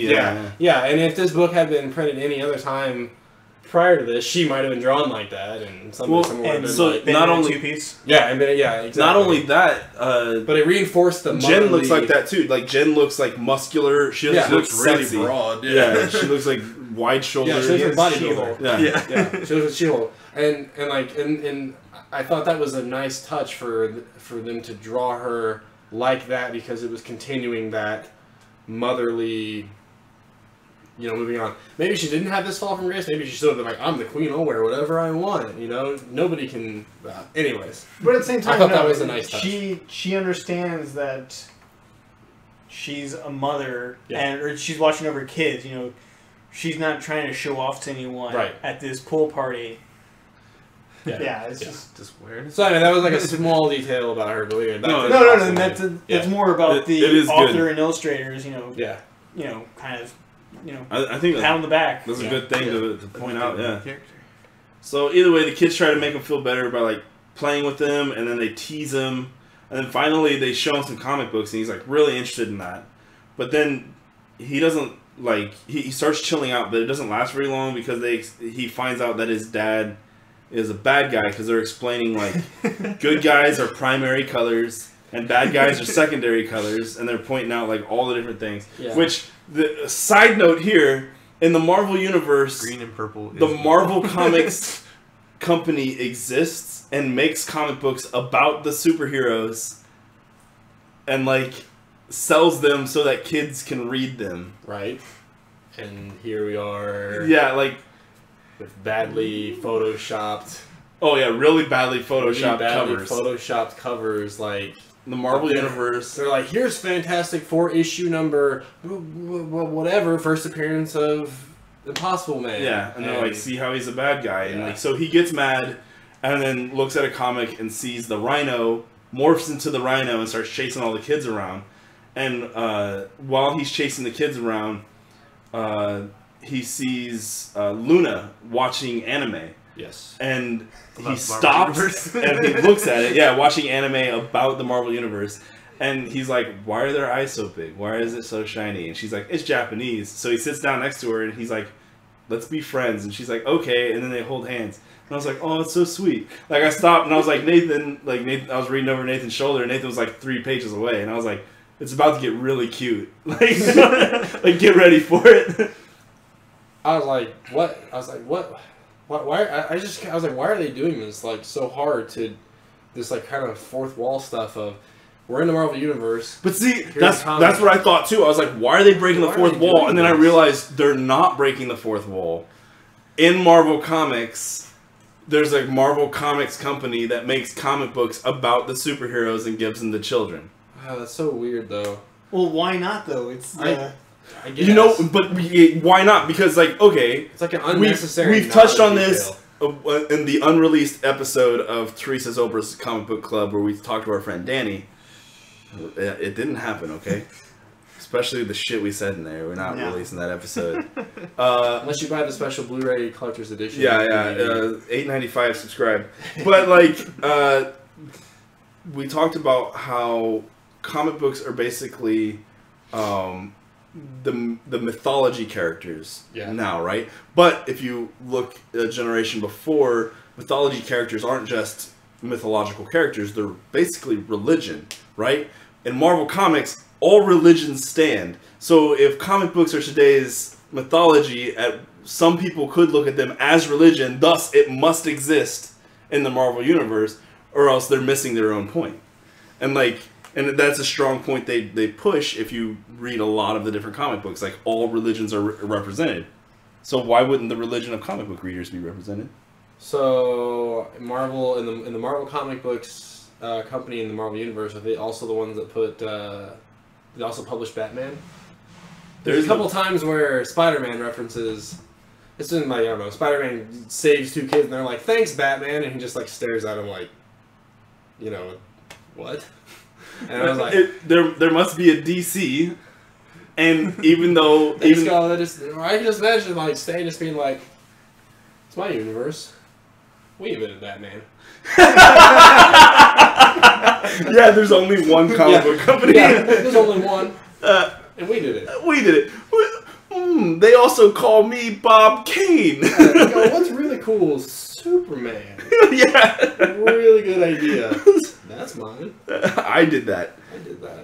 Yeah. And if this book had been printed any other time prior to this, she might have been drawn like that, and something would have been so like, not only two-piece. yeah, exactly. Not only that, but it reinforced the Jen looks like that too. Like Jen looks like muscular. She looks really sexy. broad. Yeah, she looks like wide shouldered. Yeah, she looks like bodybuilder. Yeah. She looks like She-Hulk, and I thought that was a nice touch for them to draw her like that, because it was continuing that motherly, you know, moving on. Maybe she didn't have this fall from grace. Maybe she still been like, I'm the queen, I'll wear whatever I want. You know, nobody can. Anyways. But at the same time, I thought that was a nice touch. She understands that she's a mother, Yeah. or she's watching over kids. You know, she's not trying to show off to anyone Right. at this pool party. Yeah, it's Just weird. So I mean, that was like a small detail about her, but No, no. That's more about It the is author good. and illustrators. You know, yeah. Kind of, I think pat on the back. that's a Yeah. good thing to point out. Yeah. Character. So either way, the kids try to make him feel better by like playing with them, and then they tease him, and then finally they show him some comic books, and he's like really interested in that. But then he doesn't like he starts chilling out, but it doesn't last very long because he finds out that his dad is a bad guy, because they're explaining like good guys are primary colors and bad guys are secondary colors, and they're pointing out like all the different things. Yeah. Which the side note here, in the Marvel universe, Green and purple. the Marvel Comics company exists and makes comic books about the superheroes and like sells them so that kids can read them. Right. And here we are. Yeah, like With badly photoshopped. oh yeah, really badly photoshopped badly covers. photoshopped covers, like The Marvel universe. they're like, here's Fantastic Four issue number whatever, first appearance of Impossible Man. Yeah, and they're like, see how he's a bad guy, and like so he gets mad, and then looks at a comic and sees the Rhino, morphs into the Rhino and starts chasing all the kids around, and while he's chasing the kids around, he sees Luna watching anime. Yes. And he About stops and he looks at it. Yeah, watching anime about the Marvel Universe. And he's like, why are their eyes so big? Why is it so shiny? And she's like, it's Japanese. So he sits down next to her and he's like, let's be friends. And she's like, okay. And then they hold hands. And I was like, oh, it's so sweet. Like, I stopped and I was like, Nathan, I was reading over Nathan's shoulder, and Nathan was like 3 pages away. And I was like, it's about to get really cute. Like, like get ready for it. I was like, what? I was like, what? Why? I was like, why are they doing this like so hard to this like kind of fourth wall stuff of we're in the Marvel universe. But see, that's what I thought too. I was like, why are they breaking the fourth wall? And then I realized they're not breaking the fourth wall. In Marvel Comics, there's a Marvel Comics company that makes comic books about the superheroes and gives them to children. Oh, that's so weird though. Well, why not though? It's I guess. You know, but why not? Because like, okay, it's like an unnecessary. We've touched on this in the unreleased episode of Teresa's Oprah's Comic Book Club, where we talked to our friend Danny. It didn't happen, okay? Especially the shit we said in there. We're not releasing that episode. Unless you buy the special Blu-ray collector's edition. Yeah, $8.95 subscribe. But like, we talked about how comic books are basically the mythology characters now, right? But if you look at a generation before, mythology characters aren't just mythological characters, they're basically religion, right? In Marvel Comics, all religions stand. So if comic books are today's mythology, some people could look at them as religion, thus it must exist in the Marvel Universe, or else they're missing their own point. And like, and that's a strong point they push if you read a lot of the different comic books. Like, all religions are represented. So why wouldn't the religion of comic book readers be represented? So Marvel in the Marvel comic books company in the Marvel universe, are they also the ones that put they also publish Batman? There's a couple times where Spider-Man references. It's in like, I don't know, Spider-Man saves 2 kids and they're like, thanks Batman, and he just like stares at him like, you know, what? And I was like, there must be a DC. And even though... I can just imagine, like, Stan just being like, it's my universe. We invented Batman. Yeah, there's only one comic book company. Yeah, there's only one. And we did it. We did it. They also call me Bob Kane. What's really cool is Superman. Yeah. Really good idea. That's mine. I did that.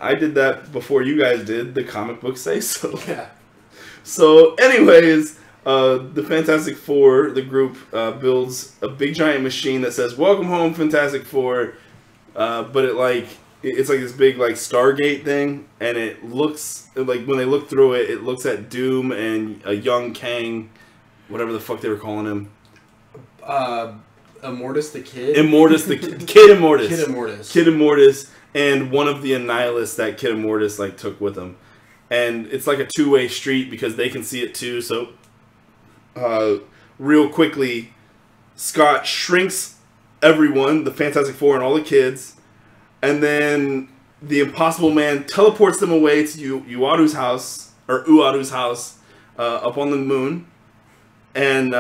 I did that before you guys did. The comic books say so. Yeah. So, anyways, the Fantastic Four, the group, builds a big giant machine that says, "Welcome home, Fantastic Four." But it's like this big like Stargate thing, and it looks like when they look through it, it looks at Doom and a young Kang, whatever the fuck they were calling him. Immortus the Kid? Immortus the Kid Immortus. Kid Immortus. Kid Immortus, and one of the Annihilus that Kid Immortus like took with him. And it's like a two-way street because they can see it too, so real quickly, Scott shrinks everyone, the Fantastic Four and all the kids, and then the Impossible Man teleports them away to Uaru's house, up on the moon, and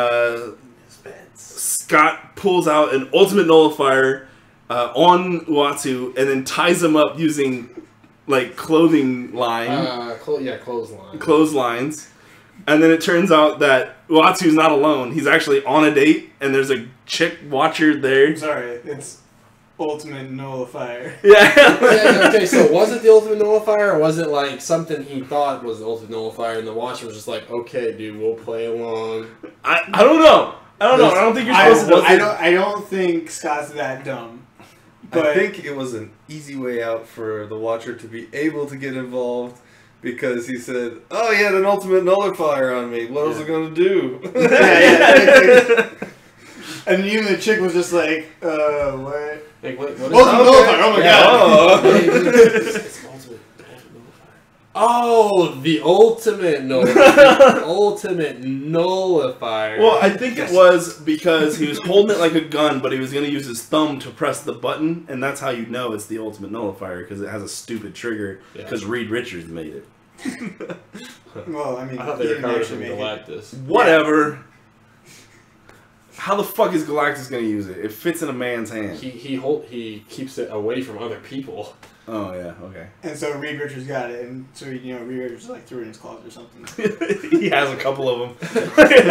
Scott pulls out an ultimate nullifier on Uatu and then ties him up using like clothing line. Clotheslines. And then it turns out that Uatu's not alone. He's actually on a date, and there's a chick watcher there. I'm sorry, it's ultimate nullifier. Yeah. Okay, so was it the ultimate nullifier, or was it like something he thought was the ultimate nullifier, and the watcher was just like, okay, dude, we'll play along? I don't know. I don't think you're supposed to. I don't think Scott's that dumb. But I think it was an easy way out for the Watcher to be able to get involved because he said, "Oh, he had an ultimate nullifier on me. What was I going to do?" And even the chick was just like, what? Like, what is Ultimate nullifier, oh my god. It's ultimate nullifier. Oh, the ultimate nullifier. Ultimate nullifier. Well, I think it was because he was holding it like a gun, but he was going to use his thumb to press the button, and that's how you know it's the ultimate nullifier, because it has a stupid trigger, because Reed Richards made it. Well, I mean, I thought they were coming from Galactus. Whatever. How the fuck is Galactus going to use it? It fits in a man's hand. He keeps it away from other people. Oh, yeah, okay. And so Reed Richards got it, and so, Reed Richards like threw it in his closet or something. He has a couple of them.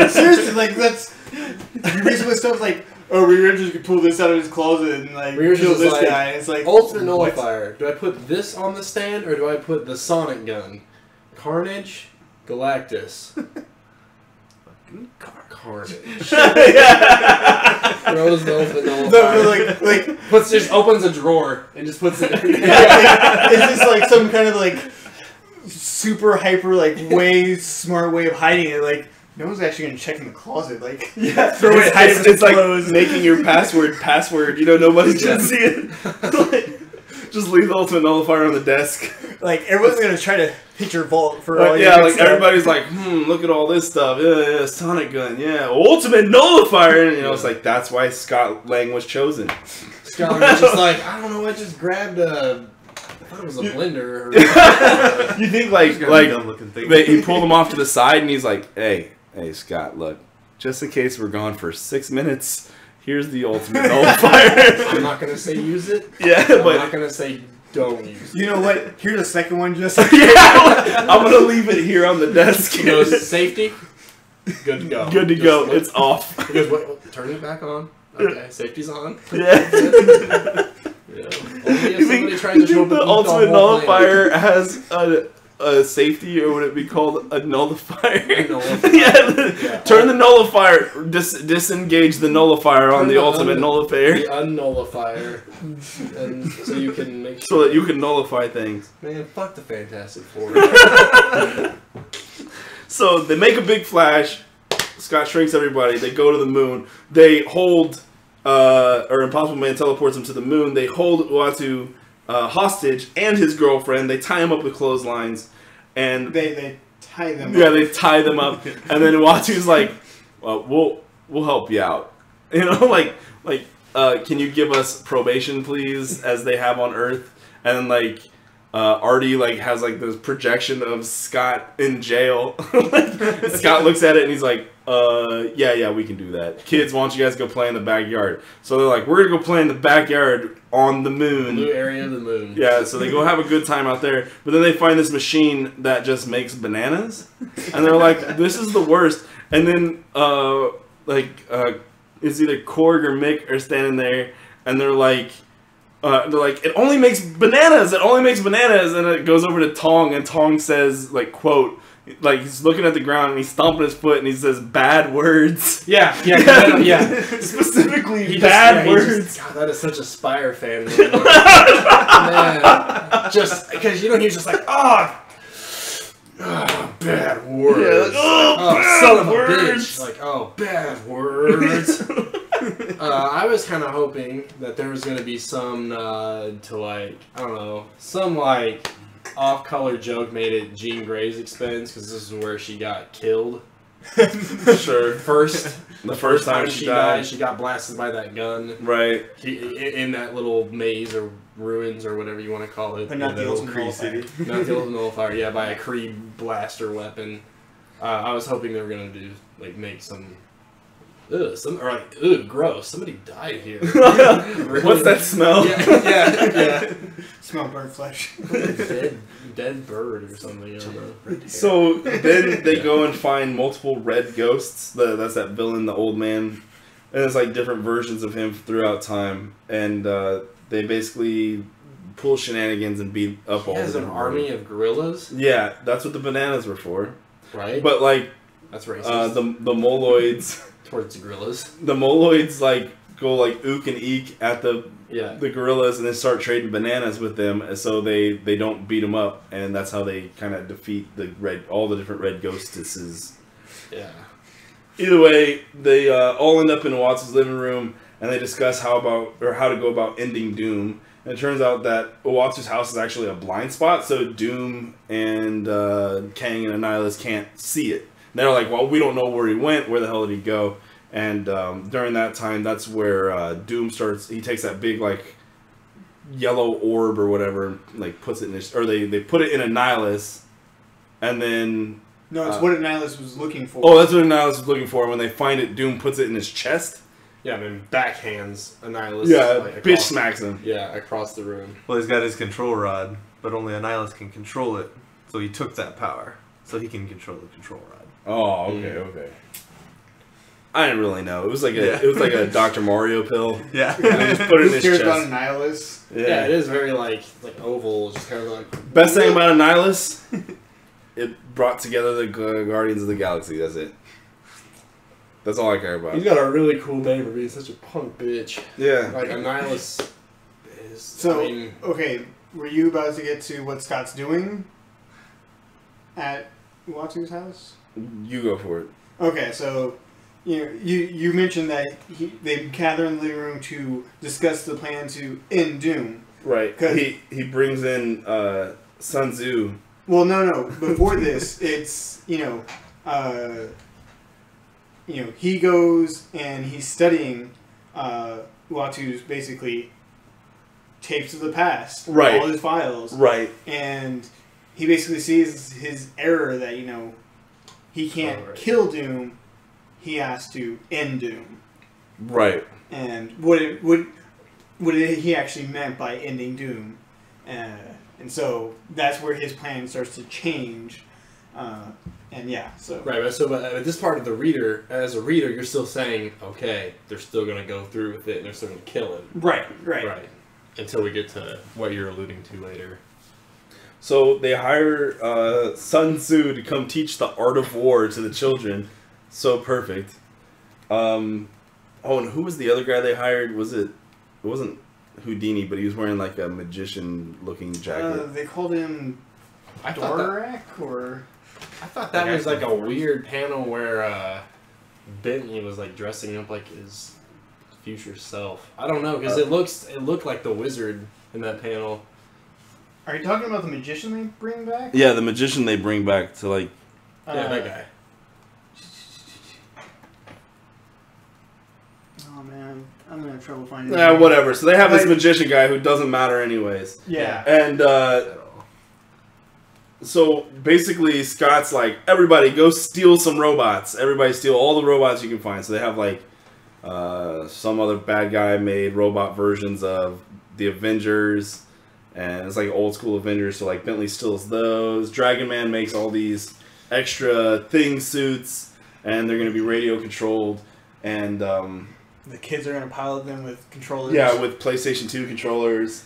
Seriously, like, that's... You read some of the stuff like, oh, Reed Richards could pull this out of his closet and, like, kill this guy. And it's like... Ultimate nullifier. Do I put this on the stand, or do I put the sonic gun? Carnage, Galactus. Carnage. Throws the ultimate nullifier. Just opens a drawer and just puts it in. It's just like some kind of like super hyper way smart way of hiding it. Like no one's actually gonna check in the closet. Like throw it. It's like making your password. Nobody's gonna see it. Just leave the ultimate nullifier on the desk. Like everyone's gonna try to hit your vault for all everybody's like, look at all this stuff. Yeah, sonic gun. Yeah, ultimate nullifier. And it's like that's why Scott Lang was chosen. Scott was just like, I don't know, I just grabbed a. I thought it was a blender. Or you think he pulled him off to the side and he's like, hey Scott, look, just in case we're gone for 6 minutes. Here's the ultimate nullifier. I'm not going to say use it. Yeah, but I'm not going to say don't use it. You know what? Here's a second one just... I'm going to leave it here on the desk. He goes, safety, good to go. Good to go. It's off. He goes, what? Turn it back on. Okay, safety's on. Yeah. Only if somebody tries to show up the ultimate nullifier has a safety, or would it be called a nullifier? Yeah. Turn the nullifier, disengage the nullifier on the ultimate nullifier. The unnullifier. And so you can make sure. So that you can nullify things. Man, fuck the Fantastic Four. So they make a big flash. Scott shrinks everybody. They go to the moon. They hold, or Impossible Man teleports them to the moon. They hold Uatu hostage and his girlfriend. They tie him up with clotheslines, and they tie them. Yeah, they tie them up, and then Uatu's like, well, "We'll help you out." Can you give us probation, please, as they have on Earth? and then like Artie like has like this projection of Scott in jail. Scott looks at it and he's like, yeah, we can do that. Kids, why don't you guys go play in the backyard? So they're like, we're gonna go play in the backyard on the moon. Blue area of the moon. Yeah, so they go have a good time out there, but then they find this machine that just makes bananas, and they're like, this is the worst. And then it's either Korg or Mick are standing there, and they're like, it only makes bananas. It only makes bananas. And it goes over to Tong, and Tong says, like, quote, like he's looking at the ground and he's stomping his foot and he says bad words. Yeah. Specifically bad words. God, that is such a Spire fan. Man, just because he was just like, bad words. Yeah, bad son of a words. bitch. Like, bad words. I was kind of hoping that there was going to be some nod to, like, I don't know, some, like, off-color joke made at Jean Grey's expense, because this is where she got killed. Sure. The first time she died. She got blasted by that gun. Right. In that little maze or ruins or whatever you want to call it. But not the ultimate Kree nullifier. city. Not the ultimate nullifier, yeah, by a Kree blaster weapon. I was hoping they were going to make some... gross. Somebody died here. What's that smell? Yeah. Smell burnt flesh. Dead bird or something. I don't know. So then they go and find multiple red ghosts. That's that villain, the old man. And there's like different versions of him throughout time. And they basically pull shenanigans and beat up all He has of an them. army of gorillas? Yeah, that's what the bananas were for. Right? But like, that's racist. the Moloids... Towards the gorillas. The Moloids like go like ook and eek at the gorillas and then start trading bananas with them, so they don't beat them up, and that's how they kind of defeat all the different red ghostesses. Yeah. Either way, they all end up in Watts' living room and they discuss how to go about ending Doom. And it turns out that Owatsu's house is actually a blind spot, so Doom and Kang and Annihilus can't see it. And they're like, well, we don't know where he went. Where the hell did he go? And during that time, that's where Doom starts. He takes that big like yellow orb or whatever, and, like puts it in his, or they put it in Annihilus, and then No, it's what Annihilus was looking for. oh, that's what Annihilus was looking for. When they find it, Doom puts it in his chest. Yeah, and then backhands Annihilus. Yeah, like, bitch smacks him. Yeah, across the room. Well, he's got his control rod, but only Annihilus can control it. So he took that power, so he can control the control rod. Oh, okay. I didn't really know. It was like a Dr. Mario pill. Yeah. And they just put it in Who his cares chest. about Annihilus? Yeah, it is very like oval, just kind of like. Best thing about Annihilus, it brought together the Guardians of the Galaxy. That's it. That's all I care about. He's got a really cool name for being such a punk bitch. Yeah. Like Annihilus is. So, I mean, okay, were you about to get to what Scott's doing at Uatu's house? You go for it. Okay, so you mentioned that they gather in the living room to discuss the plan to end Doom. Right. 'Cause- He brings in Sun Tzu. Well, no. Before this, it's he goes and he's studying Uatu's basically tapes of the past, Right. all his files, Right. and he basically sees his error that he can't kill Doom, he has to end Doom, Right. and what he actually meant by ending Doom, and so that's where his plan starts to change, and yeah, so right, but this part of the reader, as a reader, you're still saying, okay, they're still gonna go through with it, and they're still gonna kill him, right, until we get to what you're alluding to later. So they hire Sun Tzu to come teach the art of war to the children. So perfect. And who was the other guy they hired? It wasn't Houdini, but he was wearing like a magician-looking jacket. they called him I thought that was like a weird panel where Bentley was like dressing up like his future self. I don't know, because it looked like the wizard in that panel. Are you talking about the magician they bring back? Yeah, the magician they bring back to like. Yeah, that guy. Oh man, I'm gonna have trouble finding. Yeah, whatever. So they have this Like- magician guy who doesn't matter anyways. Yeah. And so basically Scott's like, everybody go steal some robots. Everybody steal all the robots you can find. So they have like some other bad guy made robot versions of the Avengers. And it's like old school Avengers. So like Bentley steals those. Dragon Man makes all these extra thing suits. And they're going to be radio controlled. And The kids are gonna pilot them with controllers. yeah, with PlayStation 2 controllers.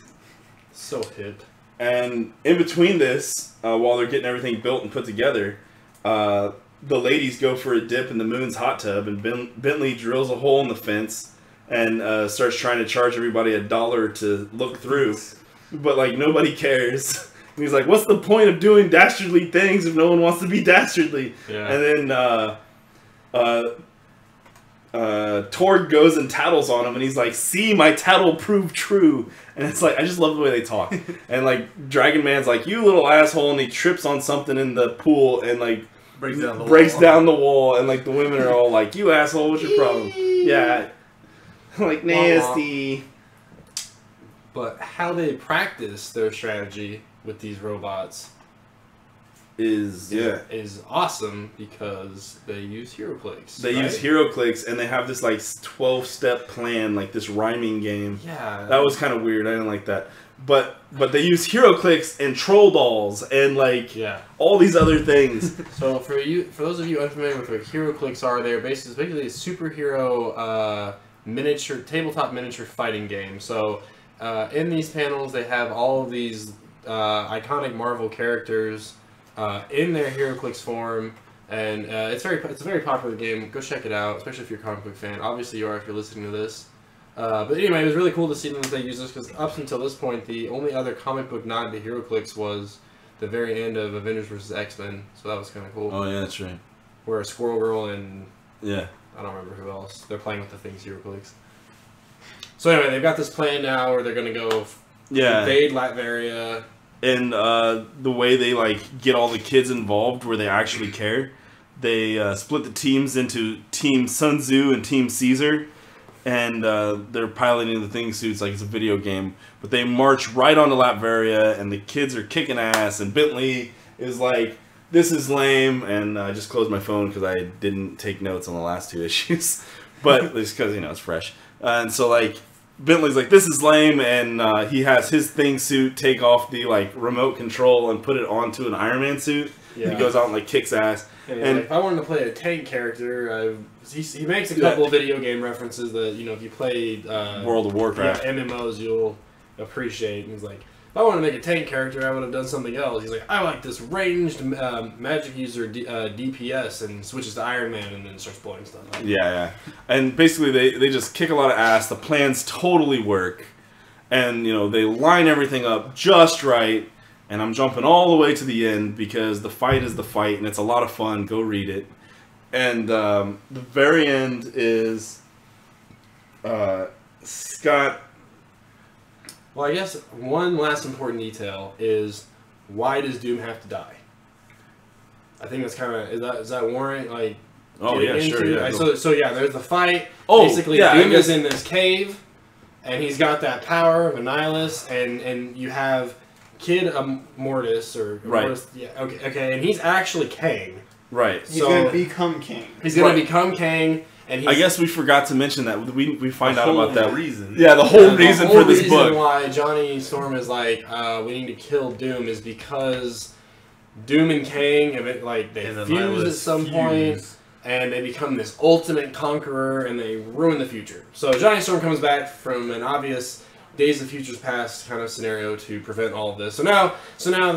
So hip. And in between this, while they're getting everything built and put together, the ladies go for a dip in the moon's hot tub, and Bentley drills a hole in the fence and starts trying to charge everybody $1 to look through. But like nobody cares. And he's like, "What's the point of doing dastardly things if no one wants to be dastardly?" Yeah. And then Torg goes and tattles on him, and he's like, "See, my tattle proved true." And it's like, I just love the way they talk. And like Dragon Man's like, "You little asshole," and he trips on something in the pool and like Breaks down the down the wall, and like the women are all like, "You asshole, what's your problem?" Yeah, like nasty. But how they practice their strategy with these robots is awesome because they use HeroClix. They use HeroClix, and they have this like 12-step plan, like this rhyming game. Yeah. That was kind of weird. I didn't like that. But they use HeroClix and troll dolls and like all these other things. So for those of you unfamiliar with what HeroClix are, they're basically a superhero miniature tabletop miniature fighting game. So in these panels, they have all of these iconic Marvel characters in their HeroClix form, and it's a very popular game. Go check it out, especially if you're a comic book fan. Obviously, you are if you're listening to this. But anyway, it was really cool to see them that they use this because up until this point, the only other comic book nod to HeroClix was the very end of Avengers vs. X-Men. So that was kind of cool. Oh yeah, that's right. Where Squirrel Girl and I don't remember who else. They're playing with the things HeroClix. So anyway, they've got this plan now where they're gonna go invade Latveria. And the way they like get all the kids involved, where they actually care, they split the teams into Team Sun Tzu and Team Caesar, and they're piloting the thing suits like it's a video game. But they march right onto Latveria, and the kids are kicking ass. And Bentley is like, "This is lame," and I just closed my phone because I didn't take notes on the last 2 issues, but it's because it's fresh. And so like Bentley's like, "This is lame," and he has his thing suit take off the like remote control and put it onto an Iron Man suit. Yeah. He goes out and like kicks ass. And if I wanted to play a tank character, he makes a couple of video game references that if you played World of Warcraft, MMOs, you'll appreciate. And he's like, if I wanted to make a tank character, I would have done something else. He's like, I like this ranged magic user DPS, and switches to Iron Man and then starts blowing stuff up. Yeah. And basically they just kick a lot of ass. The plans totally work. And, they line everything up just right. And I'm jumping all the way to the end because the fight is the fight and it's a lot of fun. Go read it. And the very end is Scott. Well, I guess one last important detail is, why does Doom have to die? I think that's kind of is that warrant like? Oh yeah, sure. Yeah. So there's the fight. Oh, basically, yeah, Doom is in this cave, and he's got that power of a nihilist, and you have Kid Mortis or right. Mortis, yeah, okay, and he's actually Kang. Right. He's gonna become Kang. He's gonna become Kang. And I guess we forgot to mention that we find out about that reason. Yeah, the whole reason for this book. Why Johnny Storm is like, we need to kill Doom is because Doom and Kang they fuse at some point, and they become this ultimate conqueror, and they ruin the future. So Johnny Storm comes back from an obvious Days of Futures Past kind of scenario to prevent all of this. So now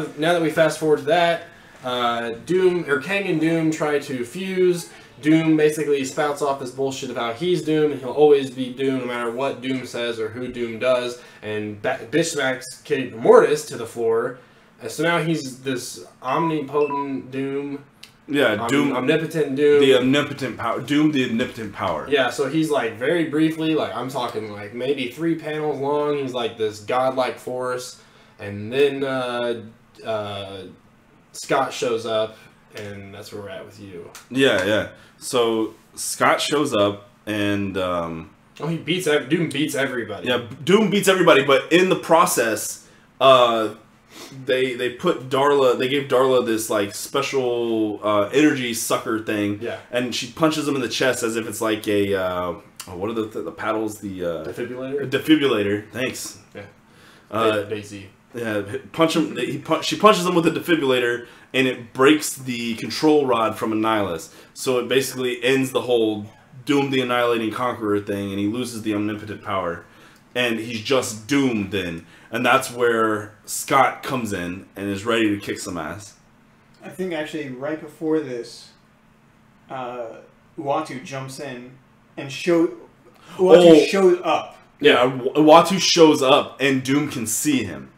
that we fast forward to that, Kang and Doom try to fuse. Doom basically spouts off this bullshit about he's Doom and he'll always be Doom no matter what Doom says or who Doom does, and bitch smacks Kid Mortis to the floor. And so now he's this omnipotent Doom. Yeah, Doom. Omnipotent Doom. The omnipotent power. Doom, the omnipotent power. Yeah, so he's like very briefly, like I'm talking like maybe 3 panels long, he's like this godlike force. And then Scott shows up, and that's where we're at with you. Yeah. So Scott shows up, and Oh, Doom beats everybody. Yeah, Doom beats everybody, but in the process, they put Darla. They gave Darla this like special energy sucker thing. Yeah. And she punches him in the chest as if it's like a what are the paddles? The Defibrillator. Defibrillator. Thanks. Yeah. Daisy. Yeah. Punch him. She punches him with a defibrillator, and it breaks the control rod from Annihilus. So it basically ends the whole Doom the Annihilating Conqueror thing, and he loses the omnipotent power. And he's just doomed then. And that's where Scott comes in and is ready to kick some ass. I think actually right before this, Uatu jumps in and shows up. Yeah, Uatu shows up and Doom can see him.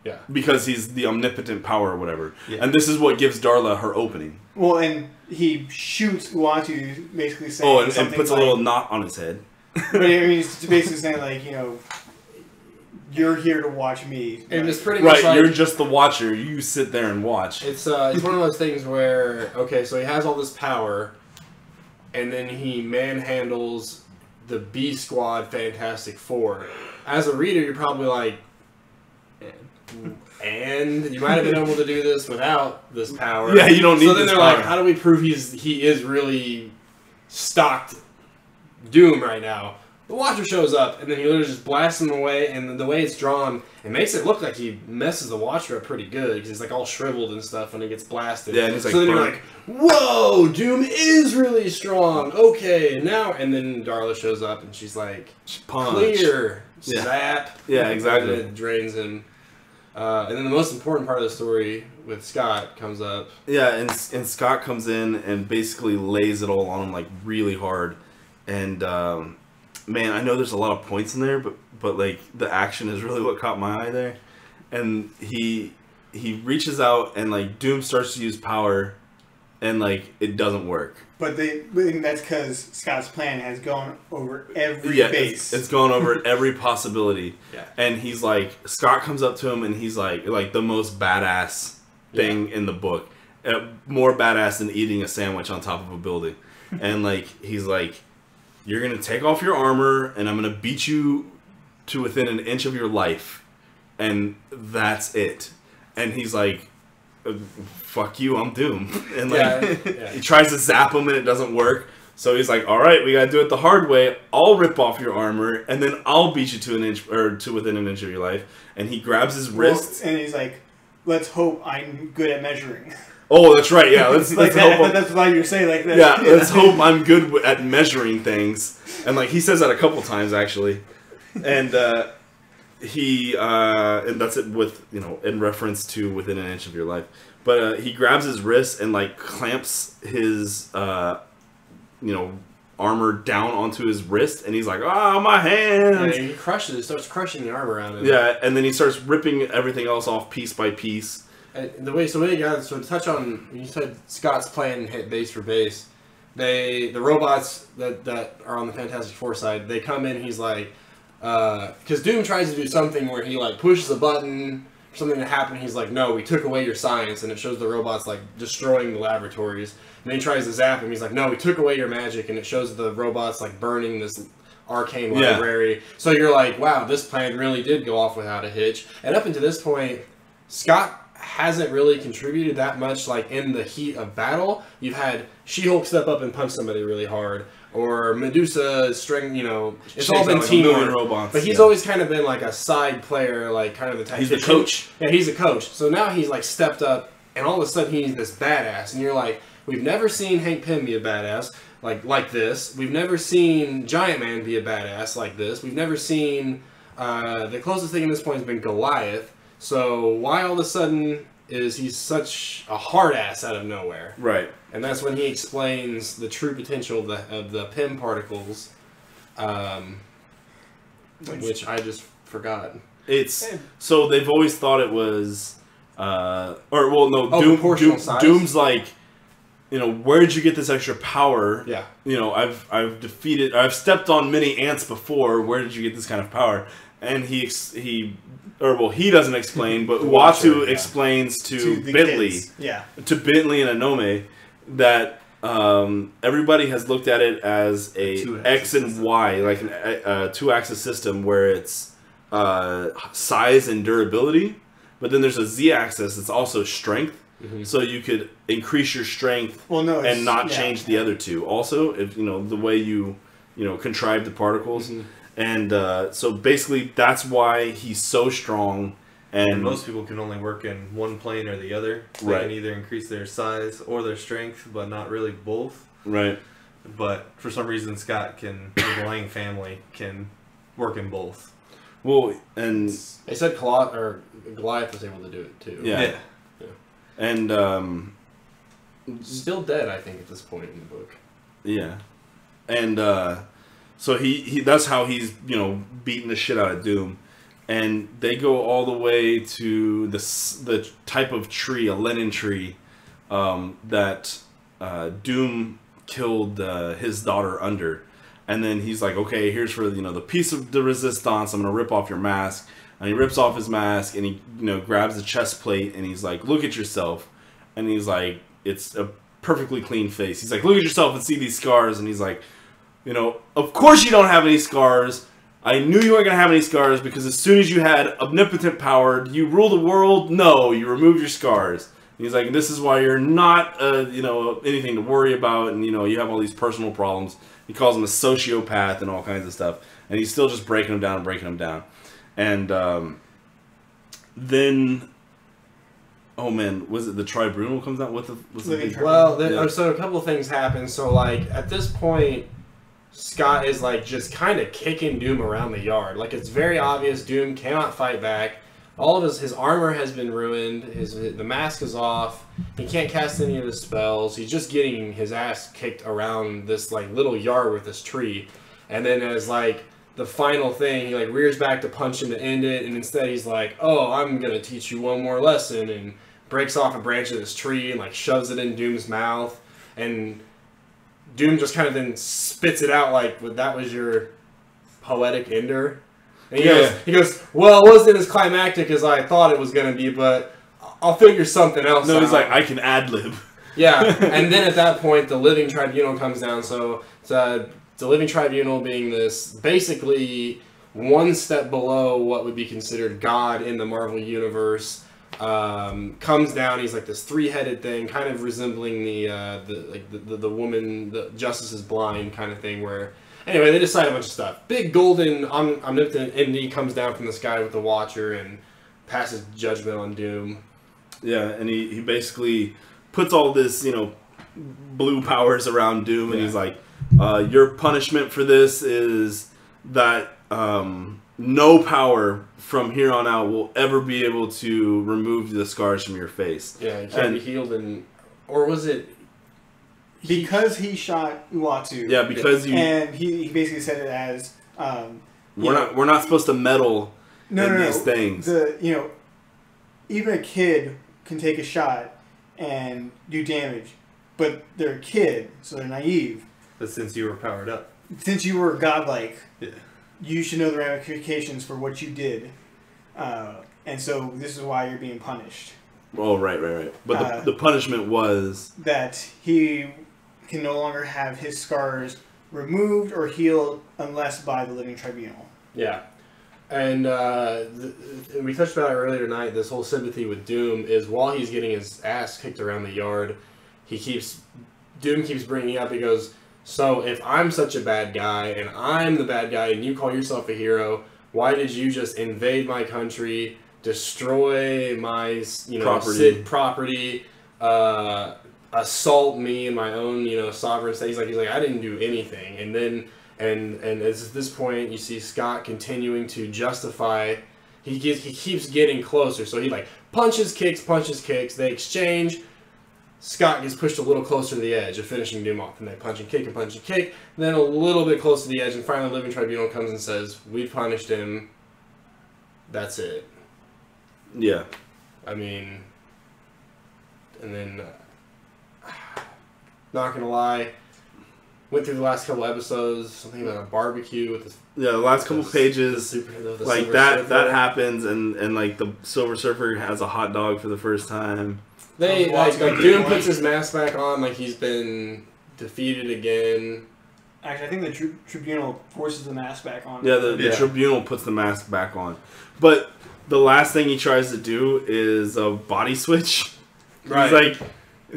Yeah. Because he's the omnipotent power or whatever. Yeah. And this is what gives Darla her opening. Well, and he shoots Uatu, basically saying and puts a little knot on his head. But I mean, he's basically saying, like, you know, you're here to watch me. And it's pretty much right, like, you're just the watcher. You sit there and watch. It's one of those things where, okay, so he has all this power, and then he manhandles the B Squad Fantastic Four. As a reader, you're probably like, and you might have been able to do this without this power. Yeah, you don't need So then this they're power. like, how do we prove he is really stocked Doom right now? The Watcher shows up, and then he literally just blasts him away, and the way it's drawn, it makes it look like he messes the Watcher up pretty good, because he's like all shriveled and stuff when he gets blasted. Yeah, and he's like, so then you're burnt. like, whoa, Doom is really strong. Okay, now, and then Darla shows up, and she's like, Punch. clear, Yeah. zap. Yeah, exactly. And it drains him. And then the most important part of the story with Scott comes up. Yeah, and Scott comes in and basically lays it all on him like really hard. And man, I know there's a lot of points in there, but like the action is really what caught my eye there. And he reaches out and like Doom starts to use power, and like it doesn't work. But that's because Scott's plan has gone over every Yeah, base. it's gone over every possibility. Yeah. And he's like, Scott comes up to him and he's like the most badass thing in the book. More badass than eating a sandwich on top of a building. And like, he's like, you're going to take off your armor and I'm going to beat you to within an inch of your life. And that's it. And he's like, fuck you, I'm Doom. And like, he tries to zap him and it doesn't work. So he's like, all right, we gotta do it the hard way. I'll rip off your armor and then I'll beat you to an inch or to within an inch of your life. And he grabs his wrists. And he's like, let's hope I'm good at measuring. Oh, that's right. Yeah, let's like hope. that's why you're saying like that. Yeah, let's hope I'm good at measuring things. And like he says that a couple times actually. And and that's it with, you know, in reference to within an inch of your life. But he grabs his wrist and like clamps his, you know, armor down onto his wrist, and he's like, "Ah, my hands!" Yeah, he starts crushing the armor around him. Yeah, and then he starts ripping everything else off piece by piece. And so to touch on, you said Scott's plan hit base for base. The robots that are on the Fantastic Four side, they come in. He's like, because Doom tries to do something where he like pushes a button, something to happen. He's like, no, we took away your science, and it shows the robots like destroying the laboratories. And then he tries to zap him. He's like, no, we took away your magic, and it shows the robots like burning this arcane library. So you're like, wow, this plan really did go off without a hitch. And up until this point, Scott hasn't really contributed that much. Like in the heat of battle, you've had She-Hulk step up and punch somebody really hard, or Medusa string. You know, it's all been teamwork. Robots, but he's always kind of been like a side player, like kind of the type. He's the coach. Yeah, he's a coach. So now he's like stepped up, and all of a sudden he's this badass, and you're like, we've never seen Hank Pym be a badass like this. We've never seen Giant Man be a badass like this. We've never seen the closest thing at this point has been Goliath. So why all of a sudden is he such a hard ass out of nowhere? Right. And that's when he explains the true potential of the Pym particles, which I just forgot. So they've always thought it was, Doom's like, you know, where'd you get this extra power? Yeah. You know, I've stepped on many ants before. Where did you get this kind of power? And he doesn't explain, but Uatu explains to Bentley, kids. Yeah, to Bentley and Anome that everybody has looked at it as a two-axis X and system. Y, like a two-axis system where it's size and durability, but then there's a Z-axis that's also strength. So you could increase your strength and not change the other two. Also, if the way you contrive the particles, and so basically that's why he's so strong. And most people can only work in one plane or the other. They Right. can either increase their size or their strength, but not really both. Right. But for some reason, Scott the Lang family can work in both. Well, and They said Goliath was able to do it too. yeah. And Still dead, I think, at this point in the book. yeah, and so he that's how he's beating the shit out of Doom, and they go all the way to the type of tree, a Lenin tree, that Doom killed his daughter under, and then he's like, okay, here's for the piece of the resistance. I'm gonna rip off your mask. And he rips off his mask and he, grabs the chest plate and he's like, look at yourself. And he's like, it's a perfectly clean face. He's like, look at yourself and see these scars. And he's like, of course you don't have any scars. I knew you weren't going to have any scars because as soon as you had omnipotent power, you rule the world. No, you removed your scars. And he's like, this is why you're not, anything to worry about. And, you have all these personal problems. He calls him a sociopath and all kinds of stuff. And he's still just breaking him down. And then, oh man, was it the tribunal comes out? What's the big... Well, Yeah. so a couple of things happen. So, like, at this point, Scott is, like, just kind of kicking Doom around the yard. Like, it's very obvious Doom cannot fight back. All of his armor has been ruined. The mask is off. He can't cast any of his spells. He's just getting his ass kicked around this, like, little yard with this tree. And then as, like, the final thing, he like rears back to punch him to end it, and instead he's like, oh, I'm gonna teach you one more lesson, and breaks off a branch of this tree and like shoves it in Doom's mouth, and Doom just kind of then spits it out like, well, that was your poetic ender. And he goes, well, it wasn't as climactic as I thought it was gonna be, but I'll figure something else out. He's like, I can ad-lib. Yeah, and then at that point, the Living Tribunal comes down, so the Living Tribunal being this, basically one step below what would be considered God in the Marvel Universe, comes down. He's like this three-headed thing, kind of resembling the woman, the Justice is Blind kind of thing, where, anyway, they decide a bunch of stuff. Big golden omnipotent entity comes down from the sky with the Watcher and passes judgment on Doom. Yeah, and he basically puts all this, blue powers around Doom, and he's like, your punishment for this is that no power from here on out will ever be able to remove the scars from your face. Yeah, he can't be healed, or was it because he shot Uatu? Yeah, because and he basically said it as we're not supposed to meddle in these things. Even a kid can take a shot and do damage, but they're a kid, so they're naive. But since you were powered up, Since you were godlike, yeah. you should know the ramifications for what you did, and so this is why you're being punished. Oh, right. But the punishment was That he can no longer have his scars removed or healed unless by the Living Tribunal. Yeah. And we touched about it earlier tonight, this whole sympathy with Doom is while he's getting his ass kicked around the yard, Doom keeps bringing up, he goes, so if I'm such a bad guy and I'm the bad guy and you call yourself a hero, why did you just invade my country, destroy my property, assault me in my own sovereign state? He's like I didn't do anything. And then and at this point you see Scott continuing to justify. He keeps getting closer, so he like punches, kicks, they exchange. Scott gets pushed a little closer to the edge of finishing Doom off, and they punch and kick, and then a little bit closer to the edge, and finally the Living Tribunal comes and says, "We've punished him. That's it." yeah. I mean, and then, not gonna lie, went through the last couple episodes, something about a barbecue with this. Yeah, the last couple pages, The like Silver that Surfer. happens, and like the Silver Surfer has a hot dog for the first time. They Watch like go Doom through puts his mask back on, like he's been defeated again. Actually, I think the tribunal forces the mask back on. Yeah, the tribunal puts the mask back on. But the last thing he tries to do is a body switch. Right. He's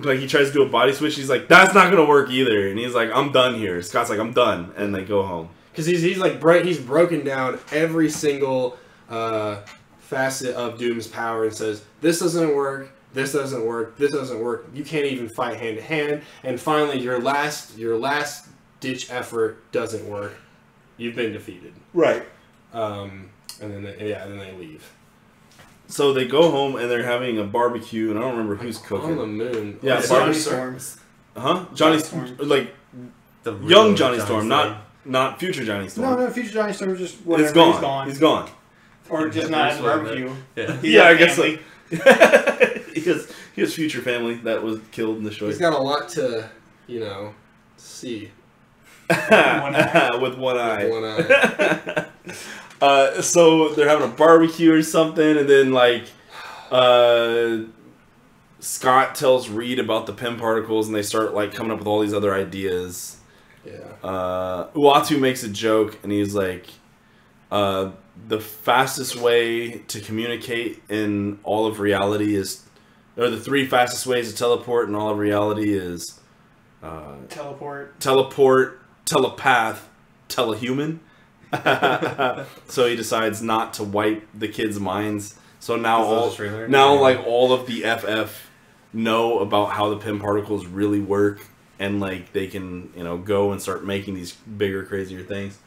like he tries to do a body switch. He's like, that's not gonna work either. And he's like, I'm done here. Scott's like, I'm done, and they go home. Because he's broken down every single facet of Doom's power and says, this doesn't work. This doesn't work. This doesn't work. You can't even fight hand to hand. And finally, your last ditch effort doesn't work. You've been defeated. Right. And then they leave. So they go home and they're having a barbecue, and I don't remember who's cooking. On the moon. Yeah, Johnny Storm. Johnny Storm. Like The young real Johnny Storm, Storm. not future Johnny Storm. No, future Johnny Storm is just whatever. It's gone. He's gone. He's gone. Or just not at the barbecue. Yeah. He's Yeah, got I guess so. family. he has future family that was killed in the show. He's got a lot to, see. With one eye. With one eye. So they're having a barbecue or something, and then Scott tells Reed about the Pym particles, and they start coming up with all these other ideas. Yeah. Uatu makes a joke, and he's like, the fastest way to communicate in all of reality is, or the 3 fastest ways to teleport in all of reality is Teleport, telepath, telehuman. So he decides not to wipe the kids' minds. So now all of the FF know about how the Pym particles really work, and they can go and start making these bigger, crazier things.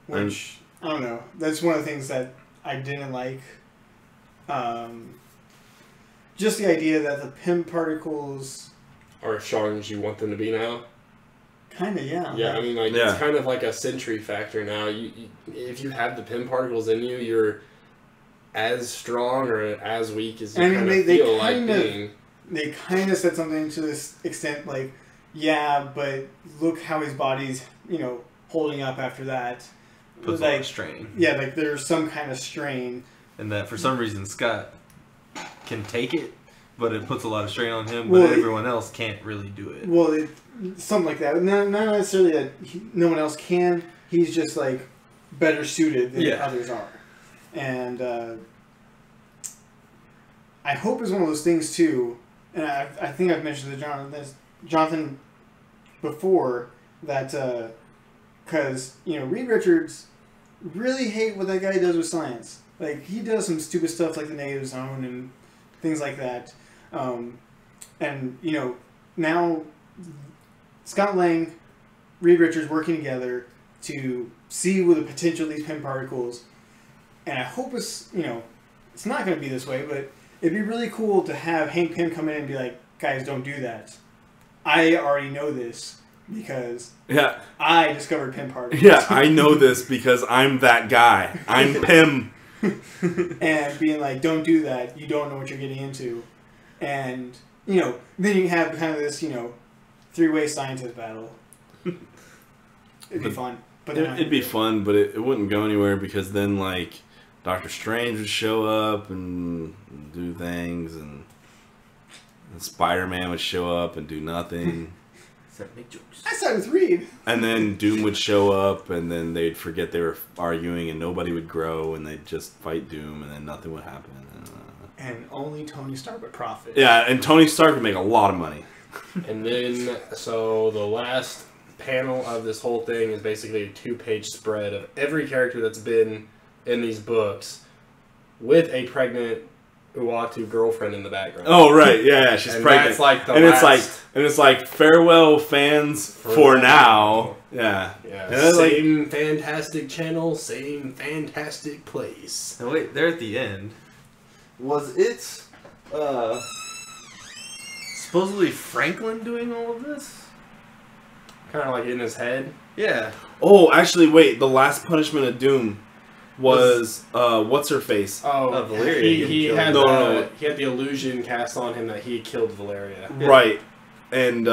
which I don't know. That's one of the things that I didn't like. Just the idea that the Pym particles Are as strong as you want them to be now. kind of Yeah, I mean, it's kind of like a sentry factor now. You if you have the Pym particles in you, you're as strong or as weak as you feel like being. They kind of said something to this extent, but look how his body's holding up after that. Puts a lot of strain. Yeah, there's some kind of strain. And that for some reason Scott can take it, but it puts a lot of strain on him, but everyone else can't really do it. Well, something like that. Not necessarily that no one else can. He's just better suited than others are. And I hope it's one of those things too. And I think I've mentioned to Jonathan before that because Reed Richards really hate what that guy does with science. He does some stupid stuff like the negative zone and things like that. And now Scott Lang, Reed Richards working together to see with the potential of these Pym particles. And I hope it's it's not going to be this way, but it'd be really cool to have Hank Pym come in and be like, guys, don't do that. I already know this because I discovered Pym particles. Yeah, I know this because I'm that guy. I'm Pym. And being like, don't do that. You don't know what you're getting into. And, then you have kind of this, 3-way scientist battle. It'd be fun. But It'd be fun, but it wouldn't go anywhere because then, Doctor Strange would show up and do things, and Spider-Man would show up and do nothing. Except make jokes. I side with Reed. And then Doom would show up, and then they'd forget they were arguing, and nobody would grow, and they'd just fight Doom, and then nothing would happen. And only Tony Stark would profit. Yeah, and Tony Stark would make a lot of money. And then, so the last panel of this whole thing is basically a 2-page spread of every character that's been in these books with a pregnant Uatu girlfriend in the background. Oh right, yeah, she's and pregnant. That's it's like farewell fans for now. Yeah. Same fantastic channel, same fantastic place. Now wait, they're at the end. Was it supposedly Franklin doing all of this? Kind of like in his head. Yeah. Oh, actually, wait. The last punishment of Doom was what's her face? Oh, Valeria. He had No. he had the illusion cast on him that he killed Valeria. Yeah. Right, and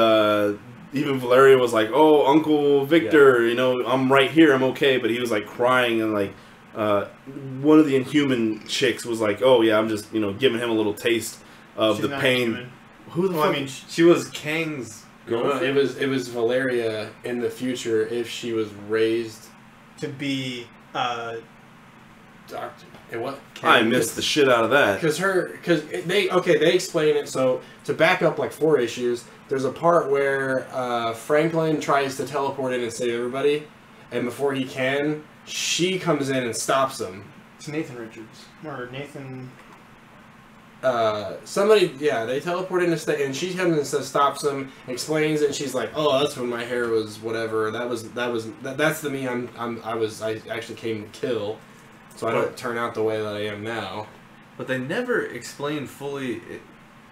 even Valeria was like, "Oh, Uncle Victor, I'm right here. I'm okay." But he was crying, and one of the Inhuman chicks was like, "Oh yeah, I'm just giving him a little taste of She's the not pain." human. Who the Well, fuck? I mean, She was Kang's No, girlfriend. it was Valeria in the future if she was raised to be doctor. And what? I missed the shit out of that. Because they explain it. So to back up like 4 issues, there's a part where Franklin tries to teleport in and save everybody, and before he can, she comes in and stops him. it's Nathan Richards or Nathan. They teleport in and she comes and stops him, explains it, and she's like, "Oh, that's when my hair was whatever. That's the me I actually came to kill, so I don't turn out the way that I am now." But they never explain fully.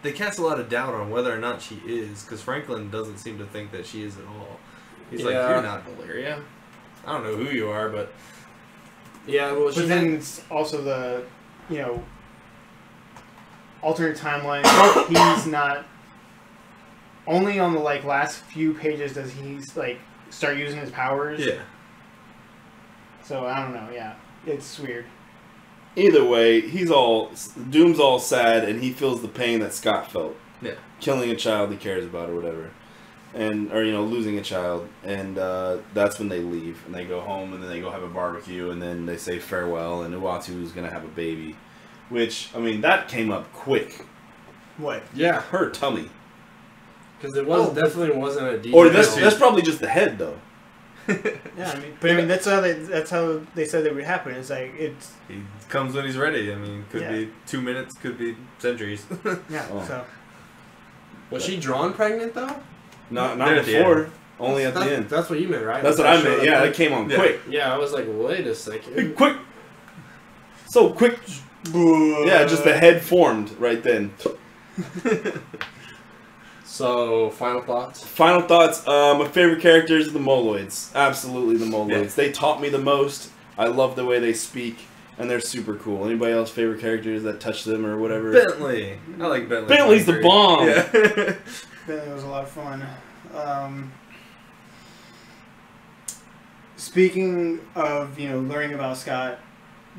They cast a lot of doubt on whether or not she is, because Franklin doesn't seem to think that she is at all. He's like, "You're not Valeria. I don't know who you are, but Yeah, well, But then it's also the, alternate timeline. He's not. Only on the last few pages does he start using his powers. yeah." So I don't know. Yeah, it's weird. Either way, Doom's all sad, and he feels the pain that Scott felt. Yeah. Killing a child he cares about or whatever. Or losing a child. And that's when they leave. And they go home, and then they go have a barbecue, and then they say farewell, and Uatu's going to have a baby. Which, I mean, that came up quick. What? yeah, Her tummy. because it definitely wasn't a detail. Or that's probably just the head, though. Yeah, that's how they said it would happen. It's like it's He comes when he's ready. I mean, could be 2 minutes, could be centuries. yeah. Oh. So Was she drawn pregnant though? Not There at the before. Only at the That's- end. That's what you meant, right? That's what I meant. Yeah, that came on Yeah. quick. Yeah, I was like, wait a second. Quick. So quick. Yeah, just the head formed right then. So, final thoughts? Final thoughts. My favorite characters are the Moloids. Absolutely the Moloids. Yeah. They taught me the most. I love the way they speak, and they're super cool. Anybody else favorite characters that touch them or whatever? Bentley. I like Bentley. Bentley's the bomb. Yeah. That was a lot of fun. Speaking of learning about Scott,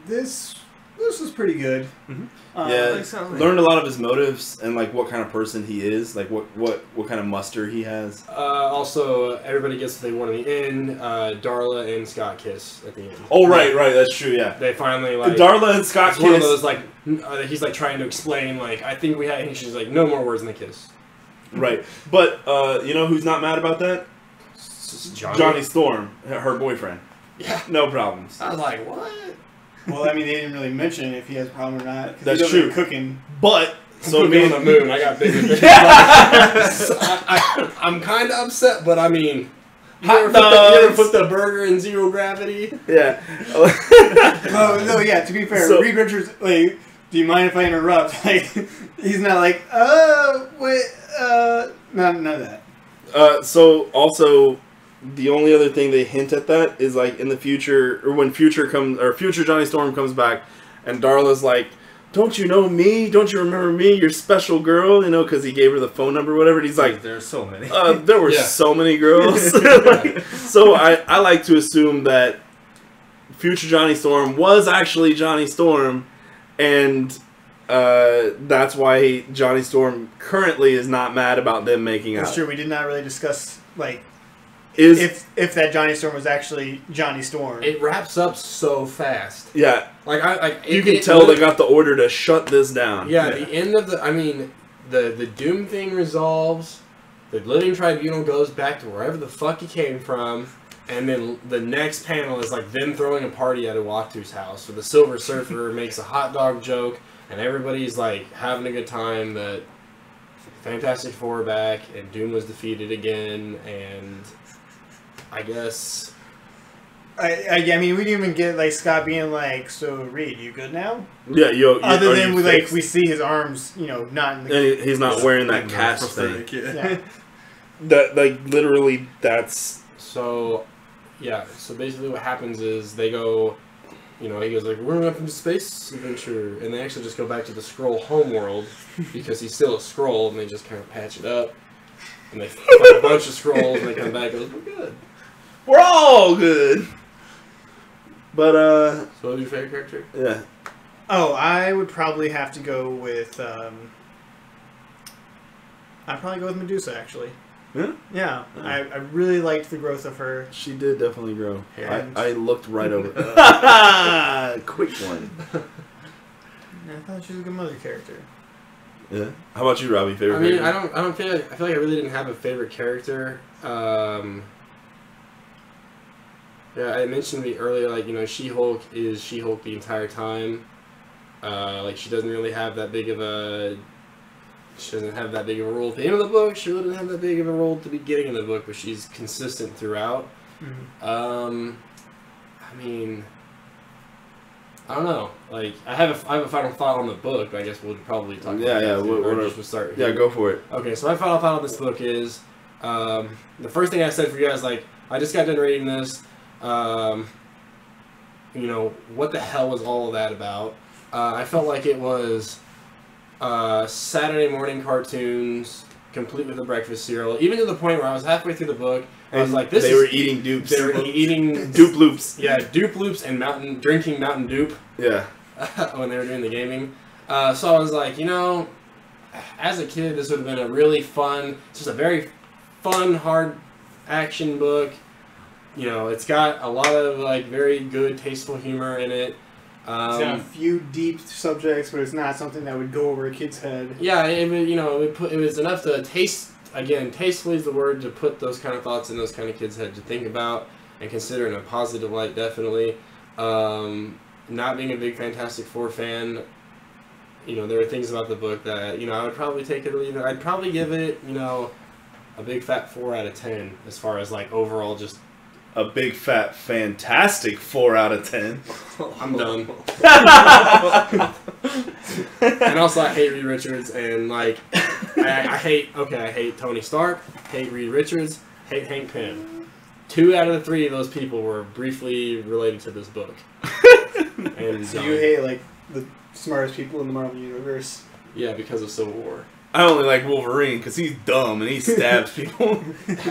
this was pretty good. Mhm. Yeah, Sounds like- learned a lot of his motives and what kind of person he is, what kind of muster he has. Also, everybody gets what they want in the end. Darla and Scott kiss at the end. Oh right, that's true. Yeah, They finally, Darla and Scott it's one of kiss. those, he's, trying to explain, I think we had, and she's like, no more words in the kiss. Right, but you know who's not mad about that? Johnny Storm, her boyfriend. Yeah. No problems. I was like, what? Well, they didn't really mention if he has a problem or not. 'Cause That's he doesn't true. Cooking. But so Me me on the moon, I got bigger pictures. I'm kind of upset, but I mean, you Hot ever dogs. put the burger in zero gravity? yeah. Oh no, yeah. To be fair, So- Reed Richards. Do you mind if I interrupt? He's not like, wait, none of that. So also, the only other thing they hint at that is in the future, or when future Johnny Storm comes back, and Darla's like, "Don't you know me? Don't you remember me? You're special girl," because he gave her the phone number, or whatever. And he's like, there are so many. there were Yeah. so many girls. So I like to assume that future Johnny Storm was actually Johnny Storm, and that's why Johnny Storm currently is not mad about them making That's out. true. We did not really discuss Is if that Johnny Storm was actually Johnny Storm. It wraps up so fast. yeah. You can it tell they got the order to shut this down. Yeah, the end of the Doom thing resolves. The Living Tribunal goes back to wherever the fuck he came from, and then the next panel is them throwing a party at Uatu's house. So the Silver Surfer makes a hot dog joke, and everybody's having a good time. That Fantastic Four are back, and Doom was defeated again, and I guess. I mean, we didn't even get Scott being "So Reed, you good now?" Yeah, Other are than you fixed? we see his arms, not in the. And he's not wearing that cast thing. Prosthetic, yeah. Yeah. That literally that's So, yeah. So basically, what happens is they go. He goes we're going up into space adventure, and they actually just go back to the Skrull homeworld because he's still a Skrull, and they just kind of patch it up, and they find a bunch of Skrulls, and they come back and goes, we're good. we're all good. But So, what's your favorite character? yeah. Oh, I would probably have to go with I'd probably go with Medusa, actually. Yeah? Yeah, I really liked the growth of her. She did definitely grow. And- I looked right over. Quick one. I thought she was a good mother character. Yeah. How about you, Robbie? Favorite? I mean, character? I don't feel like I really didn't have a favorite character. Yeah, I mentioned earlier, like, you know, She-Hulk is She-Hulk the entire time. Like, she doesn't really have that big of a. She doesn't have that big of a role at the end of the book. She really doesn't have that big of a role at the beginning of the book, but she's consistent throughout. Mm-hmm. I mean, I don't know. Like, I have a final thought on the book. But I guess we'll probably talk. Yeah, about yeah. that What we'll start. Yeah, go for it. Okay, so my final thought on this book is the first thing I said for you guys, like, I just got done reading this. You know, what the hell was all of that about? I felt like it was Saturday morning cartoons, complete with a breakfast cereal. Even to the point where I was halfway through the book, I was like, "This." They were eating dupes. They were eating Dupe loops. Yeah, dupe loops and drinking Mountain Dupe. Yeah. When they were doing the gaming. So I was like, you know, as a kid, this would have been a really fun, just a very fun, hard action book. You know, it's got a lot of, like, very good, tasteful humor in it. It's got a few deep subjects, but it's not something that would go over a kid's head. Yeah, you know, it was enough to tastefully is the word, to put those kind of thoughts in those kind of kids' head to think about and consider in a positive light, definitely. Not being a big Fantastic Four fan, you know, there are things about the book that, you know, I would probably take it or leave it. I'd probably give it, you know, a big fat 4 out of 10 as far as, like, overall just... A big fat fantastic 4 out of 10. I'm done. And also, I hate Reed Richards, and, like, I hate Tony Stark, hate Reed Richards, hate Hank Pym. 2 out of the 3 of those people were briefly related to this book. And So you hate, like, the smartest people in the Marvel Universe? Yeah, because of Civil War. I only like Wolverine because he's dumb and he stabs people.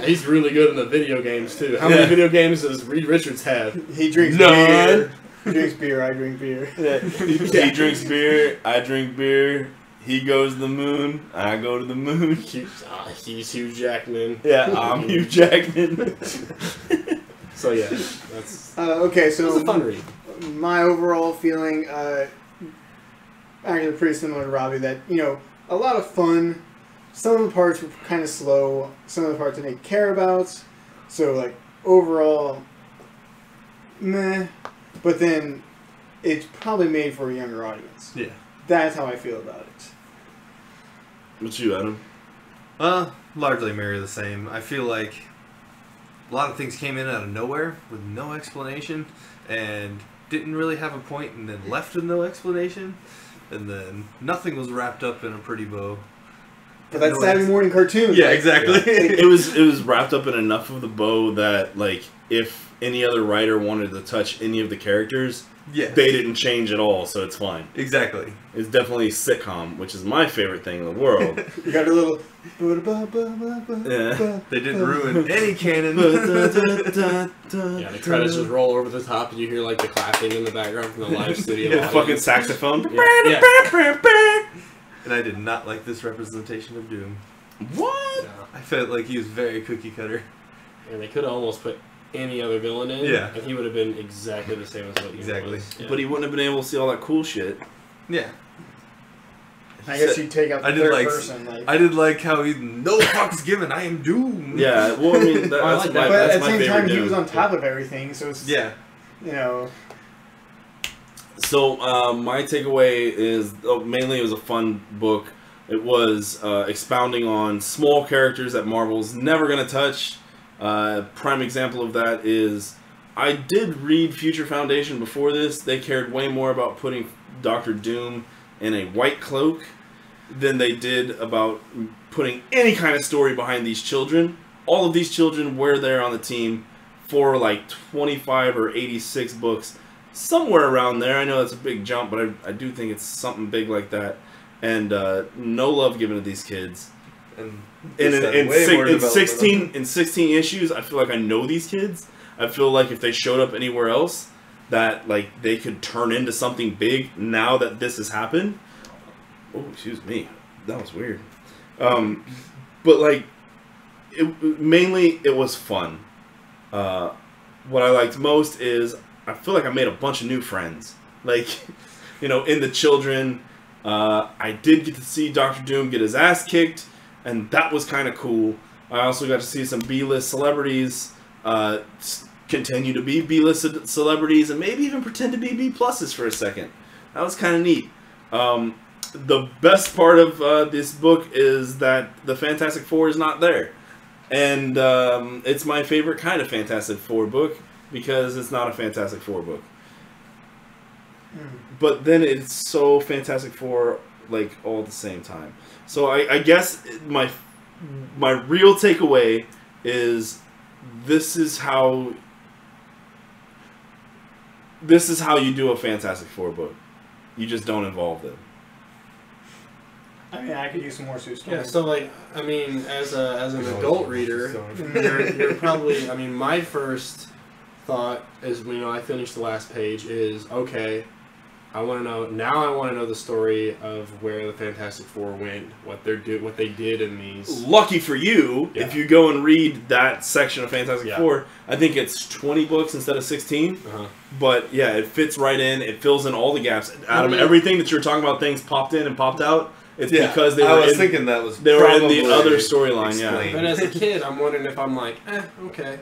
He's really good in the video games, too. How many video games does Reed Richards have? He drinks None. beer. He drinks beer, I drink beer. He drinks beer, I drink beer. He goes to the moon, I go to the moon. He's Hugh Jackman. Yeah, I'm Hugh Jackman. So yeah, that's Okay, so it was a fun read. My overall feeling, actually pretty similar to Robbie, that, you know, a lot of fun. Some of the parts were kind of slow. Some of the parts I didn't care about. So, like, overall, meh. But then, it's probably made for a younger audience. Yeah. That's how I feel about it. What's you, Adam? Largely mirror the same. I feel like a lot of things came in out of nowhere with no explanation and didn't really have a point and then left with no explanation. And then nothing was wrapped up in a pretty bow. But that's Saturday morning cartoon. Yeah, exactly. It was wrapped up in enough of the bow that, like, if any other writer wanted to touch any of the characters, Yeah. they didn't change at all, so it's fine. Exactly. It's definitely sitcom, which is my favorite thing in the world. You got a little... Yeah. They didn't ruin any canon. Yeah, the credits just roll over the top, and you hear, like, the clapping in the background from the live studio. Yeah, fucking saxophone. Yeah. And I did not like this representation of Doom. What? I felt like he was very cookie cutter. And they could have almost put any other villain in, Yeah. and he would have been exactly the same as what he Exactly. was. Yeah. But he wouldn't have been able to see all that cool shit. Yeah. I guess you take out the I did third like- person. Like, I did like how he no fucks given. I am Doom. Yeah, well, I mean, that's, I like that. my, but that's at the my same favorite time, he Doom. was on top of everything, so it's, Yeah. you know... So, my takeaway is, mainly it was a fun book. It was expounding on small characters that Marvel's never going to touch. Prime example of that is, I did read Future Foundation before this. They cared way more about putting Dr. Doom in a white cloak than they did about putting any kind of story behind these children. All of these children were there on the team for like 25 or 86 books. Somewhere around there. I know that's a big jump, but I do think it's something big like that. And no love given to these kids. And In 16 issues, I feel like I know these kids. I feel like if they showed up anywhere else, that like they could turn into something big now that this has happened. Oh, excuse me. That was weird. but like, mainly it was fun. What I liked most is I feel like I made a bunch of new friends. Like, you know, in the children, I did get to see Doctor Doom get his ass kicked, and that was kind of cool. I also got to see some B-list celebrities continue to be B-list celebrities, and maybe even pretend to be B-pluses for a second. That was kind of neat. The best part of this book is that the Fantastic Four is not there. And it's my favorite kind of Fantastic Four book because it's not a Fantastic Four book. But then it's so Fantastic Four, like, all at the same time. So I guess my real takeaway is this is how you do a Fantastic Four book. You just don't involve them. I mean, I could use some more Sue Yeah, stories. so like, I mean, as an adult reader, you're probably, I mean, my first thought is, you know, I finished the last page is, okay, I want to know the story of where the Fantastic Four went, what they did in these. Lucky for you, if you go and read that section of Fantastic Four, I think it's 20 books instead of 16. But yeah, it fits right in. It fills in all the gaps. Adam, everything that you were talking about, things popped in and popped out. It's because they were. I was thinking that was. They were in the other storyline. Yeah. But as a kid, I'm wondering if I'm like, okay.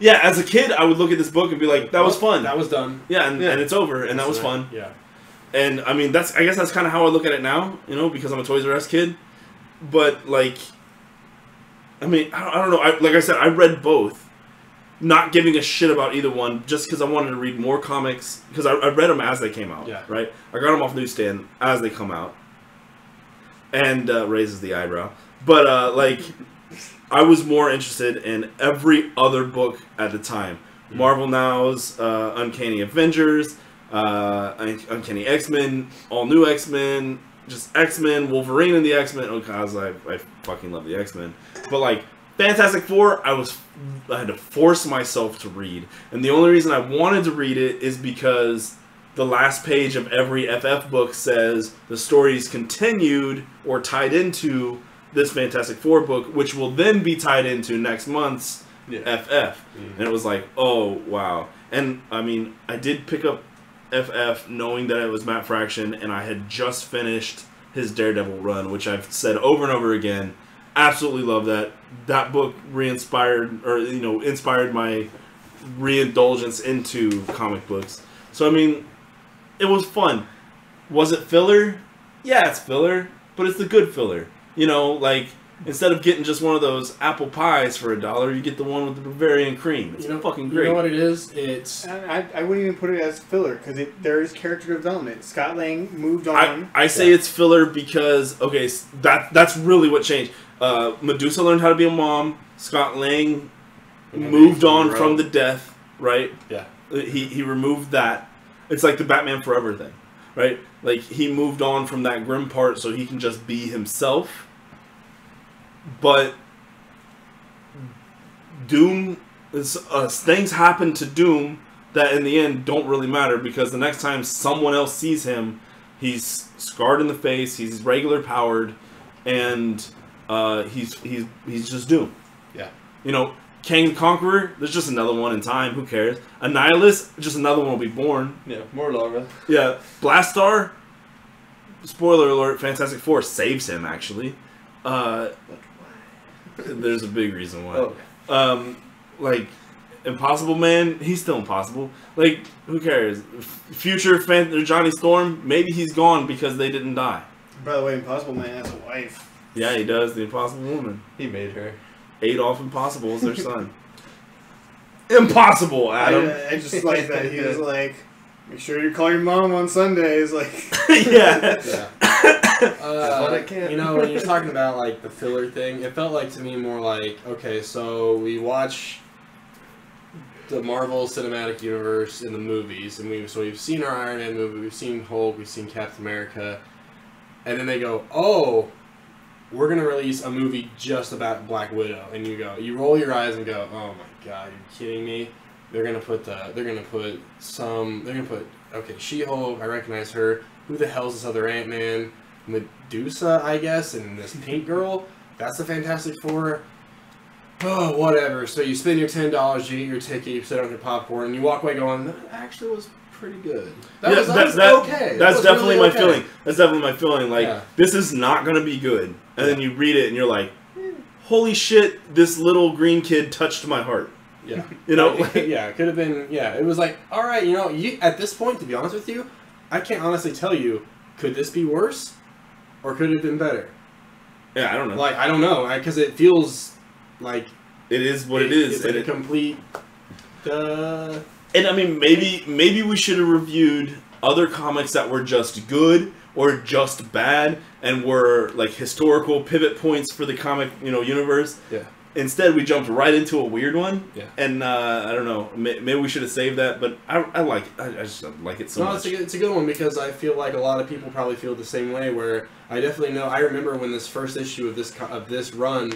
Yeah, as a kid, I would look at this book and be like, "That was fun. That was done. Yeah, and it's over, and that was fun." Yeah. And I mean, I guess that's kind of how I look at it now, you know, because I'm a Toys R Us kid. But like, I mean, I don't know. Like I said, I read both, not giving a shit about either one, just because I wanted to read more comics. Because I read them as they came out. Yeah. Right. I got them off newsstand as they come out, and raises the eyebrow. But like, I was more interested in every other book at the time. Marvel Now's Uncanny Avengers. Uncanny X-Men, All New X-Men, just X-Men, Wolverine and the X-Men. Oh, cause I fucking love the X-Men. But like Fantastic Four, I had to force myself to read, and the only reason I wanted to read it is because the last page of every FF book says the story's continued or tied into this Fantastic Four book, which will then be tied into next month's FF. And it was like, oh wow. And I mean, I did pick up FF knowing that it was Matt Fraction, and I had just finished his Daredevil run, which I've said over and over again. Absolutely love that. That book inspired my reindulgence into comic books. So I mean, it was fun. Was it filler? Yeah, it's filler, but it's the good filler. You know, like, instead of getting just one of those apple pies for $1, you get the one with the Bavarian cream. It's fucking great. You know what it is? It's... I wouldn't even put it as filler, because there is character development. Scott Lang moved on. I say it's filler because, okay, that's really what changed. Medusa learned how to be a mom. Scott Lang moved on from the death, right? Yeah. He removed that. It's like the Batman Forever thing, right? Like, he moved on from that grim part so he can just be himself. But Doom, things happen to Doom that in the end don't really matter, because the next time someone else sees him, he's scarred in the face, he's regular powered, and he's just Doom. Yeah. You know, Kang the Conqueror, there's just another one in time, who cares? Annihilus, just another one will be born. Yeah, more larva. Yeah, Blastar, spoiler alert, Fantastic Four saves him, actually. There's a big reason why. Oh. Like, Impossible Man, he's still impossible. Like, who cares? Future Johnny Storm, maybe he's gone because they didn't die. By the way, Impossible Man has a wife. Yeah, he does. The Impossible Woman. He made her. Adolf Impossible is their son. Impossible, Adam. I just like that. He was like, make sure you call your mom on Sundays. Like, yeah. You know, when you're talking about like the filler thing, it felt like to me more like, okay, so we watch the Marvel Cinematic Universe in the movies, and we've seen our Iron Man movie, we've seen Hulk, we've seen Captain America, and then they go, oh, we're gonna release a movie just about Black Widow, and you roll your eyes and go, oh my god, you're kidding me? They're gonna put okay, She-Hulk, I recognize her. Who the hell's this other Ant-Man? Medusa, I guess, and this pink girl. that's the Fantastic Four. Oh, whatever. So you spend your $10, you get your ticket, you sit on your popcorn, and you walk away going, that actually was pretty good. That was okay. That's definitely really my feeling. That's definitely my feeling. Like, Yeah. this is not going to be good. And then you read it and you're like, holy shit, this little green kid touched my heart. Yeah. You know? Yeah, it could have been, yeah. It was like, all right, you know, at this point, to be honest with you, I can't honestly tell you, could this be worse? Or could it have been better? Yeah, I don't know. Like, I don't know, because it feels like... It is what it is. It's like a complete... And I mean, maybe we should have reviewed other comics that were just good or just bad and were like historical pivot points for the comic, universe. Yeah. Instead, we jumped right into a weird one. Yeah. And I don't know. Maybe we should have saved that, but I just like it so much. It's a good one because I feel like a lot of people probably feel the same way. Where I definitely know. I remember when this first issue of this run,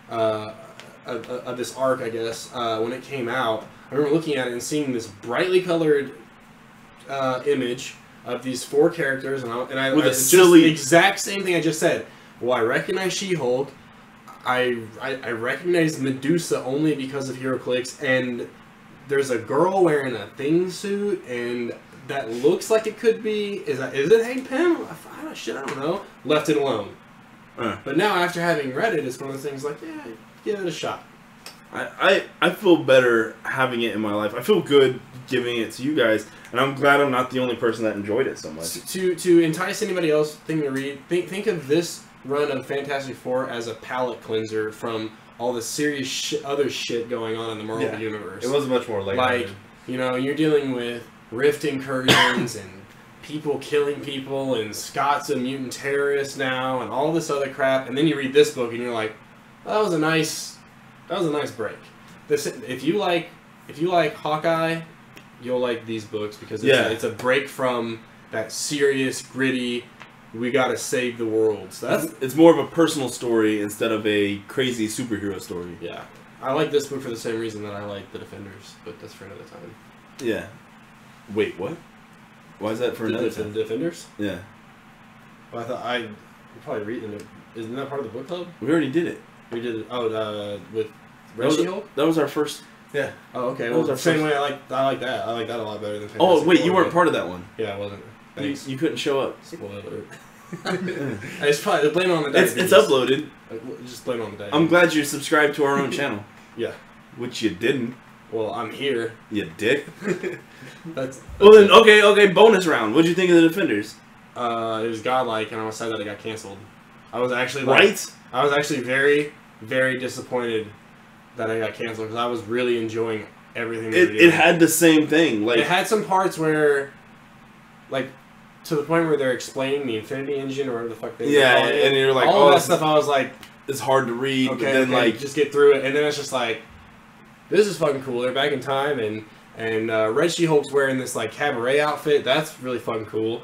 of this arc, I guess, when it came out. I remember looking at it and seeing this brightly colored image of these 4 characters, and I with a just silly the exact same thing I just said. Well, I recognize She-Hulk. I recognize Medusa only because of HeroClix, and there's a girl wearing a thing suit, and that looks like it could be. Is it Hank Pym? I don't know. Left it alone. But now, after having read it, it's one of the things like, yeah, give it a shot. I feel better having it in my life. I feel good giving it to you guys, and I'm glad I'm not the only person that enjoyed it so much. To entice anybody else thing to read, think of this run of Fantastic Four as a palate cleanser from all the serious other shit going on in the Marvel universe. It was much more like you're dealing with rift incursions and people killing people, and Scott's a mutant terrorist now, and all this other crap. And then you read this book, and you're like, that was a nice break. If you like Hawkeye, you'll like these books because it's a break from that serious, gritty, we gotta save the world. So it's more of a personal story instead of a crazy superhero story. Yeah, I like this book for the same reason that I like The Defenders, but that's for another time. Yeah. Wait, what? Why is that for another time? The Defenders? Yeah. Well, I thought I'd probably read it. Isn't that part of the book club? We already did it. We did it. Oh, with Red She-Hulk? That was our first. Yeah. Oh, okay. That well, was our the same first... way I like that. I like that a lot better than Fantastic Oh, wait, Four, you weren't part of that one. Yeah, I wasn't. Thanks. You couldn't show up. Spoiler. I just probably blame it on the dice. It's uploaded. Just blame it on the dice. I'm glad you subscribed to our own channel. Yeah. Which you didn't. Well, I'm here. You dick. That's well then, okay, bonus round. What'd you think of The Defenders? It was godlike, and I was sad that it got canceled. I was actually I was actually very, very disappointed that it got canceled because I was really enjoying everything. It had the same thing. Like it had some parts where, like, to the point where they're explaining the Infinity Engine or whatever the fuck they were calling it. And you're like, all that stuff. I was like, it's hard to read. Okay, but then like just get through it, and then it's just like, this is fucking cool. They're back in time, and Red She-Hulk's wearing this like cabaret outfit. That's really fucking cool.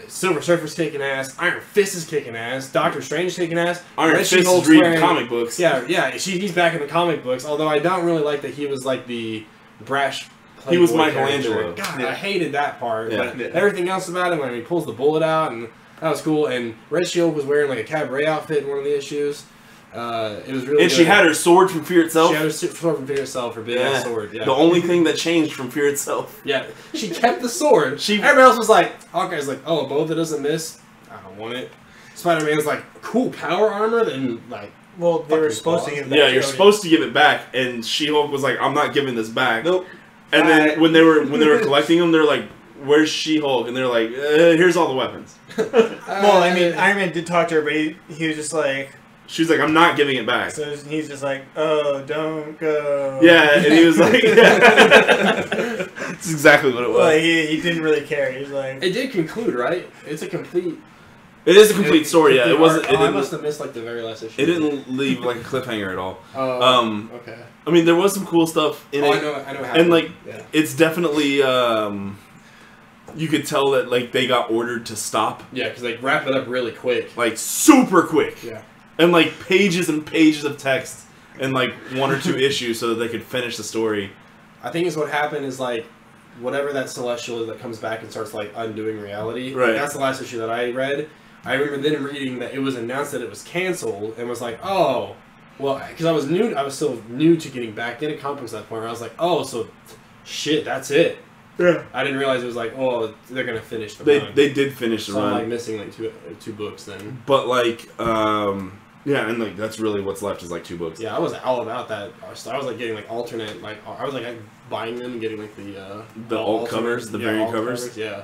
Silver Surfer's kicking ass. Iron Fist is kicking ass. Doctor Strange is kicking ass. Iron Fist is reading comic books. Yeah. He's back in the comic books. Although I don't really like that he was like the brash. He was Michelangelo. God, I hated that part. Yeah. But everything else about him, when he pulls the bullet out, and that was cool. And Red She-Hulk was wearing like a cabaret outfit in one of the issues. It was really. And good. She had her sword from Fear Itself. She had her sword from Fear Itself. Her big ass sword. Yeah. The only thing that changed from Fear Itself. Yeah. She kept the sword. Everybody else was like, Hawkeye's like, oh, a bow that doesn't miss. I don't want it. Spider-Man's like, cool power armor. Then like, well, they were supposed to give it back. Yeah, you're supposed to give it back, and She-Hulk was like, I'm not giving this back. Nope. And then when they were collecting them, they're like, "Where's She-Hulk?" And they're like, "Here's all the weapons." Well, I mean, Iron Man did talk to her, but he was just like, she's like, "I'm not giving it back." So he's just like, "Oh, don't go." Yeah, and he was like, "That's exactly what it was." Well, he didn't really care. He was like, it did conclude, right? It's a complete. It is a complete story. Yeah, it wasn't. I must have missed like the very last issue. It didn't leave like a cliffhanger at all. Okay. I mean, there was some cool stuff in it. I know. And like, it's definitely. You could tell that like they got ordered to stop. Yeah, because they wrap it up really quick. Like super quick. Yeah. And like pages and pages of text and like 1 or 2 issues so that they could finish the story. I think is what happened is like. Whatever that Celestial is that comes back and starts like undoing reality. Right. That's the last issue that I read. I remember then reading that it was announced that it was canceled, and was like, oh, well, because I was still new to getting back into comic books at that point. Where I was like, oh, so shit, that's it. Yeah. I didn't realize it was like, oh, they're gonna finish the run. They did finish the So run. I'm like missing like two books then. But like, yeah, and like that's really what's left is like 2 books. Yeah, I was all about that. I was like getting like alternate, like I was like buying them and getting like the alt covers, the variant alt covers. Yeah.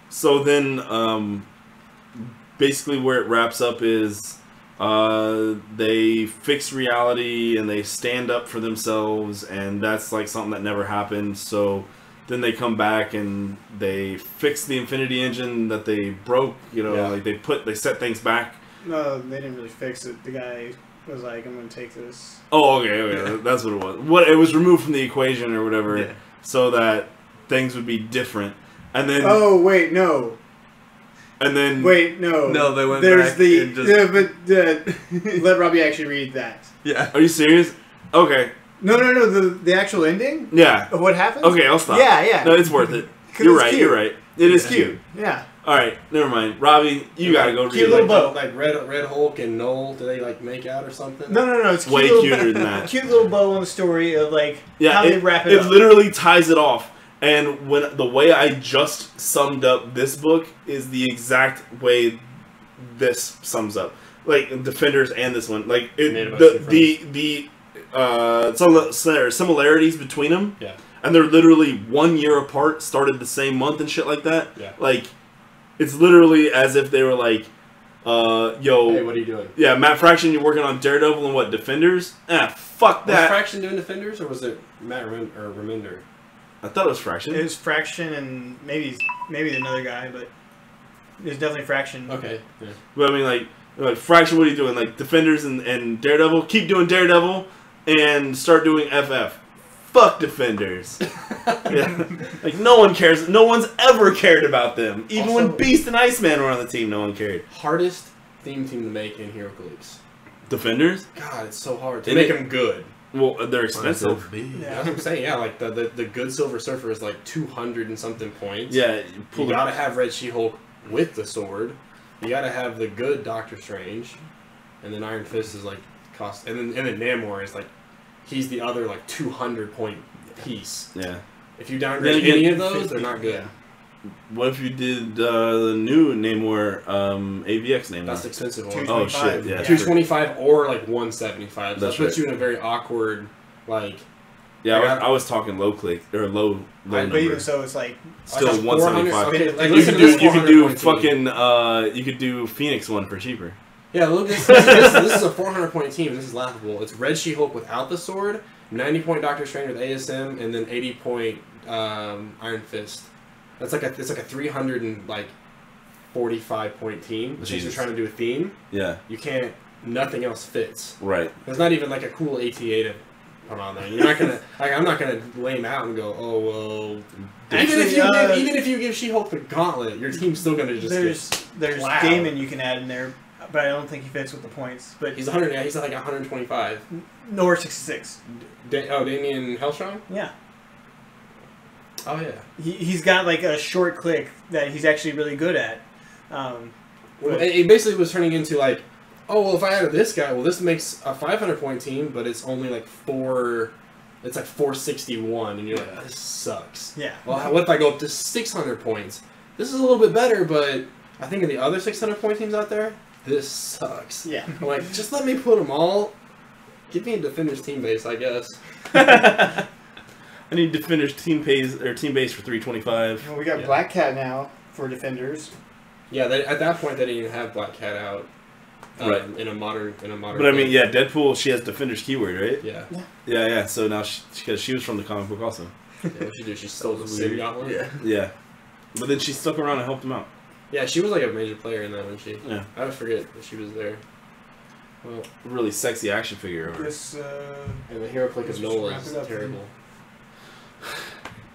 So then, basically where it wraps up is they fix reality and they stand up for themselves, and that's like something that never happened. So then they come back and they fix the Infinity Engine that they broke. You know, Yeah. like they set things back. No, they didn't really fix it. The guy was like, "I'm gonna take this." Oh, okay, that's what it was. It was removed from the equation or whatever, so that things would be different. And then Oh wait, no. And then Wait, no. No, they went There's back the and just... let Robbie actually read that. Yeah. Are you serious? Okay. No, the actual ending Yeah. of what happens. Okay, I'll stop. Yeah. No, it's worth it. 'Cause You're it's right. cute. You're right. It is cute. Yeah. All right, never mind. Robbie, you gotta go read Cute it. little bow. Like Red Hulk and Noel, do they like make out or something? No. It's cute Way little, cuter than that. Cute little bow on the story of like Yeah, how it, they wrap it it up. literally ties it off. And when the way I just summed up this book is the exact way this sums up, like Defenders and this one, like some similarities between them. Yeah. And they're literally 1 year apart, started the same month and shit like that. Yeah. Like, it's literally as if they were like, yo. Hey, what are you doing? Yeah, Matt Fraction, you're working on Daredevil and what, Defenders? Fuck Was that. Fraction doing Defenders, or was it Matt Remender? I thought it was Fraction. It was Fraction and maybe another guy, but it was definitely Fraction. Okay. Yeah. But I mean, like Fraction, what are you doing? Like, Defenders and Daredevil? Keep doing Daredevil and start doing FF. Fuck Defenders. Yeah. Like, no one cares. No one's ever cared about them. Even Also, when Beast and Iceman were on the team, no one cared. Hardest theme to make in HeroClix. Defenders? God, it's so hard to And make them good. Well, they're expensive. That's what I'm saying. Yeah, like the good Silver Surfer is like 200 and something points. Yeah, You gotta have Red She-Hulk with the sword. You gotta have the good Doctor Strange, and then Iron Fist is like cost, and then Namor is like he's the other like 200 point piece. Yeah. If you downgrade Then any again, of those, they're not good. What if you did the new Namor, AVX Namor? That's the expensive one. Oh shit! Yeah, 225 or like 175. So That's that puts right. you in a very awkward like. Yeah, I was talking low click or low But number. even so, it's like Still Like 175. 400 okay, like, You listen could to do this you could do 400 point fucking you could do Phoenix one for cheaper. Yeah, look, this is a 400 point team. This is laughable. It's Red She-Hulk without the sword, 90 point Doctor Strange with ASM, and then 80 point Iron Fist. It's like a 345 point team. She's Jesus. just trying to do a theme. Yeah. You can't. Nothing else fits. Right. There's not even like a cool ATA to put on there. You're not gonna. Like, I'm not gonna lame out and go, oh well. Actually, Even if you give She-Hulk the gauntlet, your team's still gonna just. there's Wow. Damon you can add in there, but I don't think he fits with the points. But He's 100. Yeah, he's like 125. nor 66. Damien Hellstrom. Yeah. Oh yeah. He's got like a short click that he's actually really good at. Well, it basically was turning into like, oh well, if I added this guy, well, this makes a 500 point team, but it's only like it's like 461, and you're like, this sucks. Yeah. Well, what if I go up to 600 points? This is a little bit better, but I think of the other 600 point teams out there, this sucks. Yeah. I'm like, just let me put them all. Give me a Defenders team base, I guess. I need Defenders team base for 325. Well, we got Yeah. Black Cat now for Defenders. Yeah, at that point, they didn't even have Black Cat out. Right. In a modern. But I mean, yeah, Deadpool. She has Defenders keyword, right? Yeah. Yeah. So now because she was from the comic book also. Yeah, what she do? She stole the Weird. City Gauntlet? Yeah. Yeah. But then she stuck around and helped him out. Yeah, she was like a major player in that, wasn't she? Yeah. I always forget that she was there. Well, Really sexy action figure. Over. This and the hero click of Let's Nola wrap is it up, terrible.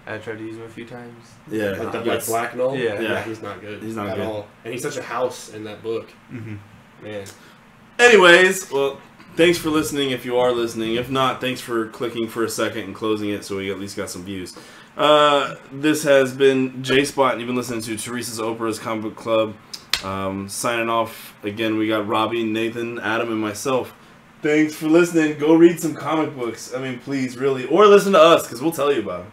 I tried to use him a few times. Yeah. Like the Yes. Black Nola? Yeah. Yeah. He's not good. He's not at good. all. And he's such a house in that book. Mm-hmm. Man. Anyways, well, thanks for listening if you are listening. If not, thanks for clicking for a second and closing it so we at least got some views. This has been J-Spot, and you've been listening to Teresa's Oprah's Comic Book Club. Signing off again. We got Robbie, Nathan, Adam, and myself. Thanks for listening. Go read some comic books. I mean, please, really, or listen to us because we'll tell you about them.